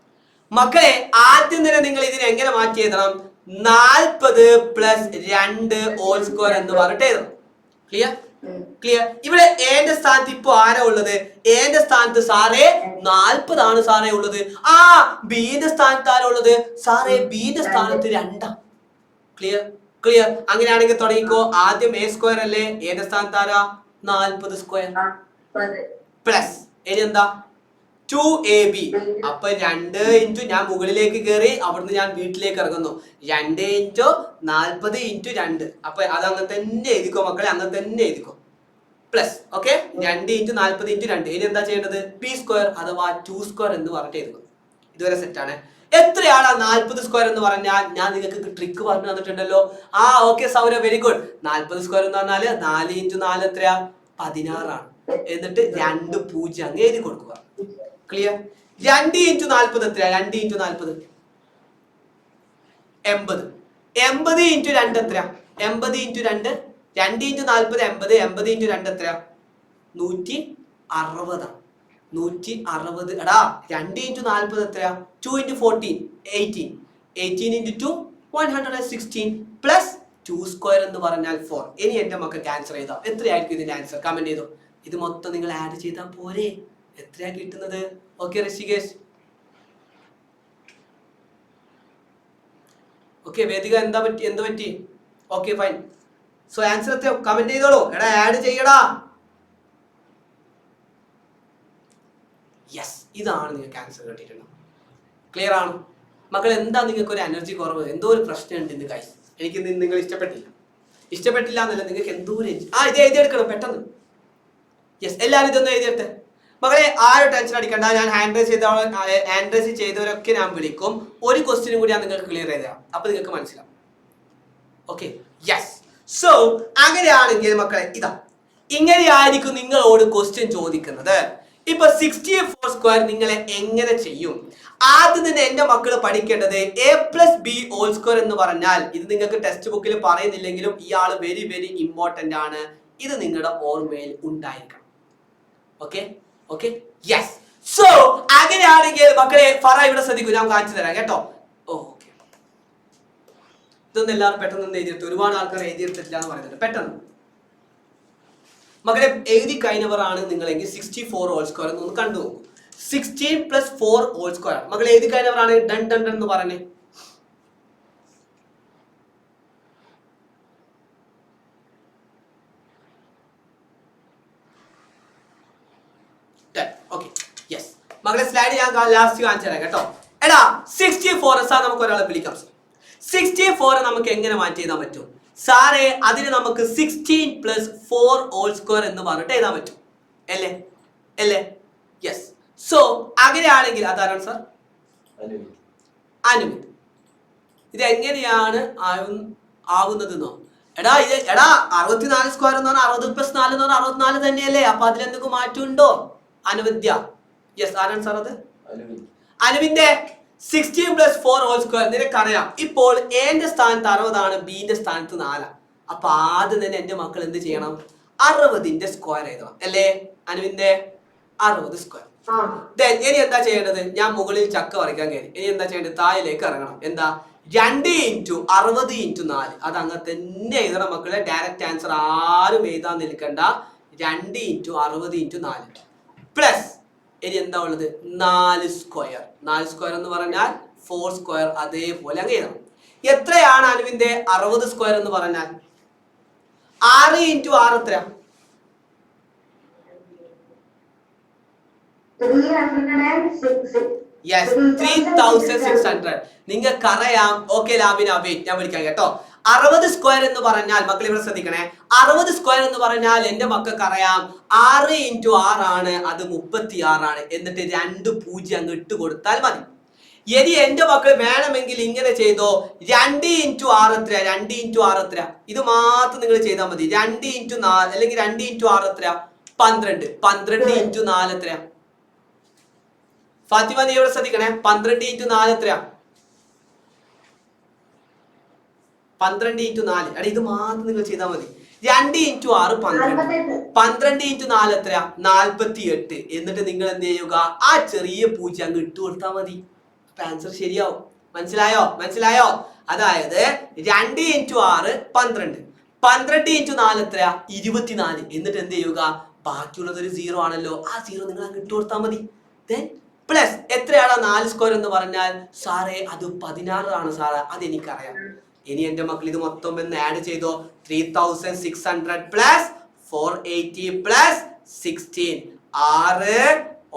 മക്കളെ ആദ്യം തന്നെ നിങ്ങൾ ഇതിനെ എങ്ങനെ മാറ്റി എഴുതണം? 40 + 2 ഹോൾ സ്ക്വയർ എന്ന് പറഞ്ഞിട്ട് എഴുതണം. ക്ലിയർ? ഇവിടെ എന്റെ സ്ഥാനത്ത് ഇപ്പൊ ആരാ ഉള്ളത്? എന്റെ സ്ഥാനത്ത് സാറേ 40 ആണ് സാറേ ഉള്ളത്. ആ ബിന്റെ സ്ഥാനത്ത് ആരാ ഉള്ളത്? സാറേ ബിന്റെ സ്ഥാനത്ത് 2. ക്ലിയർ? അങ്ങനെയാണെങ്കിൽ തുടങ്ങിക്കോ. ആദ്യം A സ്ക്വയർ അല്ലേ? എന്റെ സ്ഥാനത്ത് ആരാ? 40 സ്ക്വയർ പ്ലസ് ഇനി എന്താ? 2AB. അപ്പൊ 2 × ഞാൻ മുകളിലേക്ക് കയറി, അവിടുന്ന് ഞാൻ വീട്ടിലേക്ക് ഇറങ്ങുന്നു. 2 × 40 × 2. അപ്പൊ അത് അങ്ങനെ തന്നെ എഴുതിക്കോ മക്കളെ, അങ്ങനെ തന്നെ എഴുതിക്കോ. പ്ലസ്. ഓക്കെ. 2 × 40 × 2. ഇനി എന്താ ചെയ്യേണ്ടത്? B സ്ക്വയർ അഥവാ 2 സ്ക്വയർ എന്ന് പറഞ്ഞിട്ട് എഴുതുക. ഇതുവരെ സെറ്റാണ്. എത്രയാണ് 40 സ്ക്വയർ എന്ന് പറഞ്ഞാൽ ഞാൻ നിങ്ങൾക്ക് ട്രിക്ക് പറഞ്ഞു തന്നിട്ടുണ്ടല്ലോ. Okay Saura, very good. 40 square എന്ന് പറഞ്ഞാല് 4 × 4 എത്രയാ? 16 ആണ്. എന്നിട്ട് 2 0 അങ്ങ് എഴുതി കൊടുക്കുക. ക്ലിയർ? 2 × 40 എത്രയാ? 2 × 40 80. 80 × 2 എത്രയാ? 80 × 2 2 × 40 80. 80 × 2 എത്രയാ? 160. 160. എടാ 2 × 40 എത്രയാ? 2 × 14 18. 18 × 2 116 പ്ലസ് 2 സ്ക്വയർ എന്ന് പറഞ്ഞാൽ 4. ഇനി എന്റെ മക്കൾക്ക് ആൻസർ ചെയ്താൽ എത്രയായിരിക്കും ഇതിന്റെ ആൻസർ? കമന്റ് ചെയ്തോ. ഇത് മൊത്തം നിങ്ങൾ ആഡ് ചെയ്താൽ പോരെ? എത്രയാ കിട്ടുന്നത്? ഓക്കെ ഋഷികേഷ്, ഓക്കെ വേദിക, എന്ത് പറ്റി? Okay fine. സോ ആൻസർ എത്രയോ കമന്റ് ചെയ്തോളൂ. എടാ ആഡ് ചെയ്യടാ. യെസ്, ഇതാണ് നിങ്ങൾക്ക് ആൻസർ കിട്ടിയിട്ടുണ്ട്. ക്ലിയർ ആണ് മക്കൾ? എന്താ നിങ്ങൾക്ക് ഒരു എനർജി കുറവ്? എന്തോ ഒരു പ്രശ്നമുണ്ട് ഇന്ന് ഗൈസ്. എനിക്ക് നിങ്ങൾ ഇഷ്ടപ്പെട്ടില്ല എന്നല്ല, നിങ്ങൾക്ക് എന്തോ ഒരു ഇത് എഴുതിയെടുക്കണം പെട്ടെന്ന്. യെസ്, എല്ലാവരും ഇതൊന്നും എഴുതിയെടുത്ത്. മകളെ ആരും ടെൻഷൻ അടിക്കണ്ട. ഞാൻ ഹാൻഡ് റൈസ് ചെയ്തവരൊക്കെ ഞാൻ വിളിക്കും. ഒരു ക്വസ്റ്റ്യനും കൂടി ഞാൻ നിങ്ങൾക്ക് ക്ലിയർ ചെയ്ത് തരാം. അപ്പൊ നിങ്ങൾക്ക് മനസ്സിലാവും. Okay, yes. സോ അങ്ങനെയാണെങ്കിൽ മക്കളെ ഇതാ ഇങ്ങനെയായിരിക്കും നിങ്ങളോട് ക്വസ്റ്റ്യൻ ചോദിക്കുന്നത്. ഇപ്പൊ 64 സ്ക്വയർ നിങ്ങളെ എങ്ങനെ ചെയ്യും? ആദ്യം തന്നെ എന്റെ മക്കൾ പഠിക്കേണ്ടത് a+b² എന്ന് പറഞ്ഞാൽ, ഇത് നിങ്ങൾക്ക് ടെക്സ്റ്റ് ബുക്കിൽ പറയുന്നില്ലെങ്കിലും ഇയാള് വെരി വെരി ഇമ്പോർട്ടന്റ് ആണ്. ഇത് നിങ്ങളുടെ ഓർമ്മയിൽ ഉണ്ടായിരിക്കണം. Okay okay, yes. സോ അങ്ങനെയാണെങ്കിൽ മക്കളെ ഫറ ഇവിടെ ശ്രദ്ധിക്കൂ, ഞാൻ കാണിച്ചു തരാം കേട്ടോ. ഓക്കെ, ഇതൊന്നും എല്ലാവരും പെട്ടെന്ന് എഴുതിയെടുത്ത്. ഒരുപാട് ആൾക്കാർ എഴുതിയെടുത്തിട്ടില്ല എന്ന് പറയുന്നുണ്ട്. പെട്ടെന്ന് മക്കളെ എഴുതി കഴിഞ്ഞവരാണ് നിങ്ങളെങ്കിൽ 64 ഹോൾ സ്ക്വയർ എന്നൊന്ന് കണ്ടു നോക്കൂ. 16 + 4 ഹോൾ സ്ക്വയർ. മക്കളെ എഴുതി കഴിഞ്ഞവരാണ് ഡൺ ഡൺ ഡൺ എന്ന് പറഞ്ഞേ. Okay, yes. മക്കളെ സ്ലൈഡ് ഞാൻ ലാസ്റ്റ് കാണിച്ചു തരാം കേട്ടോ. എടാ 64 നമുക്ക് ഒരാളെ വിളിക്കാം. 64 നമുക്ക് എങ്ങനെ മാറ്റി എഴുതാൻ പറ്റും സാറേ? അതിന് നമുക്ക് 16 + 4 ഹോൾ സ്ക്വയർ എന്ന് പറഞ്ഞിട്ട് എഴുതാൻ പറ്റും അല്ലേ? യെസ്. സോ അങ്ങനെയാണെങ്കിൽ അതാരാണ് സാർ? അനുമിത്. ഇത് എങ്ങനെയാണ് ആവുന്നതെന്നോ? എടാ 64 സ്ക്വയർ എന്ന് പറഞ്ഞാൽ 60 + 4 എന്ന് പറഞ്ഞാൽ 64 തന്നെയല്ലേ? അപ്പൊ അതിലെന്തെങ്കിലും മാറ്റമുണ്ടോ? അനുവിദ്യ. യെസ്, ആരാണ് സാർ അത്? അനുവിന്റെ 16 + 4 ഹോൾ സ്ക്വയർ. നിനക്കറിയാം ഇപ്പോൾ എന്റെ സ്ഥാനത്ത് 60 ആണ്, ബിന്റെ സ്ഥാനത്ത് 4. അപ്പൊ ആദ്യം തന്നെ എന്റെ മക്കൾ എന്ത് ചെയ്യണം? 60ന്റെ സ്ക്വയർ എഴുതണം അല്ലേ? അനുവിന്റെ 60 സ്ക്വയർ. ഇനി എന്താ ചെയ്യേണ്ടത്? ഞാൻ മുകളിൽ ചക്ക വരയ്ക്കാൻ കയറി. ഇനി എന്താ ചെയ്യേണ്ടത്? താഴേക്ക് ഇറങ്ങണം. എന്താ? 2 × 60 × 4. അത് അങ്ങനെ തന്നെ എഴുതണം മക്കളെ. ഡയറക്റ്റ് ആൻസർ ആരും എഴുതാൻ നിൽക്കണ്ട. 2 × 60 × 4 പ്ലസ് ഇനി എന്താ ഉള്ളത്? 4 സ്ക്വയർ. 4 സ്ക്വയർ എന്ന് പറഞ്ഞാൽ 4 സ്ക്വയർ. അതേപോലെ അങ്ങ് എഴുതണം. എത്രയാണ് അനുവിന്റെ 60 സ്ക്വയർ എന്ന് പറഞ്ഞാൽ? 6 × 6 എത്രയാ? 3600. നിങ്ങൾക്കറിയാം. ഓക്കെ ലാബിന, വെയിറ്റ്, ഞാൻ വിളിക്കാം കേട്ടോ. 60 സ്ക്വയർ എന്ന് പറഞ്ഞാൽ മക്കൾ ഇവിടെ ശ്രദ്ധിക്കണേ. 60 സ്ക്വയർ എന്ന് പറഞ്ഞാൽ എന്റെ മക്കൾക്ക് അറിയാം 6 × 6 ആണ്, അത് 36 ആണ്. എന്നിട്ട് 2 0 അങ്ങ് ഇട്ട് കൊടുത്താൽ മതി. ഇനി എന്റെ മക്കൾ വേണമെങ്കിൽ ഇങ്ങനെ ചെയ്തോ. 2 × 6 എത്രയാ? 2 × 6 എത്രയാ? ഇത് മാത്രം നിങ്ങൾ ചെയ്താൽ മതി. 2 × 4 അല്ലെങ്കിൽ 2 × 6 എത്രയാ? 12. 12 × 4 എത്രയാ? ഫാത്തിമ നീ ഇവിടെ ശ്രദ്ധിക്കണേ. 12 × 4 എത്രയാ? 12 × 4. എടാ ഇത് മാത്രം നിങ്ങൾ ചെയ്താൽ മതി. 2 × 6 12. 12 × 4 എത്രയാ? 48. എന്നിട്ട് നിങ്ങൾ എന്ത് ചെയ്യുക? ആ ചെറിയ 0 അങ്ങ് ഇട്ട് കൊടുത്താൽ മതി. ആൻസർ ശരിയാവും. മനസ്സിലായോ? അതായത് 2 × 6 12. 12 × 4 എത്രയാ? 24. എന്നിട്ട് എന്ത് ചെയ്യുക? ബാക്കിയുള്ളത് ഒരു 0 ആണല്ലോ. ആ 0 നിങ്ങൾ അങ്ങ് ഇട്ട് കൊടുത്താൽ മതി. പ്ലസ് എത്രയാണ് 4 സ്ക്വയർ എന്ന് പറഞ്ഞാൽ? സാറേ അത് 16 ആണ് സാറേ. അതെനിക്കറിയാം. ഇനി എന്റെ മക്കൾ ഇത് മൊത്തം ഒന്ന് ആഡ് ചെയ്തോ. 3600 പ്ലസ് 480 പ്ലസ് 16. 6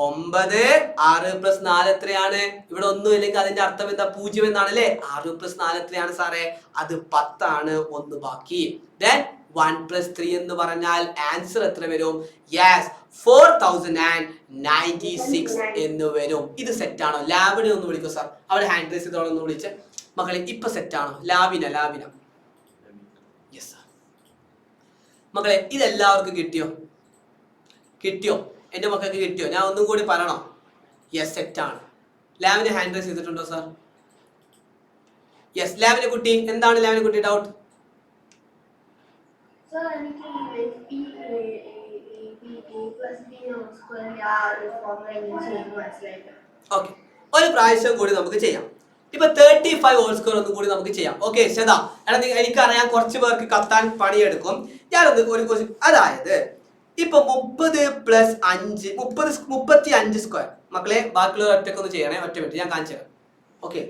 9 6 + 4 എത്രയാണ്? ഇവിടെ ഒന്നും ഇല്ലെങ്കിൽ അതിന്റെ അർത്ഥം എന്താ? 0 എന്നാണ് അല്ലേ? 6 + 4 എത്രയാണ് സാറേ? അത് 10 ആണ്. 1 ബാക്കി. 1 + 3 എന്ന് പറഞ്ഞാൽ ആൻസർ എത്ര വരും? യെസ് 4096 എന്ന് വരും. ഇത് സെറ്റാണോ? ലാബിനെ ഒന്ന് വിളിക്കൂ സാർ. അവിടെ ഹാൻഡ് റൈസ് ചെയ്തോളം ഒന്ന് വിളിച്ച് മക്കളെ. ഇപ്പൊ സെറ്റാണോ? ലാബിന യെസ് സാർ. മക്കളെ ഇതെല്ലാവർക്കും കിട്ടിയോ? എൻ്റെ മക്കൾക്ക് കിട്ടിയോ? ഞാൻ ഒന്നും കൂടി പറയണോ? യെസ് സെറ്റാണ്. ലാബിനെ ഹാൻഡ് റൈസ് ചെയ്തിട്ടുണ്ടോ സാർ? യെസ്. ലാബിനെ കുട്ടി എന്താണ് ലാബിനെ കുട്ടി ഡൗട്ട്? ഓക്കെ, ഒരു പ്രാവശ്യം കൂടി നമുക്ക് ചെയ്യാം. ഇപ്പൊ 35 ഹോൾ സ്ക്വയർ ഒന്നും കൂടി നമുക്ക് ചെയ്യാം. ഓക്കെ ശതാ, എടാ എനിക്കറിയാം കുറച്ച് പേർക്ക് കത്താൻ പണിയെടുക്കും. ഞാനൊന്ന് ഒരു ക്വസ്റ്റ്യൻ, അതായത് ഇപ്പൊ 30 + 5 35 സ്ക്വയർ. മക്കളെ ബാക്കിയുള്ള ഒറ്റക്കൊന്ന് ചെയ്യണേ, ഒറ്റ മിനിറ്റ് ഞാൻ കാണിച്ചു തരാം. ഓക്കെ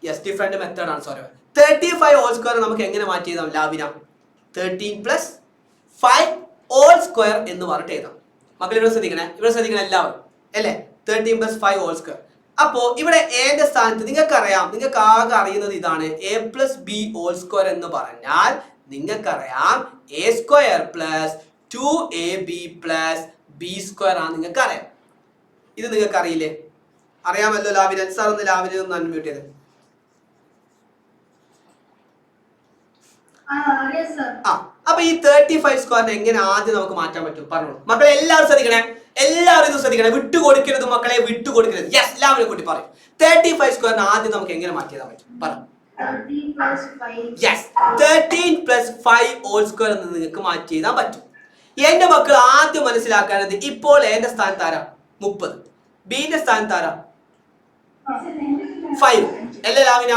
യെസ്, ഡിഫറെന്റ് മെത്തേഡ് ആണ്. സോറി, 35 ഹോൾ സ്ക്വയർ നമുക്ക് എങ്ങനെ മാറ്റി എഴുതാം? ലാബിന 13 + 5 ഹോൾ സ്ക്വയർ എന്ന് പറഞ്ഞിട്ട് എഴുതാം. മക്കൾ ഇവിടെ ശ്രദ്ധിക്കണേ എല്ലാവരും അല്ലേ? 13 + 5 ഹോൾ സ്ക്വയർ. അപ്പോ ഇവിടെ എന്റെ സ്ഥാനത്ത് നിങ്ങൾക്ക് ആകെ അറിയുന്നത് ഇതാണ്. a + b ഹോൾ സ്ക്വയർ എന്ന് പറഞ്ഞാൽ നിങ്ങൾക്കറിയാം a² + 2ab + b² ആണ് നിങ്ങൾക്കറിയാം. ഇത് നിങ്ങൾക്ക് അറിയില്ലേ? അറിയാമല്ലോ. ലാബിന സാർ ഒന്ന് ലാബിനെ ഒന്ന് അൺമ്യൂട്ട് ചെയ്ത്. അപ്പൊ ഈ 35 സ്ക്വയറിനെ എങ്ങനെ ആദ്യം നമുക്ക് മാറ്റാൻ പറ്റും? പറഞ്ഞു മക്കളെ. എല്ലാവരും ഇത് ശ്രദ്ധിക്കണേ. വിട്ടുകൊടുക്കരുത് മക്കളെ, വിട്ടുകൊടുക്കരുത്. യെസ്, ലാബിനെ കൂട്ടി പറയും. 35 സ്ക്വയറിനെ ആദ്യം നമുക്ക് എങ്ങനെ മാറ്റിയാൻ പറ്റും? പറഞ്ഞു. യെസ്, 13 + 5 ഹോൾ സ്ക്വയർ എന്ന് നിങ്ങൾക്ക് മാറ്റി എഴുതാൻ പറ്റും. എന്റെ മക്കൾ ആദ്യം മനസ്സിലാക്കേണ്ടത്, ഇപ്പോൾ എന്റെ സ്ഥാനത്ത് ആരാ? 30. ബിന്റെ സ്ഥാനത്ത് ആരാ? 5 അല്ലേ ലാവിന?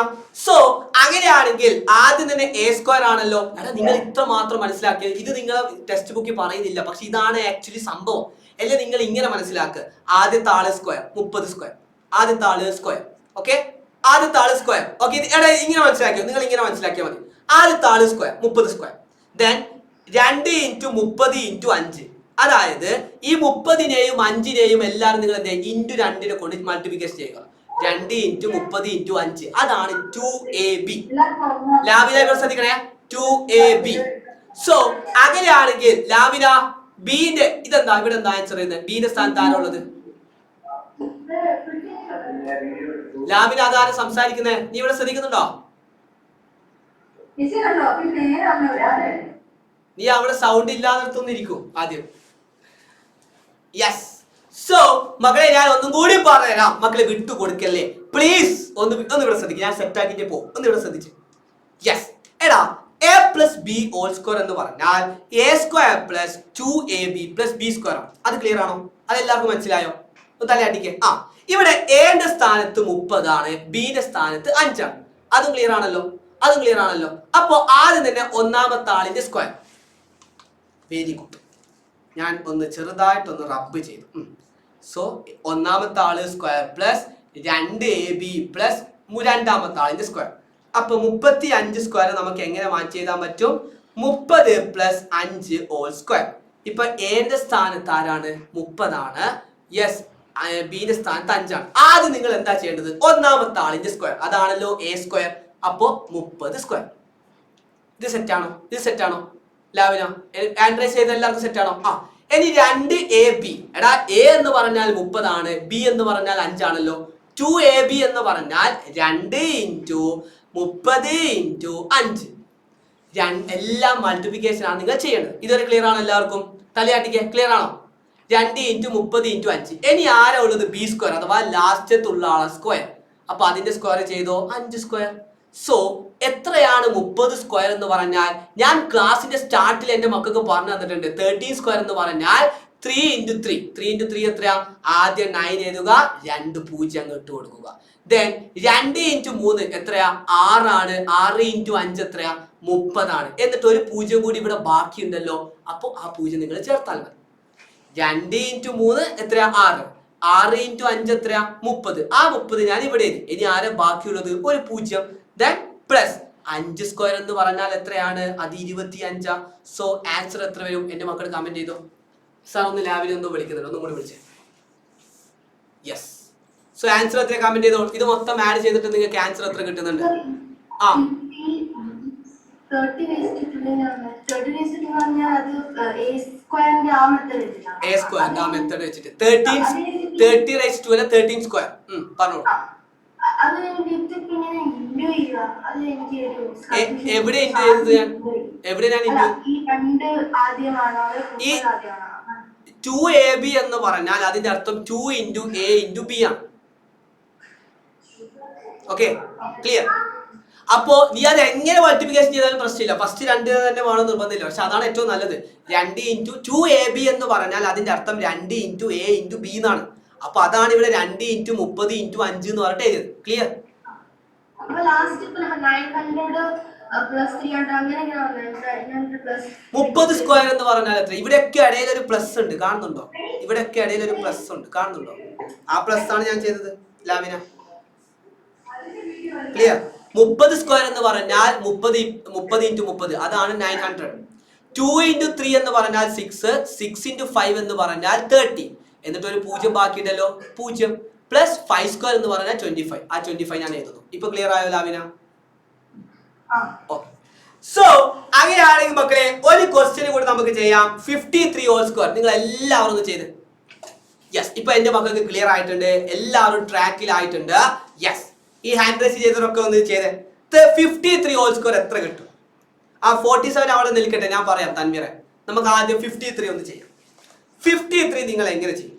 സോ അങ്ങനെയാണെങ്കിൽ ആദ്യം തന്നെ a² ആണല്ലോ. എടാ നിങ്ങൾ ഇത്ര മാത്രം മനസ്സിലാക്കിയത്, ഇത് നിങ്ങൾ ടെക്സ്റ്റ് ബുക്കിൽ പറയുന്നില്ല, പക്ഷെ ഇതാണ് ആക്ച്വലി സംഭവം അല്ലേ? നിങ്ങൾ ഇങ്ങനെ മനസ്സിലാക്കുക. ആദ്യത്തെ ആള് സ്ക്വയർ 30 സ്ക്വയർ. ആദ്യത്തെ ആള് സ്ക്വയർ. ഓക്കെ, ആദ്യത്തെ ആള് സ്ക്വയർ. ഓക്കെ, എടാ ഇങ്ങനെ മനസ്സിലാക്കിയോ? നിങ്ങൾ ഇങ്ങനെ മനസ്സിലാക്കിയാൽ മതി. ആദ്യത്തെ ആള് സ്ക്വയർ 30 സ്ക്വയർ. ദെൻ 2 × 30 × 5. അതായത് ഈ 30നെയും 5നെയും എല്ലാവരും നിങ്ങൾ എന്താ ഇൻറ്റു 2നെ കൊണ്ട് മൾട്ടിപ്ലിക്കേഷൻ ചെയ്യുക. 2 × 30 × 5 അതാണ് 2ab. ലാബിന ശ്രദ്ധിക്കണേ, 2ab. സോ അങ്ങനെയാണെങ്കിൽ ലാബിന ബിന്റെ ഇതെന്താ? ഇവിടെ എന്താ ആൻസർ ചെയ്യുന്നത്? ബിന്റെ സ്ഥാനത്ത് ആരാ ഉള്ളത്? ലാബിന അതാരും സംസാരിക്കുന്നത്? നീ ഇവിടെ ശ്രദ്ധിക്കുന്നുണ്ടോ? നീ അവിടെ സൗണ്ട് ഇല്ലാന്നിടത്തൊന്നും ഇരിക്കും ആദ്യം. യെസ്. സോ മക്കളെ ഞാൻ ഒന്നും കൂടി പറഞ്ഞുതരാം. മക്കളെ വിട്ടു കൊടുക്കല്ലേ പ്ലീസ്. ഒന്ന് ഇവിടെ ശ്രദ്ധിക്കും. ഞാൻ സെറ്റ് ആക്കിയിട്ട് പോകും. ഒന്ന് ഇവിടെ ശ്രദ്ധിച്ചു. യെസ്. എടാ a + b ഹോൾ സ്ക്വയർ എന്ന് പറഞ്ഞാൽ a² + 2ab + b². അത് ക്ലിയർ ആണോ? അതെല്ലാവർക്കും മനസ്സിലായോ? തലയാട്ടിക്ക്. ഇവിടെ എന്റെ സ്ഥാനത്ത് 30 ആണ്, ബിന്റെ സ്ഥാനത്ത് 5 ആണ്. അതും ക്ലിയർ ആണല്ലോ? അപ്പൊ ആദ്യം തന്നെ ഒന്നാമത്തെ ആളിന്റെ സ്ക്വയർ. Very good. ഞാൻ ഒന്ന് ചെറുതായിട്ടൊന്ന് റബ്ബ് ചെയ്തു. സോ ഒന്നാമത്തെ ആള് സ്ക്വയർ പ്ലസ് 2ab പ്ലസ് രണ്ടാമത്തെ ആളിന്റെ സ്ക്വയർ. അപ്പൊ 35 സ്ക്വയർ നമുക്ക് എങ്ങനെ മാറ്റി എഴുതാൻ പറ്റും? 30 + 5 ഹോൾ സ്ക്വയർ. ഇപ്പൊ എന്റെ സ്ഥാനത്ത് ആരാണ്? 30 ആണ്. യെസ്, ബിന്റെ സ്ഥാനത്ത് 5 ആണ്. ആദ്യം നിങ്ങൾ എന്താ ചെയ്യേണ്ടത്? ഒന്നാമത്തെ ആളിന്റെ സ്ക്വയർ, അതാണല്ലോ a². അപ്പോ 30 സ്ക്വയർ. ഇത് സെറ്റാണോ? ലാവിന ആൻഡ്രൈസ് ചെയ്ത എല്ലാവർക്കും സെറ്റാണോ? ഇനി 2ab. എടാ a എന്ന് പറഞ്ഞാൽ 30 ആണ്, b എന്ന് പറഞ്ഞാൽ 5 ആണല്ലോ. 2ab എന്ന് പറഞ്ഞാൽ 2 × 30 × 5. എല്ലാം മൾട്ടിപ്ലിക്കേഷൻ ആണ് നിങ്ങൾ ചെയ്യേണ്ടത്. ഇതൊരു ക്ലിയർ ആണോ എല്ലാവർക്കും? തലയാട്ടിക്ക് ക്ലിയർ ആണോ? 2 × 30 × 5. ഇനി ആരാ ഉള്ളത്? b² അഥവാ ലാസ്റ്റത്തുള്ള ആളെ സ്ക്വയർ. അപ്പൊ അതിന്റെ സ്ക്വയർ ചെയ്തോ? 5 സ്ക്വയർ. സോ എത്രയാണ് 30 സ്ക്വയർ എന്ന് പറഞ്ഞാൽ? ഞാൻ ക്ലാസിന്റെ സ്റ്റാർട്ടിൽ എന്റെ മക്കൾക്ക് പറഞ്ഞു തന്നിട്ടുണ്ട്. 13 സ്ക്വയർ എന്ന് പറഞ്ഞാൽ 3 × 3 എത്രയാ? ആദ്യം 9 എഴുതുക, 2 0 ഇട്ട് കൊടുക്കുക. ദെൻ 2 × 3 എത്രയാ? 6 ആണ്. 6 × 5 എത്രയാ? 30 ആണ്. എന്നിട്ട് ഒരു 0 കൂടി ഇവിടെ ബാക്കിയുണ്ടല്ലോ. അപ്പൊ ആ 0 നിങ്ങൾ ചേർത്താൽ മതി. 2 × 3 എത്രയാ? 6. 6 × 5 എത്രയാ? 30. ആ 30 ഞാൻ ഇവിടെ. ഇനി ആരാ ബാക്കിയുള്ളത്? ഒരു 0. ദെൻ പ്ലസ് 5 സ്ക്വയർ എന്ന് പറഞ്ഞാൽ എത്രയാണ്? അത് 25. സോ ആൻസർ എത്ര വരും? എന്റെ മക്കൾ കമന്റ് ചെയ്തോ. സാർ ഒന്ന് ലാബിൽ ഒന്നും വിളിക്കുന്നുണ്ട്, ഒന്നും കൂടി വിളിച്ചേ. യെസ്. സോ ആൻസർ എത്ര കമന്റ് ചെയ്തോ. ഇത് മൊത്തം ആഡ് ചെയ്തിട്ട് നിങ്ങൾക്ക് ആൻസർ എത്ര കിട്ടുന്നുണ്ട്? 30 raised to 2 ആണ്. 30 raised to 2 പറഞ്ഞാൽ അത് a സ്ക്വയറിന്റെ ആ മെത്തേഡ് വെച്ചിട്ടാണ്. a സ്ക്വയറിന്റെ ആ മെത്തേഡ് വെച്ചിട്ട് 30 റൈസ് ടു അല്ല 13 സ്ക്വയർ പറഞ്ഞോളൂ. അത് കഴിഞ്ഞിട്ട് പിന്നെ ഇൻഡു ചെയ്യുക. അത് എനിക്ക് ഒരു എവിടെ ഇൻഡു ചെയ്തത് ഞാൻ? എവിടെ ഞാൻ ഇൻഡു? ഈ 2 ആദ്യമാണോ ഈ 2ab എന്ന് പറഞ്ഞാൽ അതിന്റെ അർത്ഥം 2 into a into b ആണ്. Okay, clear? അപ്പോ നീ അത് എങ്ങനെ മൾട്ടിപ്ലിക്കേഷൻ ചെയ്താലും പ്രശ്നമില്ല. ഫസ്റ്റ് 2 തന്നെ വേണം നിർബന്ധമില്ല. പക്ഷെ അതാണ് ഏറ്റവും നല്ലത്. 2 into 2ab എന്ന് പറഞ്ഞാൽ അതിന്റെ അർത്ഥം 2 into a into b എന്നാണ്. അപ്പൊ അതാണ് ഇവിടെ 2 into 30 into 5 എന്ന് പറഞ്ഞിട്ട് എഴുതിയത്. ക്ലിയർ? 30 സ്ക്വയർ എന്ന് പറഞ്ഞാൽ എത്ര? ഇവിടെയൊക്കെ ഇടയിൽ ഒരു പ്ലസ് ഉണ്ട്, കാണുന്നുണ്ടോ? ഇവിടെയൊക്കെ ഇടയിൽ ഒരു പ്ലസ് ഉണ്ട്, കാണുന്നുണ്ടോ? ആ പ്ലസ് ആണ് ഞാൻ ചെയ്തത് ലാമിന. ക്ലിയർ? 30 സ്ക്വയർ എന്ന് പറഞ്ഞാൽ 30 into 30 അതാണ് 900. 2 into 3 എന്ന് പറഞ്ഞാൽ 6, 6 into 5 എന്ന് പറഞ്ഞാൽ 30. എന്നിട്ട് ഒരു 0 ബാക്കിയുണ്ടല്ലോ, 0 പ്ലസ് 5 സ്ക്വയർ എന്ന് പറഞ്ഞാൽ 25. ആ 25 ഞാൻ എഴുതുന്നു. ഇപ്പൊ ക്ലിയർ ആയോ ലാമിന? ഓക്കെ. സോ അങ്ങനെയാണെങ്കിൽ മക്കളെ ഒരു ക്വസ്റ്റ്യൻ കൂടി നമുക്ക് ചെയ്യാം. 53 ഹോൾ സ്ക്വയർ നിങ്ങൾ എല്ലാവരും ഒന്ന് ചെയ്ത്. യെസ്, ഇപ്പൊ എന്റെ മക്കൾക്ക് ക്ലിയർ ആയിട്ടുണ്ട്, എല്ലാവരും ട്രാക്കിലായിട്ടുണ്ട്. യെസ്, ഈ ഹാൻഡ് റൈസ് ചെയ്തവരൊക്കെ ഒന്ന് ചെയ്തേ. 53 ഹോൾ സ്ക്വയർ എത്ര കിട്ടും? ആ 47 അവിടെ നിൽക്കട്ടെ, ഞാൻ പറയാം തൻവീറെ. നമുക്ക് ആദ്യം 53 ഒന്ന് ചെയ്യാം. 53 നിങ്ങൾ എങ്ങനെ ചെയ്യും?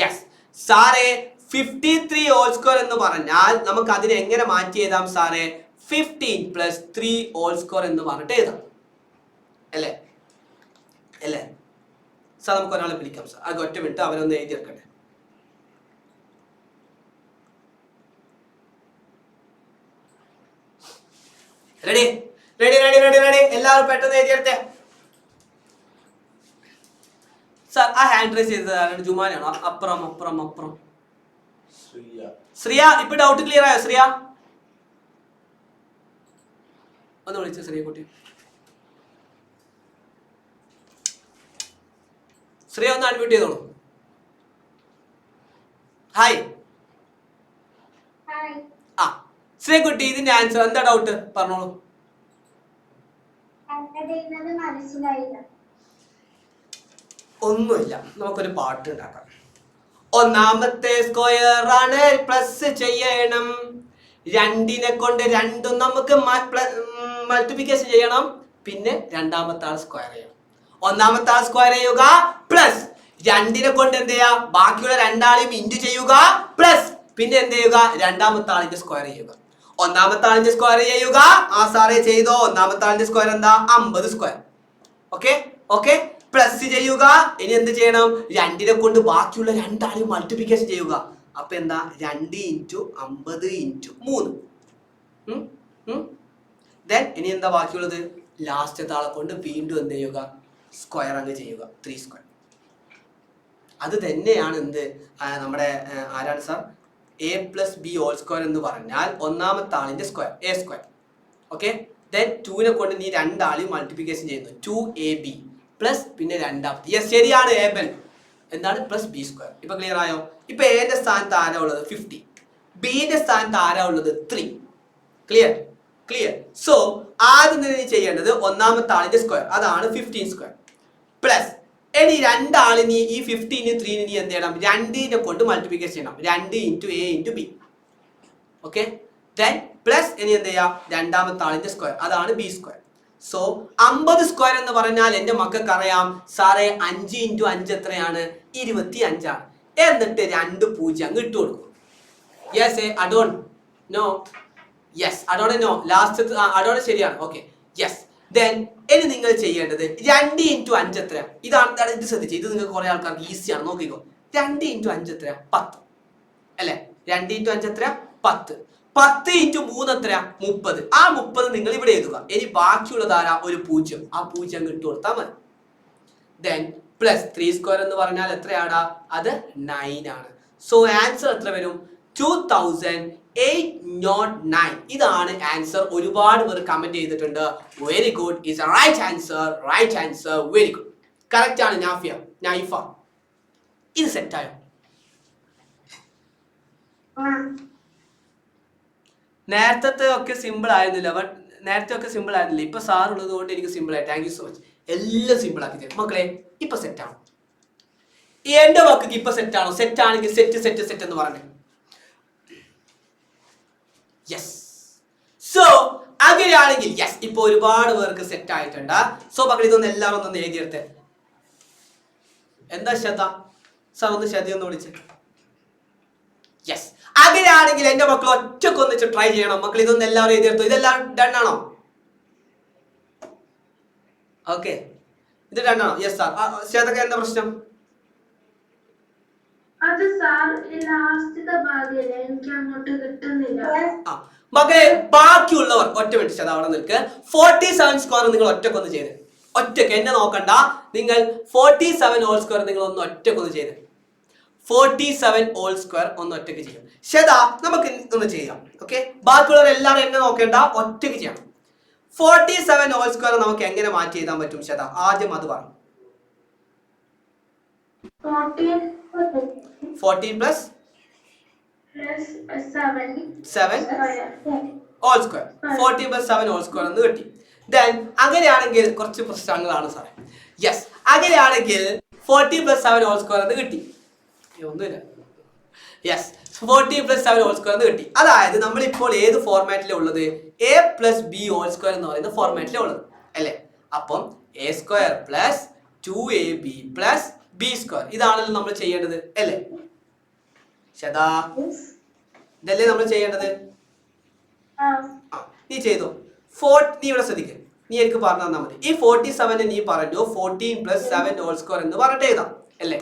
യെസ് സാറേ, 53 ഹോൾ സ്ക്വയർ എന്ന് പറഞ്ഞാൽ നമുക്ക് അതിനെ എങ്ങനെ മാറ്റി എഴുതാം സാറേ? 15 plus 3 ഹോൾ സ്ക്വയർ എന്ന് പറഞ്ഞിട്ട് എഴുതാം അല്ലേ? അല്ലേ സാർ? നമുക്ക് ഒരാളെ വിളിക്കാം സാർ. അത് ഒറ്റ മിനിറ്റ് അവരൊന്ന് എഴുതിയെടുക്കട്ടെ. Ready ready ready ready ready എല്ലാവരും പെട്ടെന്ന് എഴുതിയെടുത്തേ. സാർ ആ ഹാൻഡ് റൈസ് ചെയ്തത് ആരാണ്? ജുമാനാണോ? അപ്പുറം അപ്പുറം അപ്പുറം ശ്രീയ. ഇപ്പൊ ഡൗട്ട് ക്ലിയർ ആയോ ശ്രീയ? ഒന്ന് വിളിച്ച ശ്രീയ കുട്ടി. ശ്രീയ ഒന്ന് അഡ്മിറ്റ് ചെയ്തോളൂ. ഹായ്. ആ ശ്രീയ കുട്ടി, ഇതിന്റെ ആൻസർ എന്താ? ഡൗട്ട് പറഞ്ഞോളൂ. ഒന്നുമില്ല, നമുക്കൊരു പാട്ട് ഉണ്ടാക്കാം. ഒന്നാമത്തെ സ്ക്വയർ ആണ്, പ്ലസ് ചെയ്യണം. 2നെ കൊണ്ട് 2 നമുക്ക് മൾട്ടിപ്ലിക്കേഷൻ ചെയ്യണം. പിന്നെ രണ്ടാമത്തെ ആൾ സ്ക്വയർ ചെയ്യണം. ഒന്നാമത്തെ ആൾ സ്ക്വയർ ചെയ്യുക, പ്ലസ് 2നെ കൊണ്ട് എന്ത് ചെയ്യുക? ബാക്കിയുള്ള രണ്ടാളെയും ഇൻറ്റു ചെയ്യുക, പ്ലസ് പിന്നെ എന്ത് ചെയ്യുക? രണ്ടാമത്തെ ആളിന്റെ സ്ക്വയർ ചെയ്യുക. ഒന്നാമത്തെ ആളിന്റെ സ്ക്വയർ ചെയ്യുക. ആ സാറേ ചെയ്തോ? ഒന്നാമത്തെ ആളിന്റെ സ്ക്വയർ എന്താ? 50 സ്ക്വയർ. ഓക്കെ ഓക്കെ, പ്ലസ് ചെയ്യുക. ഇനി എന്ത് ചെയ്യണം? 2നെ കൊണ്ട് ബാക്കിയുള്ള രണ്ടാളെയും മൾട്ടിപ്ലിക്കേഷൻ ചെയ്യുക. അപ്പൊ എന്താ? 2 into 50 into 3. ദെൻ ഇനി എന്താ ബാക്കിയുള്ളത്? ലാസ്റ്റത്തെ ആളെ കൊണ്ട് വീണ്ടും എന്ത് ചെയ്യുക? സ്ക്വയർ അങ്ങ് ചെയ്യുക, 3 സ്ക്വയർ. അത് തന്നെയാണ് എന്ത് നമ്മുടെ ആരാണ് sir? a plus b whole square എന്ന് പറഞ്ഞാൽ ഒന്നാമത്തെ ആളിന്റെ square, a square. Okay, then 2നെ കൊണ്ട് നീ രണ്ടാളെയും മൾട്ടിപ്ലിക്കേഷൻ ചെയ്യുന്നു, 2ab പ്ലസ് പിന്നെ രണ്ടാമത്തെ. യെസ് ശരിയാണ്, ഏബൻ എന്താണ്? Plus B square. ഇപ്പൊ ക്ലിയർ ആയോ? ഇപ്പൊ എന്റെ സ്ഥാനത്ത് ആരാ ഉള്ളത്? 50. ബിന്റെ സ്ഥാനത്ത് ആരാ ഉള്ളത്? 3. Clear clear. സോ ആദ്യം തന്നെ നീ ചെയ്യേണ്ടത് ഒന്നാമത്തെ ആളിന്റെ സ്ക്വയർ, അതാണ് 15 സ്ക്വയർ, പ്ലസ് ഇനി രണ്ടാളിനി ഈ 15 3 നീ എന്ത് ചെയ്യണം? 2നെ കൊണ്ട് മൾട്ടിപ്ലിക്കേഷൻ ചെയ്യണം, 2 into a into b. Okay, then plus ഇനി എന്ത് ചെയ്യാം? രണ്ടാമത്തെ ആളിന്റെ സ്ക്വയർ, അതാണ് ബി സ്ക്വയർ. സോ 50 സ്ക്വയർ എന്ന് പറഞ്ഞാൽ എന്റെ മക്കൾക്ക് അറിയാം സാറേ 5 into 5 എത്രയാണ്? 25 ആണ്. എന്നിട്ട് 2 0 അങ്ങ് ഇട്ട് കൊടുക്കും. Yes add on no? Yes add on no. Last add on ശരിയാണ്. Okay yes. ദെൻ ഇനി നിങ്ങൾ ചെയ്യേണ്ടത് 2 into 5 എത്ര? ഇതാണ്, ഇത് ശ്രദ്ധിച്ചു, ഇത് നിങ്ങൾക്ക് കുറെ ആൾക്കാർക്ക് ഈസിയാണ്. നോക്കിക്കോ, 2 into 5 എത്ര? 10 അല്ലെ? 2 into 5 എത്ര? 10. 10 into 3 എത്ര? 30. ആ 30 നിങ്ങൾ ഇവിടെ എഴുതുക. ഇനി ബാക്കിയുള്ളതാരാ? ഒരു 0. ആ 0 അങ്ങ് ഇട്ട് കൊടുത്താൽ മതി. ദെൻ പ്ലസ് 3 സ്ക്വയർ എന്ന് പറഞ്ഞാൽ എത്രയാടാ? അത് 9 ആണ്. സോ ആൻസർ എത്ര വരും? 2809. ഇതാണ് ആൻസർ. ഒരുപാട് പേർ കമന്റ് ചെയ്തിട്ടുണ്ട്. Very good, is a right answer, right answer, very good. Correct ആണ് നാഫിയ, നൈഫ. ഇത് സെറ്റായോ? നേരത്തെ ഒക്കെ സിമ്പിൾ ആയിരുന്നില്ല, ബട്ട് നേരത്തെ ഒക്കെ സിമ്പിൾ ആയിരുന്നില്ല, ഇപ്പൊ സാർ ഉള്ളത് കൊണ്ട് എനിക്ക് സിമ്പിൾ ആയി. Thank you so much. എല്ലാം സിമ്പിൾ ആക്കി തരും മക്കളെ. ഇപ്പൊ സെറ്റ് ആണോ? എന്റെ വാക്ക് ഇപ്പൊ സെറ്റ് ആണോ? സെറ്റ് ആണെങ്കിൽ സെറ്റ് സെറ്റ് സെറ്റ് എന്ന് പറഞ്ഞു. യെസ്. സോ അങ്ങനെയാണെങ്കിൽ യെസ്, ഇപ്പൊ ഒരുപാട് പേർക്ക് സെറ്റ് ആയിട്ടുണ്ട്. സോ മക്കൾ ഇതൊന്ന് എല്ലാവരും ഒന്ന് എഴുതിയെടുത്ത്. എന്താ ശ്രദ്ധ? സാർ ഒന്ന് ശ്രദ്ധ ഒന്ന് വിളിച്ച്. യെസ്. അങ്ങനെയാണെങ്കിൽ എന്റെ മക്കൾ ഒറ്റക്ക് ഒന്നിച്ച് ട്രൈ ചെയ്യണം. മക്കൾ ഇതൊന്ന് എല്ലാവരും എഴുതിയെടുത്തു. ഇതെല്ലാം ഡൺ ആണോ? ഓക്കെ, ഇത് ഡൺ ആണോ? Yes sir. ശ്രദ്ധക്ക് എന്താ പ്രശ്നം? അത് സാർ ലാസ്റ്റത്തെ ഭാഗമല്ലേ, എനിക്ക് അങ്ങോട്ട് കിട്ടുന്നില്ല. മകളെ ബാക്കിയുള്ളവർ ഒറ്റ മിനിറ്റ് അത് അവിടെ നിൽക്ക്. 47 സ്ക്വയർ നിങ്ങൾ ഒറ്റക്കൊന്ന് ചെയ്ത്, ഒറ്റക്ക് എന്നെ നോക്കണ്ട. നിങ്ങൾ 47 ഹോൾ സ്ക്വയർ നിങ്ങൾ ഒന്ന് ഒറ്റക്കൊന്ന് ചെയ്ത്, 47 ഹോൾ സ്ക്വയർ ഒന്ന് ഒറ്റക്ക് ചെയ്യും. ശതാ നമുക്ക് ഒന്ന് ചെയ്യാം. ഓക്കെ, ബാക്കിയുള്ളവർ എല്ലാവരും എന്നെ നോക്കേണ്ട, ഒറ്റക്ക് ചെയ്യണം. 47 ഹോൾ സ്ക്വയർ നമുക്ക് എങ്ങനെ മാറ്റി എഴുതാൻ പറ്റും ശതാ? ആദ്യം അത് പറഞ്ഞു. 14 plus 7 whole square, 14 plus 7 whole square എന്ന് കിട്ടി. ദെൻ അങ്ങനെയാണെങ്കിൽ കുറച്ച് പ്രശ്നങ്ങളാണ് സാറേ. യെസ്, അങ്ങനെയാണെങ്കിൽ 40 പ്ലസ് 7 ഹോൾ സ്ക്വയർ എന്ന് കിട്ടി. ഒന്നുമില്ല. യെസ്, 40 പ്ലസ് 7 ഹോൾ സ്ക്വയർ എന്ന് കിട്ടി. അതായത് നമ്മളിപ്പോൾ ഏത് ഫോർമാറ്റിലാണ് ഉള്ളത്? A plus B whole square എന്ന് പറയുന്ന ഫോർമാറ്റിലാണ് ഉള്ളത് അല്ലേ? അപ്പം A square plus 2ab plus B square, ഇതാണല്ലോ നമ്മൾ ചെയ്യേണ്ടത് അല്ലേ? ശതാ, ഇതല്ലേ നമ്മൾ ചെയ്യേണ്ടത്? നീ ചെയ്തോ. നീ ഇവിടെ ശ്രദ്ധിക്ക, നീ എനിക്ക് പറഞ്ഞു തന്നാൽ മതി. ഈ 47 നീ പറഞ്ഞു 14 പ്ലസ് 7 ഹോൾ സ്ക്വയർ എന്ന് പറഞ്ഞിട്ട് എഴുതാം അല്ലേ?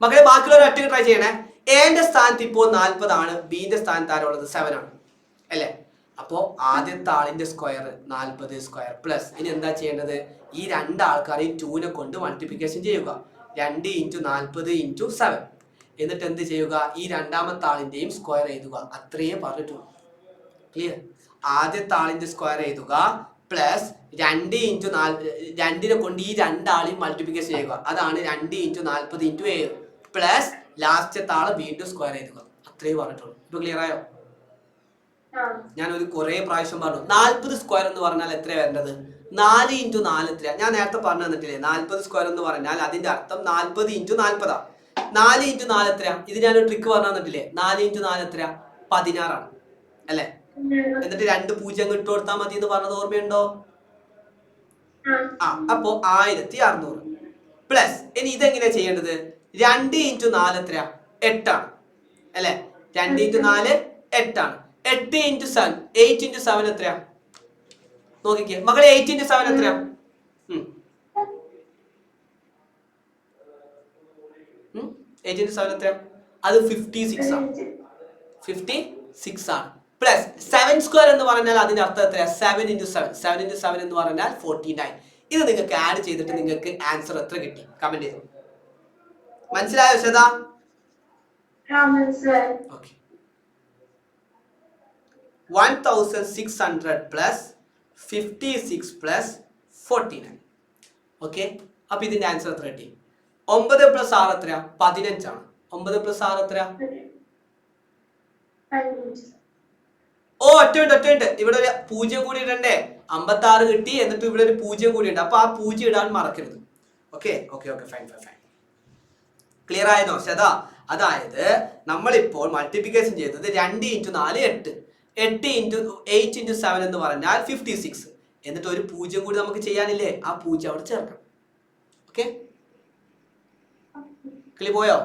മക്കളെ ബാക്കിയുള്ളവർ ഒറ്റയ്ക്ക് ട്രൈ ചെയ്യണേ. എന്റെ സ്ഥാനത്ത് ഇപ്പോൾ 40 ആണ്, ബിന്റെ സ്ഥാനത്ത് ആരുള്ളത് 7 ആണ് അല്ലേ? അപ്പോ ആദ്യത്തെ ആളിന്റെ സ്ക്വയർ 40 സ്ക്വയർ പ്ലസ്, ഇനി എന്താ ചെയ്യേണ്ടത്? ഈ രണ്ടാൾക്കാരെയും 2നെ കൊണ്ട് മൾട്ടിപ്ലിക്കേഷൻ ചെയ്യുക. 2 × 40 × 7. എന്നിട്ട് എന്ത് ചെയ്യുക? ഈ രണ്ടാമത്തെ ആളിന്റെയും സ്ക്വയർ എഴുതുക. അത്രയേ പറഞ്ഞിട്ടുള്ളൂ. ക്ലിയർ? ആദ്യത്തെ ആളിന്റെ സ്ക്വയർ എഴുതുക പ്ലസ് 2 × 2നെ കൊണ്ട് ഈ രണ്ടാളെയും മൾട്ടിപ്ലിക്കേഷൻ ചെയ്യുക. അതാണ് 2 × 40 × 7 പ്ലസ് ലാസ്റ്റത്തെ ആളെ വീണ്ടും സ്ക്വയർ എഴുതുക. അത്രയേ പറഞ്ഞിട്ടുള്ളൂ. ഇപ്പൊ ക്ലിയർ ആയോ? ഞാൻ ഒരു കുറെ പ്രാവശ്യം പറഞ്ഞു. 40 സ്ക്വയർ എന്ന് പറഞ്ഞാൽ എത്ര വരേണ്ടത്? 4 × 4 എത്ര? ഞാൻ നേരത്തെ പറഞ്ഞു തന്നിട്ടില്ലേ? 40 സ്ക്വയർ എന്ന് പറഞ്ഞാൽ അതിന്റെ അർത്ഥം 40 × 40. 4 × 4 എത്ര? ഇത് ഞാനൊരു ട്രിക്ക് പറഞ്ഞു തന്നിട്ടില്ലേ? 4 × 4 എത്ര? 16 ആണ് അല്ലേ? എന്നിട്ട് 2 പൂജ്യം ഇട്ട് കൊടുത്താൽ മതി എന്ന് പറഞ്ഞത് ഓർമ്മയുണ്ടോ? അപ്പോ 1600 പ്ലസ്. ഇനി ഇതെങ്ങനെയാ ചെയ്യേണ്ടത്? 2 × 4 എത്ര? 8 ആണ് അല്ലെ? 2 × 4 8 ആണ്. 8 × 7 8 × 7 എത്രയാ? നോക്കിക്കേ മക്കളെ, 8 × 7 എത്രയാ? 8 × 7 എത്രയാ? അത് 56 ആണ്. 56 ആണ്. പ്ലസ് 7 സ്ക്വയർ എന്ന് പറഞ്ഞാൽ അതിന്റെ അർത്ഥം എത്രയാ? 7 × 7. 7 × 7 എന്ന് പറഞ്ഞാൽ 49. ഇത് നിങ്ങൾക്ക് ആഡ് ചെയ്തിട്ട് നിങ്ങൾക്ക് ആൻസർ എത്ര കിട്ടി കമന്റ് ചെയ്തു. മനസ്സിലായോ Shweta? Okay. 1600 plus 56 plus 49. Okay, അപ്പൊ ഇതിന്റെ ആൻസർ എത്ര കിട്ടി? 9 പ്ലസ് 6 എത്രയാ? 15 ആണ്. 9 പ്ലസ് 6 എത്രയാ? ഓ ഒറ്റ മിനിറ്റ്, ഇവിടെ ഒരു 0 കൂടി ഇടണ്ടേ? 56 കിട്ടി, എന്നിട്ട് ഇവിടെ ഒരു 0 കൂടി ഉണ്ട്. അപ്പൊ ആ 0 ഇടാൻ മറക്കരുത്. Okay okay okay, fine fine fine. Clear ആയതോ ശ്വേത? അതായത് നമ്മളിപ്പോൾ മൾട്ടിപ്ലിക്കേഷൻ ചെയ്തത് 2 × 4 8, 8 × 7 എന്ന് പറഞ്ഞാൽ 56. എന്നിട്ട് ഒരു 0 കൂടി നമുക്ക് ചെയ്യാനില്ലേ? ആ 0 അവിടെ ചേർക്കണം. ഓക്കെ, കിളി പോയോ?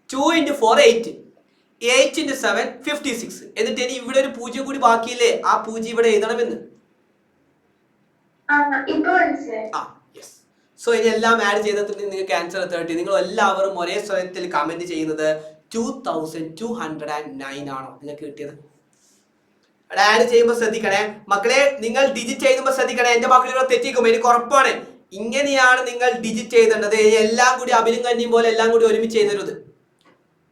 2 × 4 8, 8 × 7 56. എന്നിട്ട് ഇനി ഇവിടെ ഒരു 0 കൂടി ബാക്കിയില്ലേ? ആ 0 ഇവിടെ എഴുതണമെന്ന്. യെസ്. സോ ഇനി എല്ലാം ആഡ് ചെയ്തിട്ട് നിങ്ങൾക്ക് ആൻസർ 30. നിങ്ങൾ എല്ലാവരും ഒരേ സ്വരത്തിൽ കമന്റ് ചെയ്യുന്നത് 2209 ആണോ നിങ്ങൾക്ക് കിട്ടിയത്? ആഡ് ചെയ്യുമ്പോൾ ശ്രദ്ധിക്കണേ മക്കളെ. നിങ്ങൾ ഡിജിറ്റ് ചെയ്യുമ്പോൾ ശ്രദ്ധിക്കണേ. എന്റെ മക്കളിവിടെ തെറ്റിക്കും, എനിക്ക് ഉറപ്പാണ്. ഇങ്ങനെയാണ് നിങ്ങൾ ഡിജിറ്റ് ചെയ്തേണ്ടത്. എല്ലാം കൂടി അഭിനും കന്നിയും പോലെ എല്ലാം കൂടി ഒരുമിച്ച് ചെയ്തരുത്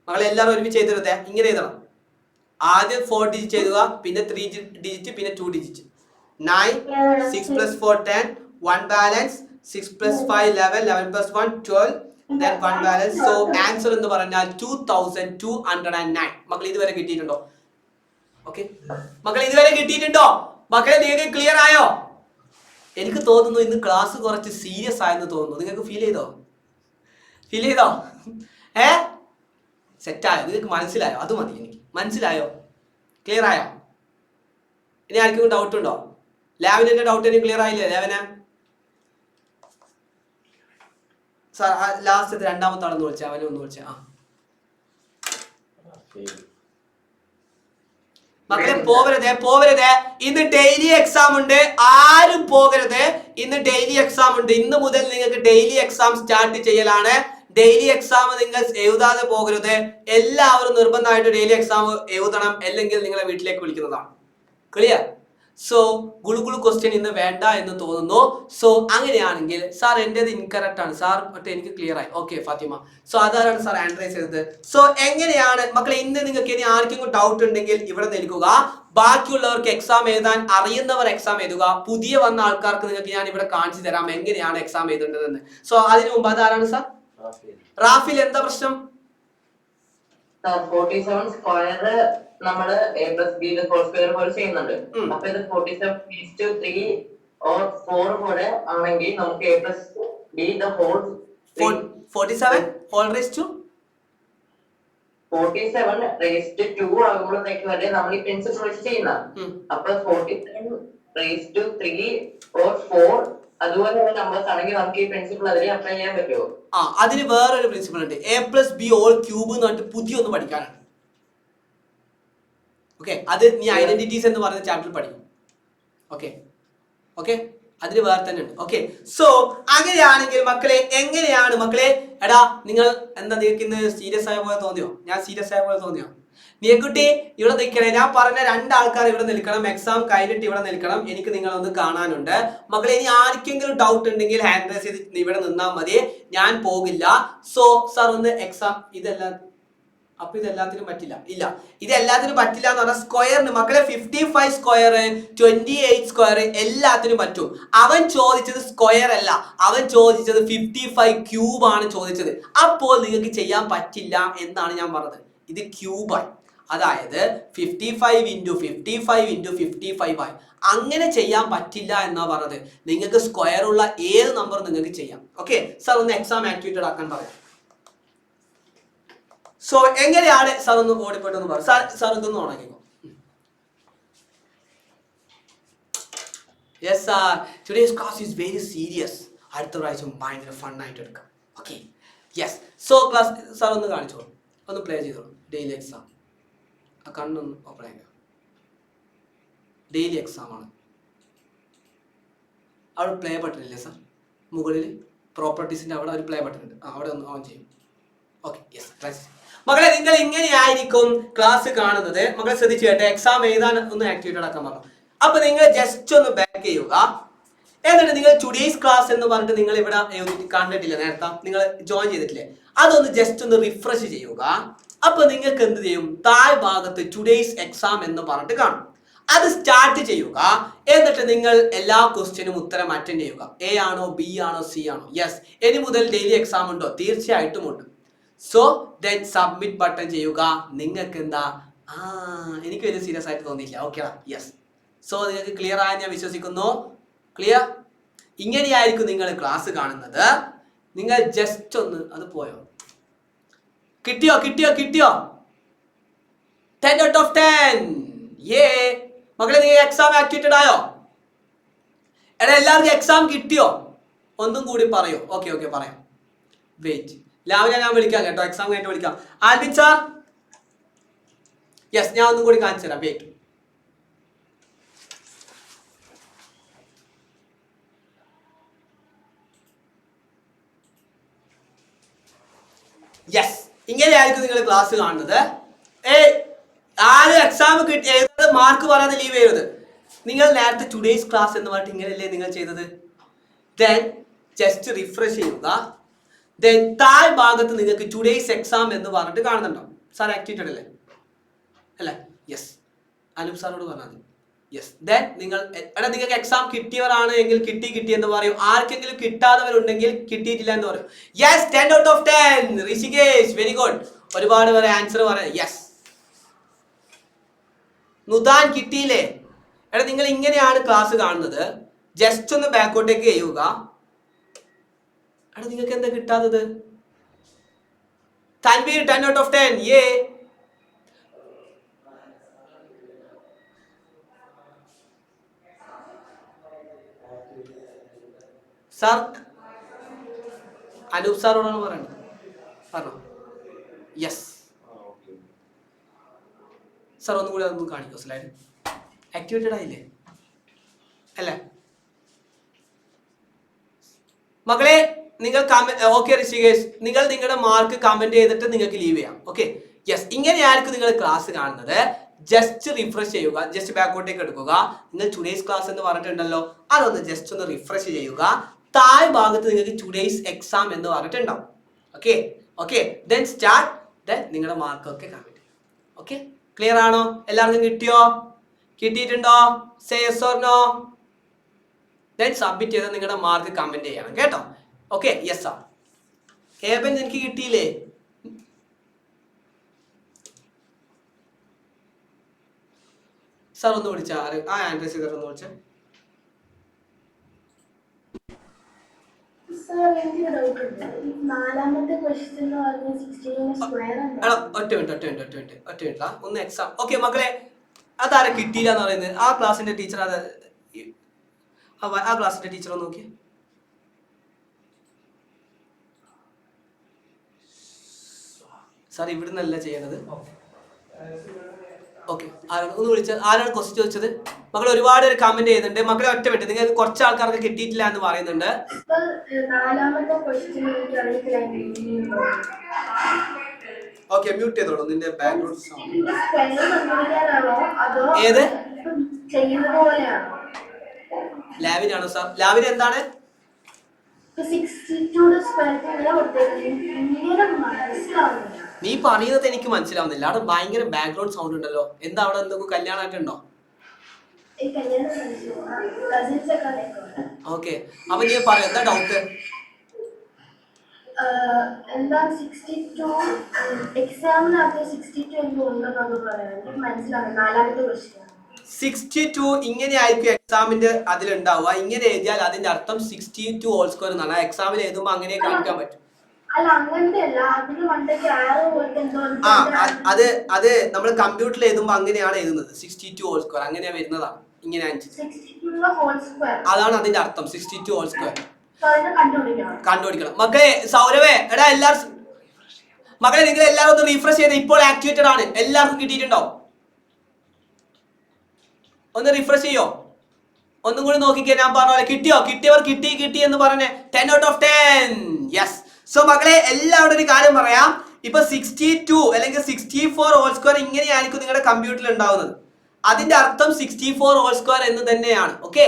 മക്കളെ. എല്ലാവരും ഒരുമിച്ച് ചെയ്തരുത്. ഇങ്ങനെ എഴുതണം. ആദ്യം 4 ഡിജിറ്റ് എഴുതുക, പിന്നെ 3 ഡിജിറ്റ്, പിന്നെ 2 digit. 9 6 + 4 10, 1 balance. 6 + 5 11, 11 + 1 12, then 1 balance. So answer എന്ന് പറഞ്ഞാൽ 2209. മക്കൾ ഇതുവരെ കിട്ടിയിട്ടുണ്ടോ? ഓക്കെ മക്കളെ ഇതുവരെ കിട്ടിയിട്ടുണ്ടോ? മക്കളെ നിങ്ങൾക്ക് ക്ലിയർ ആയോ? എനിക്ക് തോന്നുന്നു ഇന്ന് ക്ലാസ് കുറച്ച് സീരിയസ് ആയെന്ന് തോന്നുന്നു. നിങ്ങൾക്ക് ഫീൽ ചെയ്തോ? സെറ്റായോ? നിങ്ങൾക്ക് മനസ്സിലായോ? അത് മതി, എനിക്ക് മനസ്സിലായോ? ക്ലിയർ ആയോ? ഇനി ആർക്കും ഡൗട്ട് ഉണ്ടോ? ലാവിനെ ഡൗട്ട് ഇനി ക്ലിയർ ആയില്ലേ? ലാവന സാർ ലാസ്റ്റ് രണ്ടാമത്തെ ആളെന്ന് വിളിച്ചേ, അവനെ ഒന്ന് വിളിച്ചേ. ആ മക്കളെ പോവരുതേ. ഇന്ന് ഡെയിലി എക്സാം ഉണ്ട്, ആരും പോകരുത്. ഇന്ന് ഡെയിലി എക്സാം ഉണ്ട്. ഇന്ന് മുതൽ നിങ്ങൾക്ക് ഡെയിലി എക്സാം സ്റ്റാർട്ട് ചെയ്യലാണ്. ഡെയിലി എക്സാം നിങ്ങൾ എഴുതാതെ പോകരുത്. എല്ലാവരും നിർബന്ധമായിട്ട് ഡെയിലി എക്സാം എഴുതണം, അല്ലെങ്കിൽ നിങ്ങളെ വീട്ടിലേക്ക് വിളിക്കുന്നതാണ്. ക്ലിയർ? സോ ഗുളുഗുളു ക്വസ്റ്റ്യൻ ഇന്ന് വേണ്ട എന്ന് തോന്നുന്നു. സോ അങ്ങനെയാണെങ്കിൽ സാർ എന്റേത് ഇൻകറക്റ്റ് ആണ് സാർ, പക്ഷേ എനിക്ക് ക്ലിയർ ആയി. ഓക്കെ ഫാത്തിമ, സോ അതാണ് സാർ ആൻഡ്രൈസ് ചെയ്തത്. സോ എങ്ങനെയാണ് മക്കളെ ഇന്ന് നിങ്ങൾക്ക് ഇനി ആർക്കെങ്കിലും ഡൗട്ട് ഉണ്ടെങ്കിൽ ഇവിടെ നൽകുക. ബാക്കിയുള്ളവർക്ക് എക്സാം എഴുതാൻ അറിയുന്നവർ എക്സാം എഴുതുക. പുതിയ വന്ന ആൾക്കാർക്ക് നിങ്ങൾക്ക് ഞാൻ ഇവിടെ കാണിച്ചു തരാം എങ്ങനെയാണ് എക്സാം എഴുതേണ്ടതെന്ന്. സോ അതിനു മുമ്പ് അതാരാണ് സാർ? റാഫിൽ, എന്താ പ്രശ്നം? 47 സ്ക്വയർ നമ്മള് a plus b the whole square പോലെ ചെയ്യുന്നുണ്ട്. അപ്പൊ ഇത് 47 or 4 പോലെ ആണെങ്കിൽ നമുക്ക് a plus b the whole 47 whole raised to 47 raised to 2 ആകുമ്പോഴത്തേക്ക് വരെ നമ്മൾ ഈ പ്രിൻസിപ്പിൾ വെച്ച് ചെയ്യുന്ന. അപ്പൊ 47 raised to 3 or 4 അതുപോലെയുള്ള നമ്പേഴ്സ് ആണെങ്കിൽ നമുക്ക് ഈ പ്രിൻസിപ്പിൾ അതിൽ അപ്ലൈ ചെയ്യാൻ പറ്റുമോ? അതിന് വേറൊരു പ്രിൻസിപ്പിൾ ഉണ്ട്, a plus b whole cube എന്ന് പറഞ്ഞിട്ട് പുതിയൊന്ന് പഠിക്കാനാണ്. ഓക്കെ, അത് നീ ഐഡന്റിറ്റീസ് എന്ന് പറയുന്ന ചാപ്റ്റർ പഠിക്കും. ഓക്കെ അതിന് വേറെ തന്നെ ഉണ്ട്. ഓക്കെ, സോ അങ്ങനെയാണെങ്കിൽ മക്കളെ എങ്ങനെയാണ് മക്കളെ? എടാ നിങ്ങൾ എന്താ, നിങ്ങൾക്ക് ഇന്ന് സീരിയസ് ആയ പോലെ തോന്നിയോ? ഞാൻ സീരിയസ് ആയ പോലെ തോന്നിയോ? നീക്കുട്ടി ഇവിടെ നിൽക്കണേ. ഞാൻ പറഞ്ഞ രണ്ടാൾക്കാർ ഇവിടെ നിൽക്കണം, എക്സാം കഴിഞ്ഞിട്ട് ഇവിടെ നിൽക്കണം. എനിക്ക് നിങ്ങളൊന്ന് കാണാനുണ്ട് മക്കളെ. ഇനി ആർക്കെങ്കിലും ഡൗട്ട് ഉണ്ടെങ്കിൽ ഹാൻഡ് റൈസ് ചെയ്ത് ഇവിടെ നിന്നാൽ മതി, ഞാൻ പോകില്ല. സോ സാർ ഒന്ന് എക്സാം ഇതെല്ലാം, അപ്പൊ ഇതെല്ലാത്തിനും പറ്റില്ല. ഇല്ല, ഇതെല്ലാത്തിനും പറ്റില്ല എന്ന് പറഞ്ഞാൽ സ്ക്വയറിന് മക്കളെ 55 സ്ക്വയർ 28 സ്ക്വയർ എല്ലാത്തിനും പറ്റും. അവൻ ചോദിച്ചത് സ്ക്വയർ അല്ല, അവൻ ചോദിച്ചത് 55 ക്യൂബ് ആണ് ചോദിച്ചത്. അപ്പോൾ നിങ്ങൾക്ക് ചെയ്യാൻ പറ്റില്ല എന്നാണ് ഞാൻ പറഞ്ഞത്. ഇത് ക്യൂബായി, അതായത് 55 × 55 × 55 ആയി. അങ്ങനെ ചെയ്യാൻ പറ്റില്ല എന്നാ പറഞ്ഞത്. നിങ്ങൾക്ക് സ്ക്വയർ ഉള്ള ഏത് നമ്പർ നിങ്ങൾക്ക് ചെയ്യാം. ഓക്കെ സാർ ഒന്ന് എക്സാം ആക്ടിവേറ്റഡ് ആക്കാൻ പറയാം. സോ എങ്ങനെയാണ് സാർ ഒന്ന് ഓടിപ്പോയിട്ടൊന്ന് പറയാം. സാർ ഇതൊന്ന് ഉണങ്ങിക്കോ. Yes sir, today's class is very serious. അടുത്ത പ്രാവശ്യം ഭയങ്കര ഫണ്ണായിട്ട് എടുക്കാം. Okay yes. So class sir ഒന്ന് കാണിച്ചോളൂ, ഒന്ന് പ്ലേ ചെയ്തോളൂ. ഡെയിലി എക്സാം, ആ കണ്ണൊന്ന് ഓപ്പൺ ആക്കുക. ഡെയിലി എക്സാം ആണ്. അവിടെ പ്ലേ ബട്ടൺ ഇല്ലേ സാർ? മുകളിൽ പ്രോപ്പർട്ടീസിൻ്റെ അവിടെ ഒരു പ്ലേ ബട്ടൺ ഉണ്ട്, അവിടെ ഒന്ന് ഓൺ ചെയ്യും. Okay yes class. മക്കളെ നിങ്ങൾ ഇങ്ങനെയായിരിക്കും ക്ലാസ് കാണുന്നത്. മക്കളെ ശ്രദ്ധിച്ചു കേട്ടെ, എക്സാം എഴുതാൻ ഒന്ന് ആക്ടിവേറ്റഡ് ആക്കാൻ പറഞ്ഞു. അപ്പൊ നിങ്ങൾ ജസ്റ്റ് ഒന്ന് ബാക്ക് ചെയ്യുക. എന്നിട്ട് നിങ്ങൾ ടുഡേയ്സ് ക്ലാസ് എന്ന് പറഞ്ഞിട്ട് നിങ്ങൾ ഇവിടെ കണ്ടിട്ടില്ല, നേരത്തെ നിങ്ങൾ ജോയിൻ ചെയ്തിട്ടില്ലേ, അതൊന്ന് ജസ്റ്റ് ഒന്ന് റിഫ്രഷ് ചെയ്യുക. അപ്പൊ നിങ്ങൾക്ക് എന്ത് ചെയ്യും? താഴ് ഭാഗത്ത് ടുഡേയ്സ് എക്സാം എന്ന് പറഞ്ഞിട്ട് കാണും. അത് സ്റ്റാർട്ട് ചെയ്യുക. എന്നിട്ട് നിങ്ങൾ എല്ലാ ക്വസ്റ്റ്യനും ഉത്തരം അറ്റൻഡ് ചെയ്യുക. എ ആണോ, ബി ആണോ, സി ആണോ? യെസ്. ഇനി മുതൽ ഡെയിലി എക്സാം ഉണ്ടോ? തീർച്ചയായിട്ടും ഉണ്ട്. സോ ദെൻ സബ്മിറ്റ് ബട്ടൺ ചെയ്യുക. നിങ്ങൾക്ക് എന്താ, എനിക്ക് വലിയ സീരിയസ് ആയിട്ട് തോന്നിയില്ല. ഓക്കേടാ, യെസ്. സോ നിങ്ങൾക്ക് ക്ലിയർ ആയി ഞാൻ വിശ്വസിക്കുന്നു. ക്ലിയർ? ഇങ്ങനെയായിരിക്കും നിങ്ങൾ ക്ലാസ് കാണുന്നത്. നിങ്ങൾ ജസ്റ്റ് ഒന്ന്, അത് പോയോ? കിട്ടിയോ 10 out of 10. മക്കളെ നിങ്ങൾ എക്സാം ആക്ടിവേറ്റഡ് ആയോ? എടാ എല്ലാവർക്കും എക്സാം കിട്ടിയോ? ഒന്നും കൂടി പറയോ? ഓക്കെ പറയാം. വെയിറ്റ്, രാവിലെ ഞാൻ വിളിക്കാം കേട്ടോ, എക്സാം കഴിഞ്ഞിട്ട് വിളിക്കാം. ആൽവിൻ സാർ, യെസ്, ഞാൻ ഒന്നും കൂടി കാണിച്ചു തരാം. വെയിറ്റ്. യെസ്, ഇങ്ങനെയായിരിക്കും നിങ്ങൾ ക്ലാസ് കാണുന്നത്. ആരും എക്സാം കിട്ടി മാർക്ക് പറയാതെ ലീവ് ചെയ്യരുത്. നിങ്ങൾ നേരത്തെ ടുഡേയ്സ് ക്ലാസ് എന്ന് പറഞ്ഞിട്ട് ഇങ്ങനെയല്ലേ നിങ്ങൾ ചെയ്തത്? ദെൻ ജസ്റ്റ് റിഫ്രഷ് ചെയ്യുക. ദെൻ താഴ് ഭാഗത്ത് നിങ്ങൾക്ക് ടുഡേയ്സ് എക്സാം എന്ന് പറഞ്ഞിട്ട് കാണുന്നുണ്ടോ? സാർ ആക്ടിവേറ്റഡ് അല്ലേ? യെസ്, അനൂപ് സാറോട് പറഞ്ഞാൽ മതി. യെസ്. ദെൻ നിങ്ങൾക്ക് എക്സാം കിട്ടിയവരാണ് എങ്കിൽ കിട്ടി എന്ന് പറയും. ആർക്കെങ്കിലും കിട്ടാത്തവരുണ്ടെങ്കിൽ കിട്ടിയിട്ടില്ല എന്ന് പറയും. Yes, 10 out of 10. Rishikesh, very good. ഒരുപാട് പേരെ ആൻസർ പറയാം. യെസ്, നുദാൻ കിട്ടിയില്ലേ? എടാ നിങ്ങൾ ഇങ്ങനെയാണ് ക്ലാസ് കാണുന്നത്. ജസ്റ്റ് ഒന്ന് ബാക്കോട്ടേക്ക് ചെയ്യുക. എടാ നിങ്ങൾക്ക് എന്താ കിട്ടാത്തത്? Tanveer 10 out of 10. Yeah sir Anoop സാറോടാണ് പറയുന്നത്. പറഞ്ഞോ. യെസ് സാർ ഒന്നും കൂടി അതൊന്ന് കാണിക്കോ സ്ലൈഡ്. ആക്ടിവേറ്റഡ് ആയില്ലേ അല്ലേ മക്കളെ? നിങ്ങൾ ഓക്കെ ഋഷികേഷ്, നിങ്ങൾ നിങ്ങളുടെ മാർക്ക് കമന്റ് ചെയ്തിട്ട് നിങ്ങൾക്ക് ലീവ് ചെയ്യാം. ഓക്കെ യെസ്, ഇങ്ങനെയായിരിക്കും നിങ്ങൾ ക്ലാസ് കാണുന്നത്. ജസ്റ്റ് റിഫ്രഷ് ചെയ്യുക, ജസ്റ്റ് ബാക്കോട്ടേക്ക് എടുക്കുക. നിങ്ങൾ ടുഡേയ്സ് ക്ലാസ് എന്ന് പറഞ്ഞിട്ടുണ്ടല്ലോ, അതൊന്ന് ജസ്റ്റ് ഒന്ന് റിഫ്രഷ് ചെയ്യുക. താഴെ ഭാഗത്ത് നിങ്ങൾക്ക് ടുഡേയ്സ് എക്സാം എന്ന് പറഞ്ഞിട്ടുണ്ടാവും. Okay okay then start. Then നിങ്ങളുടെ മാർക്കൊക്കെ കമന്റ് ചെയ്യും. ഓക്കെ ക്ലിയർ ആണോ? എല്ലാവർക്കും കിട്ടിയോ? കിട്ടിയിട്ടുണ്ടോ? Say yes or no. Then submit ചെയ്ത് നിങ്ങളുടെ മാർക്ക് കമന്റ് ചെയ്യണം കേട്ടോ. Okay yes sir. ഏബൻ എനിക്ക് കിട്ടിയില്ലേ? സാർ ഒന്ന് വിളിച്ച ആ ആൻഡ്രസ് ചെയ്തിട്ട് ഒന്ന് വിളിച്ച. ഒറ്റ മിനിറ്റ് ഒന്ന് എക്സാം. ഓക്കെ മക്കളെ, അതാരെ കിട്ടിയില്ല എന്ന് പറയുന്നത്? ആ ക്ലാസ്സിന്റെ ടീച്ചർ, ആ ക്ലാസ്സിന്റെ ടീച്ചർ ഒന്ന് നോക്കി. സാർ ഇവിടുന്നല്ല ചെയ്യേണ്ടത്. ഓക്കെ ഒന്ന് വിളിച്ചത് ആരാണ് ക്വസ്റ്റ്യൻ ചോദിച്ചത്? മക്കൾ ഒരുപാട് പേര് കമന്റ് ചെയ്യുന്നുണ്ട്. മക്കളെ ഒറ്റ മിനിറ്റ്, നിങ്ങൾക്ക് കുറച്ച് ആൾക്കാർക്ക് കിട്ടിയിട്ടില്ല എന്ന് പറയുന്നുണ്ട്. ഓക്കെ മ്യൂട്ട് ചെയ്തോളൂ നിന്റെ ബാക്ക്ഗ്രൗണ്ട് സൗണ്ട്. ഏത് ലാവിനാണോ സാർ? ലാവിന് എന്താണ്? നീ പറയുന്നത് എനിക്ക് മനസ്സിലാവുന്നില്ല. അവിടെ ഭയങ്കര ബാക്ക്ഗ്രൗണ്ട് സൗണ്ട് ഉണ്ടല്ലോ. എന്താ അവിടെ എന്തൊക്കെ കല്യാണമായിട്ടുണ്ടോ? ഓക്കെ അപ്പൊ നീ പറ, എന്താ ഡൗട്ട്? എന്താ 62 എക്സാമിനകത്ത് 62 എനിക്ക് ഉണ്ടെന്നൊക്കെ പറയാം. എനിക്ക് മനസ്സിലാവും. നാലാമത്തെ ക്വസ്റ്റ്യൻ 62 ഇങ്ങനെ ആയിരിക്കും എക്സാമിന്റെ അതിലുണ്ടാവുക. ഇങ്ങനെ എഴുതിയാൽ അതിന്റെ അർത്ഥം 62 ഹോൾ സ്ക്വയർ എന്നാണ്. എക്സാമിൽ എഴുതുമ്പോൾ അങ്ങനെ കാണിക്കാൻ പറ്റും. അത് നമ്മൾ കമ്പ്യൂട്ടറിൽ എഴുതുമ്പോൾ അങ്ങനെയാണ് എഴുതുന്നത്. 62 ഹോൾ സ്ക്വയർ അങ്ങനെ വരുന്നതാണ്. ഇങ്ങനെ അതാണ് അതിന്റെ അർത്ഥം. 62 ഹോൾ സ്ക്വയർ കണ്ടുപിടിക്കണം. മക്കളെ സൗരവേ, എടാ എല്ലാവരും മക്കളെ നിങ്ങൾ എല്ലാവരും ഒന്ന് റീഫ്രഷ് ചെയ്ത്. ഇപ്പോൾ ആക്ടിവേറ്റഡ് ആണ്. എല്ലാവർക്കും കിട്ടിയിട്ടുണ്ടോ? ഒന്ന് റിഫ്രഷ് ചെയ്യോ? ഒന്നും കൂടി നോക്കിക്കേ. ഞാൻ പറഞ്ഞ പോലെ കിട്ടിയോ? കിട്ടിയവർ കിട്ടി എന്ന് പറഞ്ഞേ 10 out of 10. യെസ്. സോ മക്കളെ എല്ലാവരും ഒരു കാര്യം പറയാം. ഇപ്പൊ 62 അല്ലെങ്കിൽ 64 ഹോൾ സ്ക്വയർ ഇങ്ങനെയായിരിക്കും നിങ്ങളുടെ കമ്പ്യൂട്ടറിൽ ഉണ്ടാവുന്നത്. അതിന്റെ അർത്ഥം 64 ഹോൾ സ്ക്വയർ എന്ന് തന്നെയാണ്. Okay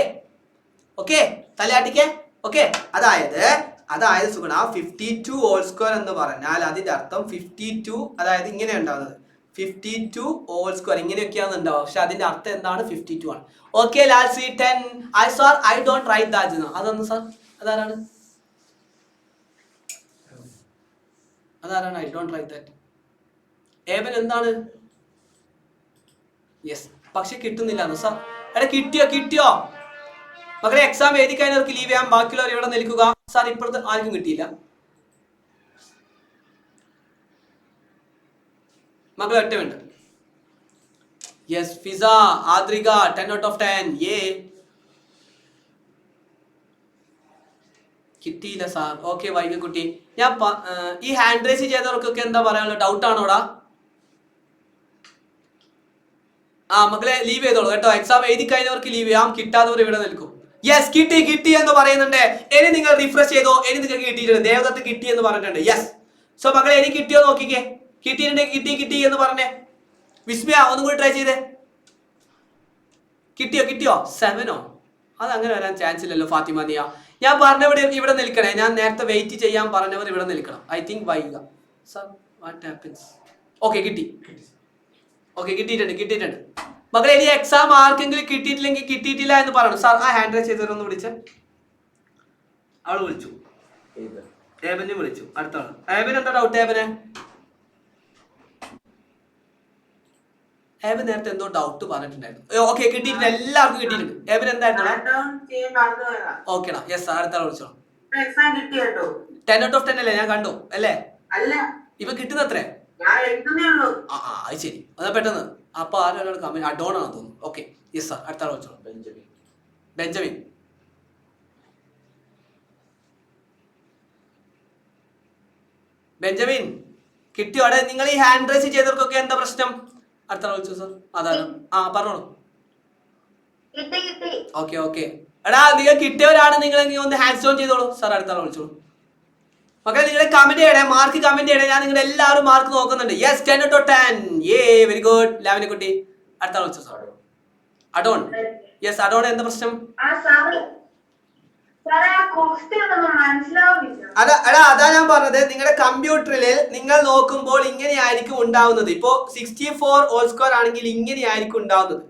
okay തലയാട്ടിക്കേ. ഓക്കെ അതായത് സുഗുണ 52 ഹോൾ സ്ക്വയർ എന്ന് പറഞ്ഞാൽ അതിന്റെ അർത്ഥം 52, അതായത് ഇങ്ങനെ ഉണ്ടാവുന്നത് 52 ഹോൾ സ്ക്വയർ ഇങ്ങനെയൊക്കെയാണ് ഉണ്ടാവുക. പക്ഷെ അതിന്റെ അർത്ഥം എന്താണ്? 52 ആണ്. Okay Lal C 10. I don't write that. അതൊന്ന് സാർ അതാരാണ്? I don't write that. Eban എന്താണ്? യെസ് പക്ഷെ കിട്ടുന്നില്ല സാർ. എടാ കിട്ടിയോ മക്കളെ? എക്സാം എഴുതി കഴിഞ്ഞവർക്ക് ലീവ് ചെയ്യാം, ബാക്കിയുള്ളവർ ഇവിടെ നിൽക്കുക. സാർ ഇപ്പോഴത്തെ ആർക്കും കിട്ടിയില്ല മക്കളെ? ഒറ്റ minute. Yes Fiza Adrika 10 out of 10. Yeah കിട്ടിയില്ല സാർ. ഓക്കെ വൈകക്കുട്ടി, ഞാൻ ഈ ഹാൻഡ് റൈസ് ചെയ്തവർക്കൊക്കെ എന്താ പറയാനുള്ള? ഡൗട്ട് ആണോടാ? മക്കളെ ലീവ് ചെയ്തോളൂ കേട്ടോ. എക്സാം എഴുതി കഴിഞ്ഞവർക്ക് ലീവ് ചെയ്യാം, കിട്ടാത്തവർ ഇവിടെ നിൽക്കും. യെസ് കിട്ടി എന്ന് പറയുന്നുണ്ട്. ഇനി നിങ്ങൾ റിഫ്രഷ് ചെയ്തോ. ഇനി നിങ്ങൾക്ക് കിട്ടിയിട്ടുണ്ട്. ദേവദത്ത് കിട്ടി എന്ന് പറഞ്ഞിട്ടുണ്ട്. യെസ്. സോ മക്കളെ ഇനി കിട്ടിയോ നോക്കിക്കേ. കിട്ടിയിട്ടുണ്ടെങ്കിൽ കിട്ടി എന്ന് പറഞ്ഞേ. വിസ്മയ ഒന്നും കൂടി ട്രൈ ചെയ്തേ. കിട്ടിയോ? 7 അത് അങ്ങനെ വരാൻ ചാൻസ് ഇല്ലല്ലോ ഫാത്തിമ നിയ. ഞാൻ പറഞ്ഞവർ ഇവിടെ നിൽക്കണേ. ഞാൻ നേരത്തെ വെയിറ്റ് ചെയ്യാൻ പറഞ്ഞവർ ഇവിടെ നിൽക്കണം. I think Vaika sir what happens. Okay കിട്ടിയിട്ടുണ്ട് മക്കളെ. ഇനി എക്സാം ആർക്കെങ്കിലും കിട്ടിയിട്ടില്ലെങ്കിൽ കിട്ടിയിട്ടില്ല എന്ന് പറയണം. സാർ ആ ഹാൻഡ് റൈസ് ചെയ്തവരൊന്ന് വിളിച്ച്. അവള് വിളിച്ചു. ഏബനെ വിളിച്ചു. അടുത്ത ആള്. ഏബൻ എന്താ ഡൗട്ട്? ഏബൻ നേരത്തെ എന്തോ ഡൗട്ട് പറഞ്ഞിട്ടുണ്ടായിരുന്നു. ഓക്കെ, കിട്ടിയിട്ടുണ്ട്, എല്ലാവർക്കും കിട്ടിയിട്ടുണ്ട്. ഏബൻ എന്തായിരുന്നു? ഓക്കേടാ, യെസ്, അടുത്ത ആൾ വിളിച്ചോളൂ. 10 out of 10 അല്ലേ? ഞാൻ കണ്ടു അല്ലേ? ഇപ്പൊ കിട്ടുന്ന എത്ര? അത് ശരി, അതാ പെട്ടെന്ന്. അപ്പൊ ആരാണ് കമന്റ്? അഡോൺ ആണെന്ന് തോന്നുന്നു. ഓക്കെ, യെസ് സാർ, അടുത്ത ആൾ വിളിച്ചോളൂ. ബെഞ്ചമിൻ. ബെഞ്ചമിൻ കിട്ടിയോ? അവിടെ നിങ്ങൾ ഈ ഹാൻഡ് റൈസ് ചെയ്തവർക്കൊക്കെ എന്താ പ്രശ്നം? അടുത്ത ആൾ വിളിച്ചു സാർ. അതാണ്, പറഞ്ഞോളൂ. ഓക്കെ ഓക്കെ, എടാ നിങ്ങൾ കിട്ടിയവരാണ്, നിങ്ങൾ ഒന്ന് ഹാൻഡ്സ് ഓൺ ചെയ്തോളൂ. സാർ അടുത്ത ആൾ വിളിച്ചോളൂ. മക്കളെ നിങ്ങൾ കമന്റ് ചെയ്യണേ, മാർക്ക് കമന്റ് ചെയ്യണേ. ഞാൻ നിങ്ങളുടെ എല്ലാവരും മാർക്ക് നോക്കുന്നുണ്ട്. Yes, 10 out of 10. Very good. ലാവിനെ കുട്ടി. അടുത്ത ആൾ വിളിച്ചു സാർ. അഡോൺ. യെസ്, അഡോൺ എന്താ പ്രശ്നം? അതാ ഞാൻ പറഞ്ഞത്, നിങ്ങളുടെ കമ്പ്യൂട്ടറിൽ നിങ്ങൾ നോക്കുമ്പോൾ ഇങ്ങനെയായിരിക്കും ഉണ്ടാവുന്നത്. ഇപ്പോ 64 ഹോൾ സ്ക്വയർ ആണെങ്കിൽ ഇങ്ങനെയായിരിക്കും ഉണ്ടാവുന്നത്.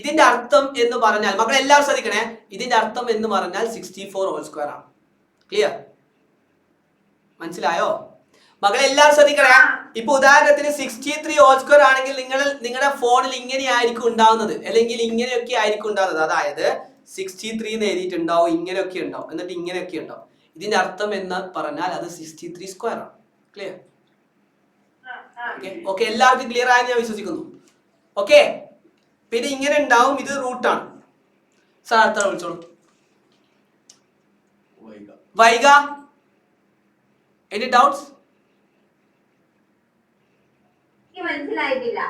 ഇതിന്റെ അർത്ഥം എന്ന് പറഞ്ഞാൽ, മക്കളെ എല്ലാവരും ശ്രദ്ധിക്കണേ, ഇതിന്റെ അർത്ഥം എന്ന് പറഞ്ഞാൽ 64 ഹോൾ സ്ക്വയർ ആണ്. ക്ലിയർ? മനസ്സിലായോ? മക്കളെ എല്ലാവരും ശ്രദ്ധിക്കണേ. ഇപ്പൊ ഉദാഹരണത്തിന് 63 ഹോൾ സ്ക്വയർ ആണെങ്കിൽ നിങ്ങളുടെ ഫോണിൽ ഇങ്ങനെയായിരിക്കും ഉണ്ടാവുന്നത്, അല്ലെങ്കിൽ ഇങ്ങനെയൊക്കെ ആയിരിക്കും ഉണ്ടാവുന്നത്. അതായത് 63 എന്ന് എഴുതിയിട്ടുണ്ടാവും, ഇങ്ങനെയൊക്കെ ഉണ്ടാവും, എന്നിട്ട് ഇങ്ങനെയൊക്കെ ഉണ്ടാവും. ഇതിന്റെ അർത്ഥം എന്ന് പറഞ്ഞാൽ അത് 63 സ്ക്വയർ ആണ്. ക്ലിയർ? ഓക്കെ, എല്ലാവർക്കും ക്ലിയർ ആയെന്ന് ഞാൻ വിശ്വസിക്കുന്നു. ഓക്കെ, പിന്നെ ഇങ്ങനെ ഉണ്ടാവും, ഇത് റൂട്ടാണ്. സാർ അടുത്ത വിളിച്ചോളൂ. Vaiga, any doubts? മനസ്സിലായിട്ടില്ല.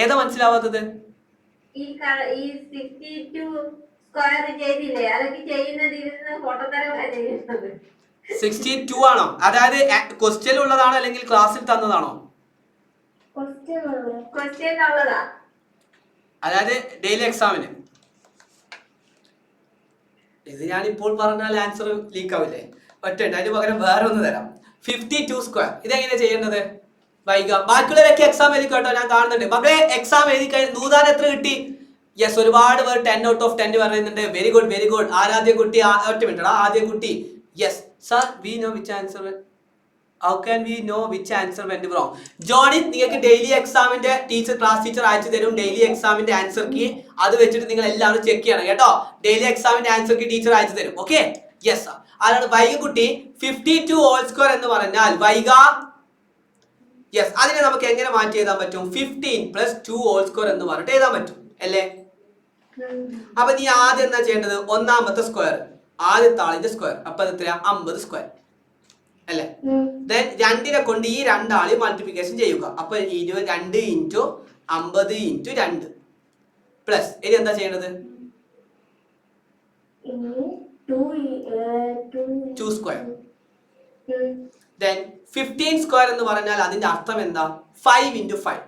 ഏതാ മനസ്സിലാവാത്തത്? ഈ 62 സ്ക്വയർ ചെയ്തില്ലേ, അതൊക്കെ ചെയ്യുന്നത് ഇരുന്ന് ഫോട്ടോത്തരമാണ് ചെയ്യുന്നത്. 62 ആണോ? അതായത് ക്വസ്റ്റ്യൻ ഉള്ളതാണോ അല്ലെങ്കിൽ ക്ലാസ്സിൽ തന്നതാണോ? ക്വസ്റ്റ്യൻ ഉള്ളതാ, അതായത് ഡെയിലി എക്സാമിന്. ഇത് ഞാൻ ഇപ്പോൾ പറഞ്ഞാൽ ആൻസർ ലീക്ക് ആവില്ലേ? ഒറ്റ അതിന് പകരം വേറെ ഒന്ന് തരാം. 52 സ്ക്വയർ. ഇതെങ്ങനെയാ ചെയ്യേണ്ടത്? വൈക. ബാക്കിയുള്ളവരൊക്കെ എക്സാം എഴുതി കേട്ടോ, ഞാൻ കാണുന്നുണ്ട്. മക്കളെ എക്സാം എഴുതി കഴിഞ്ഞ് നൂതാൻ എത്ര കിട്ടി? യെസ്, ഒരുപാട് പേർ 10 out of 10 പറയുന്നുണ്ട്. Very good, very good. ആദ്യ കുട്ടി, ഒറ്റ മിനിറ്റ്, ആദ്യ കുട്ടി. Yes sir, we know which answer. How can we know which answer went wrong? Johnny, നിങ്ങൾക്ക് ഡെയിലി എക്സാമിന്റെ ക്ലാസ് ടീച്ചർ അയച്ചു തരും. ഡെയിലി എക്സാമിന്റെ ആൻസർ കീ അത് വെച്ചിട്ട് നിങ്ങൾ എല്ലാവരും ചെക്ക് ചെയ്യണം കേട്ടോ. ഡെയിലി എക്സാമിന്റെ ആൻസർ കീ ടീച്ചർ അയച്ചു തരും. Okay, yes sir. ആരാണ്? വൈഗ കുട്ടി. 52 ഹോൾ സ്ക്വയർ എന്ന് പറഞ്ഞാൽ വൈഗ. യെസ്, അതിനെ നമുക്ക് എങ്ങനെ മാറ്റി എഴുതാൻ പറ്റും? 15 + 2 ഹോൾ സ്ക്വയർ എന്ന് പറഞ്ഞിട്ട് എഴുതാൻ പറ്റും അല്ലേ? അപ്പൊ നീ ആദ്യം എന്താ ചെയ്യേണ്ടത്? ഒന്നാമത്തെ സ്ക്വയർ, ആദ്യത്തെ ആളിന്റെ സ്ക്വയർ. അപ്പൊ അത് എത്രയാ? 50 സ്ക്വയർ അല്ലേ? ദെൻ 2നെ കൊണ്ട് ഈ രണ്ടാളി മൾട്ടിപ്ലിക്കേഷൻ ചെയ്യുക. അപ്പൊ 2 × 50 × 2 പ്ലസ്. ഇനി എന്താ ചെയ്യേണ്ടത്? 2 സ്ക്വയർ. ദെൻ 15 സ്ക്വയർ എന്ന് പറഞ്ഞാൽ അതിന്റെ അർത്ഥം എന്താ? 5 × 5.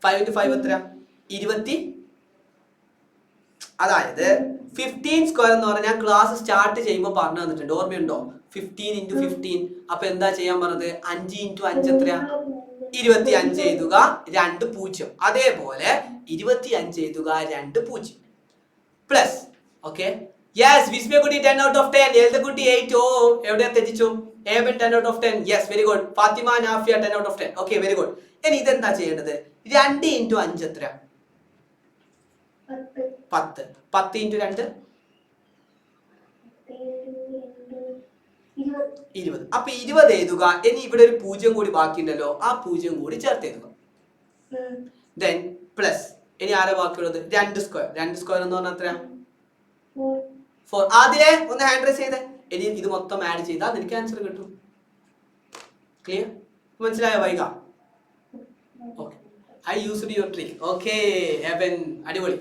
5 × 5 എത്ര? 20. അതായത് 15 സ്ക്വയർ എന്ന് പറഞ്ഞാൽ ക്ലാസ് സ്റ്റാർട്ട് ചെയ്യുമ്പോൾ പറഞ്ഞു തന്നിട്ടുണ്ട്, ഓർമ്മയുണ്ടോ? 15 × 15. അപ്പൊ എന്താ ചെയ്യാൻ പറഞ്ഞത്? 5 × 5 എത്രയാ? 25 എഴുതുക, 2 0. അതേപോലെ 25 എഴുതുക, 2 0 പ്ലസ്. ഓക്കെ, യെസ്, വിസ്മയ കുട്ടി 10 out of 10. എൽദ കുട്ടി 8. ഓ, എവിടെയാ തെറ്റിച്ചു? Eban 10 out of 10. Yes, very good. Fathima Nafia 10 out of 10. Okay, very good. ഇനി ഇതെന്താ ചെയ്യേണ്ടത്? 2 × 5 എത്ര? 10. 10 × 2 20. അപ്പൊ 20 എഴുതുക. ഇനി ഇവിടെ ഒരു 0 കൂടി ബാക്കിയുണ്ടല്ലോ, ആ 0 കൂടി ചേർത്ത് എഴുതുക. Then plus. ഇനി ആരാ ബാക്കിയുള്ളത്? 2 സ്ക്വയർ. 2 സ്ക്വയർ എന്ന് പറഞ്ഞാൽ എത്രയാ? 4. ആദ്യമേ ഒന്ന് ഹാൻഡ് റൈസ് ചെയ്തേ. ഇനി ഇത് മൊത്തം ആഡ് ചെയ്താൽ നിനക്ക് ആൻസർ കിട്ടും. ക്ലിയർ? മനസ്സിലായോ Vaika? Okay, I used your trick. Okay Eban, അടിപൊളി.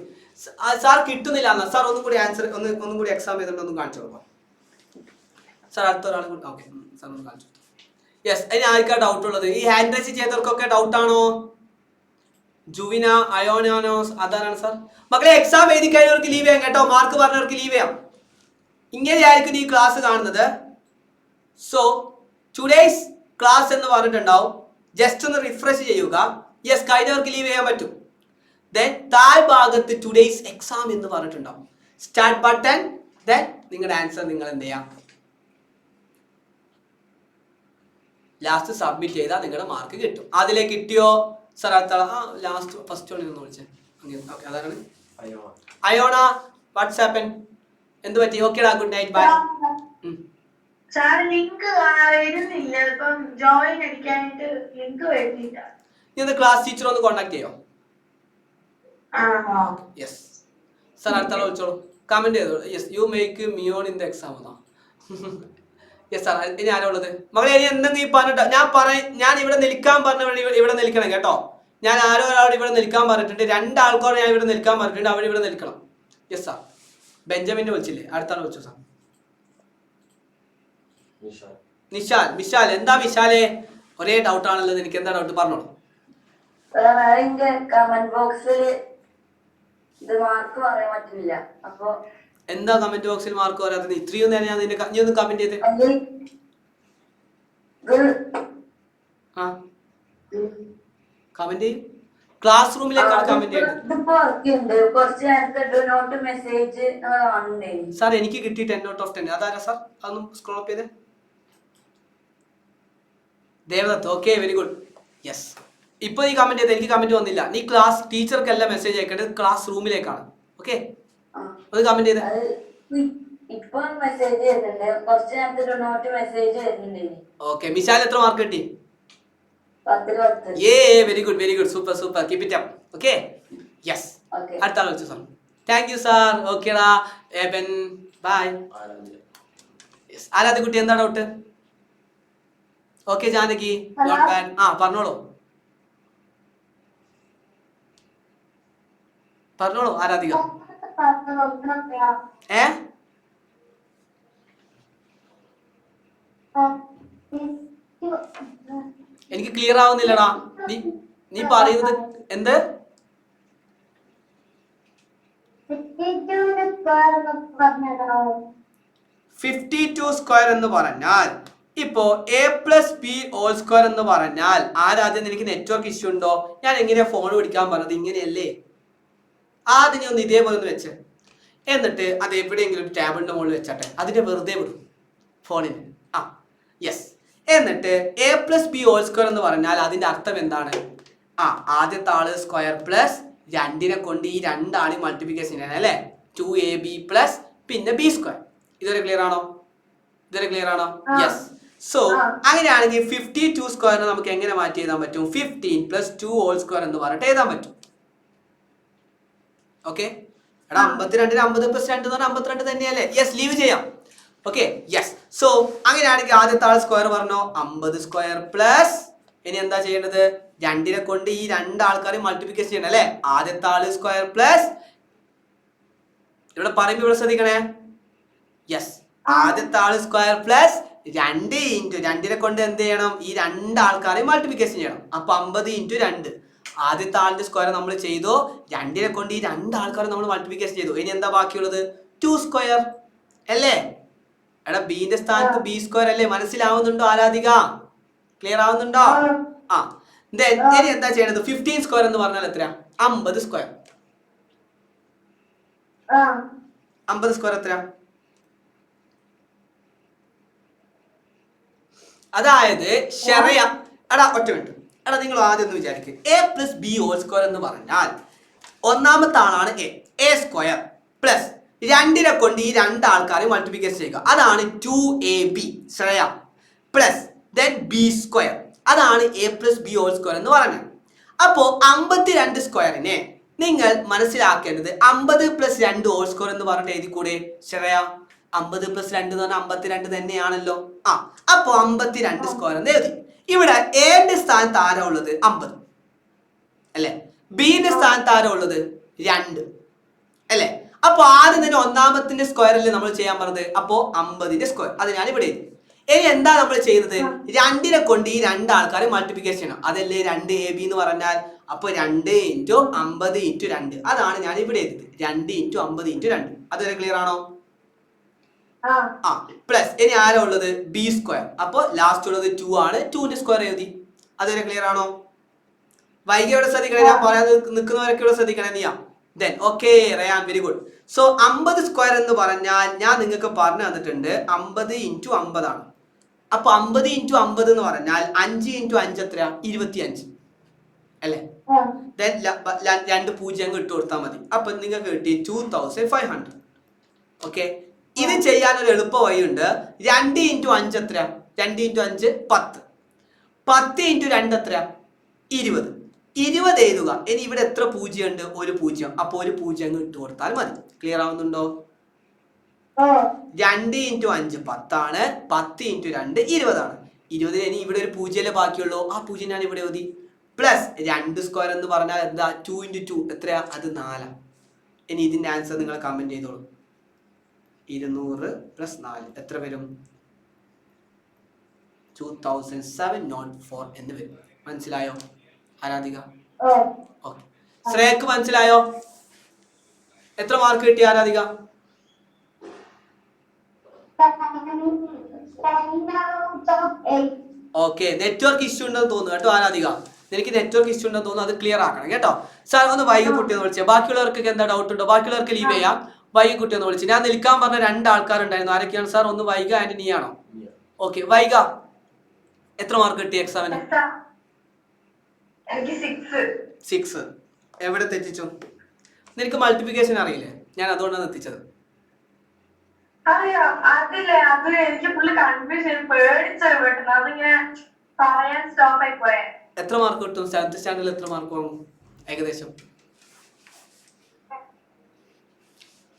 സാർ കിട്ടുന്നില്ല എന്നാ സാർ ഒന്നും കൂടി ആൻസർ ഒന്നും കൂടി എക്സാം ചെയ്തിട്ട് ഒന്നും കാണിച്ചു കൊടുക്കാം സാർ. അടുത്ത ഒരാൾ കൂടി. ഓക്കെ സാർ ഒന്ന് കാണിച്ചു. യെസ്, അതിന് ആർക്കാ ഡൗട്ട് ഉള്ളത്? ഈ ഹാൻഡ് റൈസ് ചെയ്തവർക്കൊക്കെ ഡൗട്ട് ആണോ? ജുവിന, അയോനാനോസ്, അതാരാണ് സാർ? മക്കളെ എക്സാം എഴുതി കഴിഞ്ഞവർക്ക് ലീവ് ചെയ്യാം കേട്ടോ, മാർക്ക് പറഞ്ഞവർക്ക് ലീവ് ചെയ്യാം. ഇങ്ങനെയായിരിക്കും ഈ ക്ലാസ് കാണുന്നത്. സോ ടുഡേയ്സ് ക്ലാസ് എന്ന് പറഞ്ഞിട്ടുണ്ടാവും. ജസ്റ്റ് ഒന്ന് റിഫ്രഷ് ചെയ്യുക. യെസ്, കഴിഞ്ഞവർക്ക് ലീവ് ചെയ്യാൻ പറ്റും. ദെൻ താഴ്ഭാഗത്ത് ടുഡേയ്സ് എക്സാം എന്ന് പറഞ്ഞിട്ടുണ്ടാവും. Start button. ദെൻ നിങ്ങളുടെ ആൻസർ നിങ്ങൾ എന്ത് ചെയ്യാം? ലാസ്റ്റ് സബ്മിറ്റ് ചെയ്താൽ നിങ്ങളുടെ മാർക്ക് കിട്ടും. അതിലേക്ക് കിട്ടിയോ സാർ? അടുത്ത ലാസ്റ്റ് ഫസ്റ്റ് ഒന്ന് വിളിച്ചേ. ഓക്കെ അതാണ് അയോണ വാട്സാപ്പൻ എന്ത് പറ്റി? ഓക്കേടാ, good night, bye. Sir link വരുന്നില്ല, ഇപ്പം ജോയിൻ അടിക്കാനായിട്ട് ലിങ്ക് വരുന്നില്ല. നീ ഒന്ന് ക്ലാസ് ടീച്ചർ ഒന്ന് കോൺടാക്ട് ചെയ്യോ? യെസ് സാർ, അടുത്ത ആളെ വിളിച്ചോളൂ, കമന്റ് ചെയ്തോളൂ. യെസ്, യു മേക്ക് മിയോൺ ഇൻ ദ എക്സാം എന്നാ. യെസ് സാർ, ഇനി ആരാ ഉള്ളത് മകളെ? ഇനി എന്തെങ്കിലും ഈ പറഞ്ഞിട്ടോ ഞാൻ ഇവിടെ നിൽക്കാൻ പറഞ്ഞ ഇവിടെ നിൽക്കണം കേട്ടോ. ഞാൻ ആരോ ഒരാൾ ഇവിടെ നിൽക്കാൻ പറഞ്ഞിട്ടുണ്ട്, 2 ആൾക്കാർ ഞാൻ ഇവിടെ നിൽക്കാൻ പറഞ്ഞിട്ടുണ്ട്, അവർ ഇവിടെ നിൽക്കണം. Yes sir. ബെഞ്ചമിനെ വിളിച്ചില്ലേ? അടുത്ത ആൾ വിളിച്ചു സാർ. മിഷാൽ എന്താ മിഷാലെ? ഒരേ ഡൗട്ട് ആണല്ലോ, എനിക്ക് എന്താ ഡൗട്ട് പറഞ്ഞോളൂ. കമന്റ് ബോക്സിൽ ഇത് മാർക്ക് പറയാൻ പറ്റില്ല. അപ്പൊ എന്താ കമന്റ് ബോക്സിൽ മാർക്ക് പറയാത്തത്? ഇത്രയും നേരം ഞാൻ നീ ഒന്ന് കമന്റ് ചെയ്ത്. ആ കമന്റ് ചെയ്യും. ക്ലാസ് റൂമിലേക്കാണ് കമന്റ് ചെയ്യുന്നത്. കുറച്ച് നേരത്തെ ഡു നോട്ട് മെസ്സേജ് കാണുന്നുണ്ടേ സാർ. എനിക്ക് കിട്ടി 10 out of 10. അതാരാ സാർ? അതൊന്നും സ്ക്രോൾ അപ്പ് ചെയ്ത്. Devadath, okay, very good. Yes, ഇപ്പൊ നീ കമന്റ് ചെയ്ത്, എനിക്ക് കമന്റ് വന്നില്ല. നീ ക്ലാസ് ടീച്ചർക്കല്ല മെസ്സേജ് അയക്കേണ്ടത്, ക്ലാസ് റൂമിലേക്കാണ്. ഓക്കെ, അത് കമന്റ് ചെയ്ത്. ഇപ്പൊ മെസ്സേജ് വരുന്നുണ്ട്, കുറച്ച് നേരത്തെ ഡു നോട്ട് മെസ്സേജ് വരുന്നുണ്ട്. ഓക്കെ, മിഷാൽ എത്ര മാർക്ക് കിട്ടി? 10. Very good, super, keep it up. Okay, yes. അടുത്ത ആൾ വിളിച്ചു സാർ. Thank you sir. ഓക്കേടാ ഏബൻ, ബൈ. യെസ്, ആരാധ കുട്ടി എന്താ doubt? Okay Janaki, not bad. പറഞ്ഞോളൂ ആരാധിക. എനിക്ക് ക്ലിയർ ആവുന്നില്ലടാ. നീ പറയുന്നത് എന്ത്? 52 സ്ക്വയർ എന്ന് പറഞ്ഞാൽ ഇപ്പോ a+b² എന്ന് പറഞ്ഞാൽ ആരാദ്യം എനിക്ക് നെറ്റ്വർക്ക് ഇഷ്യൂ ഉണ്ടോ? ഞാൻ എങ്ങനെയാ ഫോൺ പിടിക്കാൻ പറഞ്ഞത്? ഇങ്ങനെയല്ലേ? ആദ്യം ഒന്ന് ഇതേപോലെ ഒന്ന് വെച്ച്, എന്നിട്ട് അത് എവിടെയെങ്കിലും ഒരു ടേബിളിന്റെ മുകളിൽ വെച്ചാട്ടെ, അതിനെ വെറുതെ വിടും ഫോണിന്. യെസ്. എന്നിട്ട് a+b² എന്ന് പറഞ്ഞാൽ അതിന്റെ അർത്ഥം എന്താണ്? ആദ്യത്തെ ആള് സ്ക്വയർ പ്ലസ് 2നെ കൊണ്ട് ഈ 2 ആളി മൾട്ടിപ്ലിക്കേഷൻ ചെയ്യണം അല്ലേ? 2ab പ്ലസ് പിന്നെ b². ഇതൊരു ക്ലിയർ ആണോ? യെസ്. സോ അങ്ങനെയാണെങ്കിൽ 52 സ്ക്വയറിനെ നമുക്ക് എങ്ങനെ മാറ്റി എഴുതാൻ പറ്റും? 15 + 2² എന്ന് പറഞ്ഞിട്ട് എഴുതാൻ പറ്റും. ഓക്കെ, എടാ 52 50 + 2 എന്ന് പറഞ്ഞാൽ 52 തന്നെയല്ലേ? യെസ്, ലീവ് ചെയ്യാം. Okay, yes. സോ അങ്ങനെയാണെങ്കിൽ ആദ്യത്തെ ആൾ സ്ക്വയർ പറഞ്ഞോ, 50 സ്ക്വയർ പ്ലസ് ഇനി എന്താ ചെയ്യേണ്ടത്? 2നെ കൊണ്ട് ഈ 2 ആൾക്കാരെ മൾട്ടിപ്ലിക്കേഷൻ ചെയ്യണം അല്ലേ? ആദ്യത്തെ ആള് സ്ക്വയർ പ്ലസ്, ഇവിടെ പറയുമ്പോൾ ഇവിടെ ശ്രദ്ധിക്കണേ. യെസ്, ആദ്യത്തെ ആള് സ്ക്വയർ പ്ലസ് 2 × 2നെ കൊണ്ട് എന്ത് ചെയ്യണം? ഈ 2 ആൾക്കാരെ മൾട്ടിപ്ലിക്കേഷൻ ചെയ്യണം. അപ്പൊ 50 × 2. ആദ്യത്തെ ആളിന്റെ സ്ക്വയർ നമ്മൾ ചെയ്തു, 2നെ കൊണ്ട് ഈ 2 ആൾക്കാരെ നമ്മൾ മൾട്ടിപ്ലിക്കേഷൻ ചെയ്തു. ഇനി എന്താ ബാക്കിയുള്ളത്? 2 സ്ക്വയർ അല്ലേ? എടാ ബിന്റെ സ്ഥാനത്ത് b² അല്ലേ? മനസ്സിലാവുന്നുണ്ടോ ആരാധിക? ക്ലിയർ ആവുന്നുണ്ടോ? ഇനി എന്താ ചെയ്യണത്? 15 സ്ക്വയർ എന്ന് പറഞ്ഞാൽ എത്രയാ? 50 സ്ക്വയർ. 50 സ്ക്വയർ എത്രയാ? അതായത് ശരയ. എടാ ഒറ്റ മിനിറ്റ്. എടാ നിങ്ങൾ ആദ്യം ഒന്ന് വിചാരിക്കുക, a+b² എന്ന് പറഞ്ഞാൽ ഒന്നാമത്തെ ആളാണ് a² പ്ലസ് 2നെ കൊണ്ട് ഈ 2 ആൾക്കാരെ മൾട്ടിപ്ലിക്കേഷൻ ചെയ്യുക, അതാണ് 2ab ശ്രേയ പ്ലസ് b², അതാണ് a+b² എന്ന് പറഞ്ഞത്. അപ്പോ 52 സ്ക്വയറിനെ നിങ്ങൾ മനസ്സിലാക്കേണ്ടത് 50 + 2² എന്ന് പറഞ്ഞിട്ട് എഴുതി കൂടെ ശ്രേയ? 50 + 2 എന്ന് പറഞ്ഞാൽ 52 തന്നെയാണല്ലോ. അപ്പൊ 52 സ്ക്വയർ എന്ന് എഴുതി. ഇവിടെ എന്റെ സ്ഥാനത്ത് ആരാ ഉള്ളത്? 50 അല്ലെ? ബിന്റെ സ്ഥാനത്ത് ആരാ ഉള്ളത്? 2 അല്ലെ? അപ്പൊ ആദ്യം തന്നെ ഒന്നാമത്തിന്റെ സ്ക്വയർ അല്ലേ നമ്മൾ ചെയ്യാൻ പറഞ്ഞത്? അപ്പോ 50ന്റെ സ്ക്വയർ, അത് ഞാൻ ഇവിടെ എഴുതി. ഇനി എന്താ നമ്മൾ ചെയ്യുന്നത്? 2നെ കൊണ്ട് ഈ 2 ആൾക്കാരെ മൾട്ടിപ്ലിക്കേഷൻ ചെയ്യണം, അതല്ലേ 2ab എന്ന് പറഞ്ഞാൽ. അപ്പൊ 2 × 50 × 2, അതാണ് ഞാൻ ഇവിടെ എഴുതിയത്. 2 × 50 × 2. അതുവരെ ക്ലിയർ ആണോ? പ്ലസ് ഇനി ആരാ ഉള്ളത്? b². അപ്പൊ ലാസ്റ്റ് ഉള്ളത് 2 ആണ്. 2ന്റെ സ്ക്വയർ എഴുതി. അതുവരെ ക്ലിയർ ആണോ? വൈകിയോടെ ശ്രദ്ധിക്കണേ, ഞാൻ പറയാൻ നിൽക്കുന്നവരൊക്കെ ഇവിടെ ശ്രദ്ധിക്കണേ. നീയാ then okay Rayan, very good. So 50 square എന്ന് പറഞ്ഞാൽ ഞാൻ നിങ്ങൾക്ക് പറഞ്ഞു തന്നിട്ടുണ്ട് 50 × 50 ആണ്. അപ്പൊ 50 × 50 എന്ന് പറഞ്ഞാൽ 5 × 5 എത്രയാ? 25. അല്ലേ? ദെൻ 2 പൂജ്യം ഇട്ട് കൊടുത്താൽ മതി. അപ്പൊ നിങ്ങൾക്ക് കിട്ടി 2500. ഓക്കെ, ഇത് ചെയ്യാൻ ഒരു എളുപ്പ വഴിയുണ്ട്. 2 × 5 എത്ര? 2 × 5 10. 10 × 2 എത്ര? 20. 20 എഴുതുക. ഇനി ഇവിടെ എത്ര പൂജ്യം ഉണ്ട്? ഒരു പൂജ്യം. അപ്പോൾ ഒരു പൂജ്യം ഇട്ട് കൊടുത്താൽ മതി. ക്ലിയർ ആവുന്നുണ്ടോ? 2 × 5 10 ആണ്. 10 × 2 20 ആണ്. 20 ഇനി ഇവിടെ ഒരു പൂജ്യമല്ലേ ബാക്കിയുള്ളൂ. ആ പൂജ്യം ഞാൻ ഇവിടെ എഴുതി. പ്ലസ് 2 സ്ക്വയർ എന്ന് പറഞ്ഞാൽ എന്താ? 2 × 2 എത്രയാ? അത് 4. ഇനി ഇതിന്റെ ആൻസർ നിങ്ങൾ കമന്റ് ചെയ്തോളൂ. 200 + 4 എത്ര വരും? 2704 എന്ന് വരും. മനസ്സിലായോ ആരാധിക? ഓക്കെ, ശ്രേയക്ക് മനസ്സിലായോ? എത്ര മാർക്ക് കിട്ടി ആരാധിക? ഓക്കെ, നെറ്റ്വർക്ക് ഇഷ്യൂ ഉണ്ടെന്ന് തോന്നുന്നു കേട്ടോ ആരാധിക. എനിക്ക് നെറ്റ്വർക്ക് ഇഷ്യൂ ഉണ്ടെന്ന് തോന്നുന്നു. അത് ക്ലിയർ ആക്കണം കേട്ടോ. സാർ ഒന്ന് വൈകി കുട്ടിയെന്ന് വിളിച്ചേ. ബാക്കിയുള്ളവർക്ക് എന്താ ഡൗട്ട് ഉണ്ടോ? ബാക്കിയുള്ളവർക്ക് ലീവ് ചെയ്യാം. വൈകി കുട്ടിയെന്ന് വിളിച്ചു. ഞാൻ നിൽക്കാൻ പറഞ്ഞ 2 ആൾക്കാരുണ്ടായിരുന്നു. ആരൊക്കെയാണ് സാർ? ഒന്ന് വൈക ആൻഡ് നീ ആണോ? ഓക്കെ, വൈക എത്ര മാർക്ക് കിട്ടി എക്സാമിന്? 6. എവിടെ തെറ്റിച്ചു? നിനക്ക് മൾട്ടിപ്ലിക്കേഷൻ അറിയില്ലേ? ഞാൻ അതുകൊണ്ടാണ് എത്തിച്ചത്. എത്ര മാർക്ക് കിട്ടും? 7th സ്റ്റാൻഡേർഡിൽ എത്ര മാർക്ക് വാങ്ങും ഏകദേശം?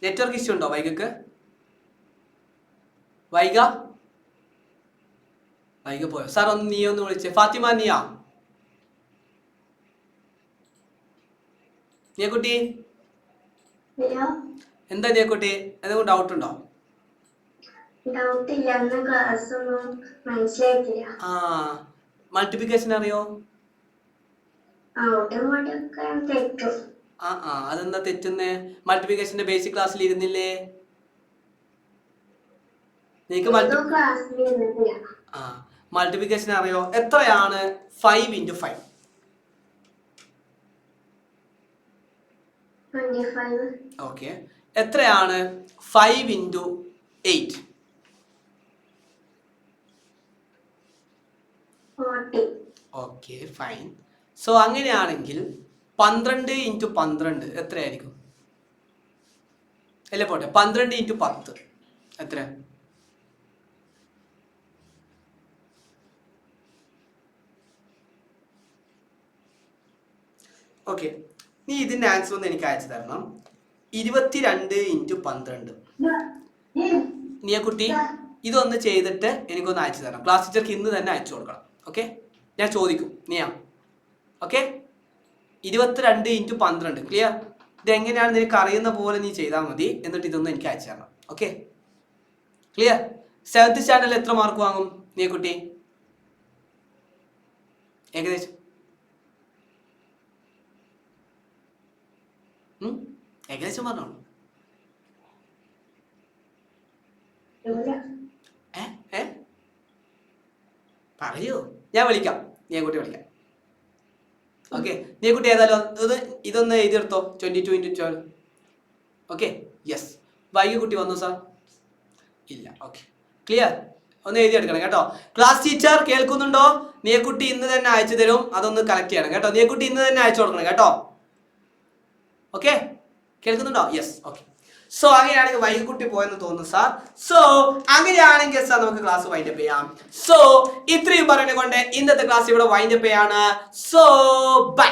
നെറ്റ്വർക്ക് ഇഷ്യൂ ഉണ്ടോ വൈകക്ക്? വൈക പോയോ? സാർ ഒന്ന് നീ ഒന്ന് വിളിച്ചേ. ഫാത്തിമ നീയാ? കുട്ടി എന്താ കുട്ടി? എന്തെങ്കിലും ഡൗട്ട് ഉണ്ടോ? ആ, മൾട്ടിപ്ലിക്കേഷൻ അറിയോ? അതെന്താ തെറ്റുന്നേ? മൾട്ടിപ്ലിക്കേഷന്റെ ബേസിക് ക്ലാസ്സിൽ ഇരുന്നില്ലേ? നിനക്ക് മൾട്ടിപ്ലിക്കേഷൻ അറിയോ? എത്രയാണ് 5 × 5? 25. ഓക്കെ, എത്രയാണ് 5 × 8? 40. Okay, fine. സോ അങ്ങനെയാണെങ്കിൽ 12 × 12 എത്രയായിരിക്കും? അല്ലേ പോട്ടെ, 12 × 10 എത്ര? ഓക്കെ, നീ ഇതിന്റെ ആൻസർ ഒന്ന് എനിക്ക് അയച്ചു തരണം. 22 × 12. നീ കുട്ടി ഇതൊന്ന് ചെയ്തിട്ട് എനിക്കൊന്ന് അയച്ചു തരണം. ക്ലാസ് ടീച്ചർക്ക് ഇന്ന് തന്നെ അയച്ചു കൊടുക്കണം. ഓക്കെ, ഞാൻ ചോദിക്കും. നീയാ? ഓക്കെ, 22 × 12. ക്ലിയർ? ഇതെങ്ങനെയാണ് നിനക്ക് അറിയുന്ന പോലെ നീ ചെയ്താൽ മതി. എന്നിട്ട് ഇതൊന്ന് എനിക്ക് അയച്ചു തരണം. Okay, clear? 7th സ്റ്റാൻഡേർഡിൽ എത്ര മാർക്ക് വാങ്ങും നീ കുട്ടി ഏകദേശം? ഏകദേശം പറഞ്ഞോളൂ. പറയൂ, ഞാൻ വിളിക്കാം. നീ കുട്ടി വിളിക്കാം. ഓക്കെ, നീ കുട്ടി ഏതായാലും ഇതൊന്ന് എഴുതിയെടുത്തോ. 22 × 12. Okay, yes. വൈകി കുട്ടി വന്നു സാർ? ഇല്ല. Okay, clear? ഒന്ന് എഴുതിയെടുക്കണം കേട്ടോ. ക്ലാസ് ടീച്ചർ കേൾക്കുന്നുണ്ടോ? നീക്കുട്ടി ഇന്ന് തന്നെ അയച്ചു തരും. അതൊന്ന് കളക്ട് ചെയ്യണം കേട്ടോ. നീക്കുട്ടി ഇന്ന് തന്നെ അയച്ചു കൊടുക്കണം കേട്ടോ. ഓക്കെ, കേൾക്കുന്നുണ്ടോ? യെസ്. ഓക്കെ, സോ അങ്ങനെയാണെങ്കിൽ വൈകുട്ടി പോയെന്ന് തോന്നുന്നു സാർ. സോ അങ്ങനെയാണെങ്കിൽ സാർ നമുക്ക് ക്ലാസ് വൈൻഡപ്പ് ചെയ്യാം. സോ ഇത്രയും പറഞ്ഞുകൊണ്ട് ഇന്നത്തെ ക്ലാസ് ഇവിടെ വൈൻഡപ്പ് ചെയ്യാണ്. So by.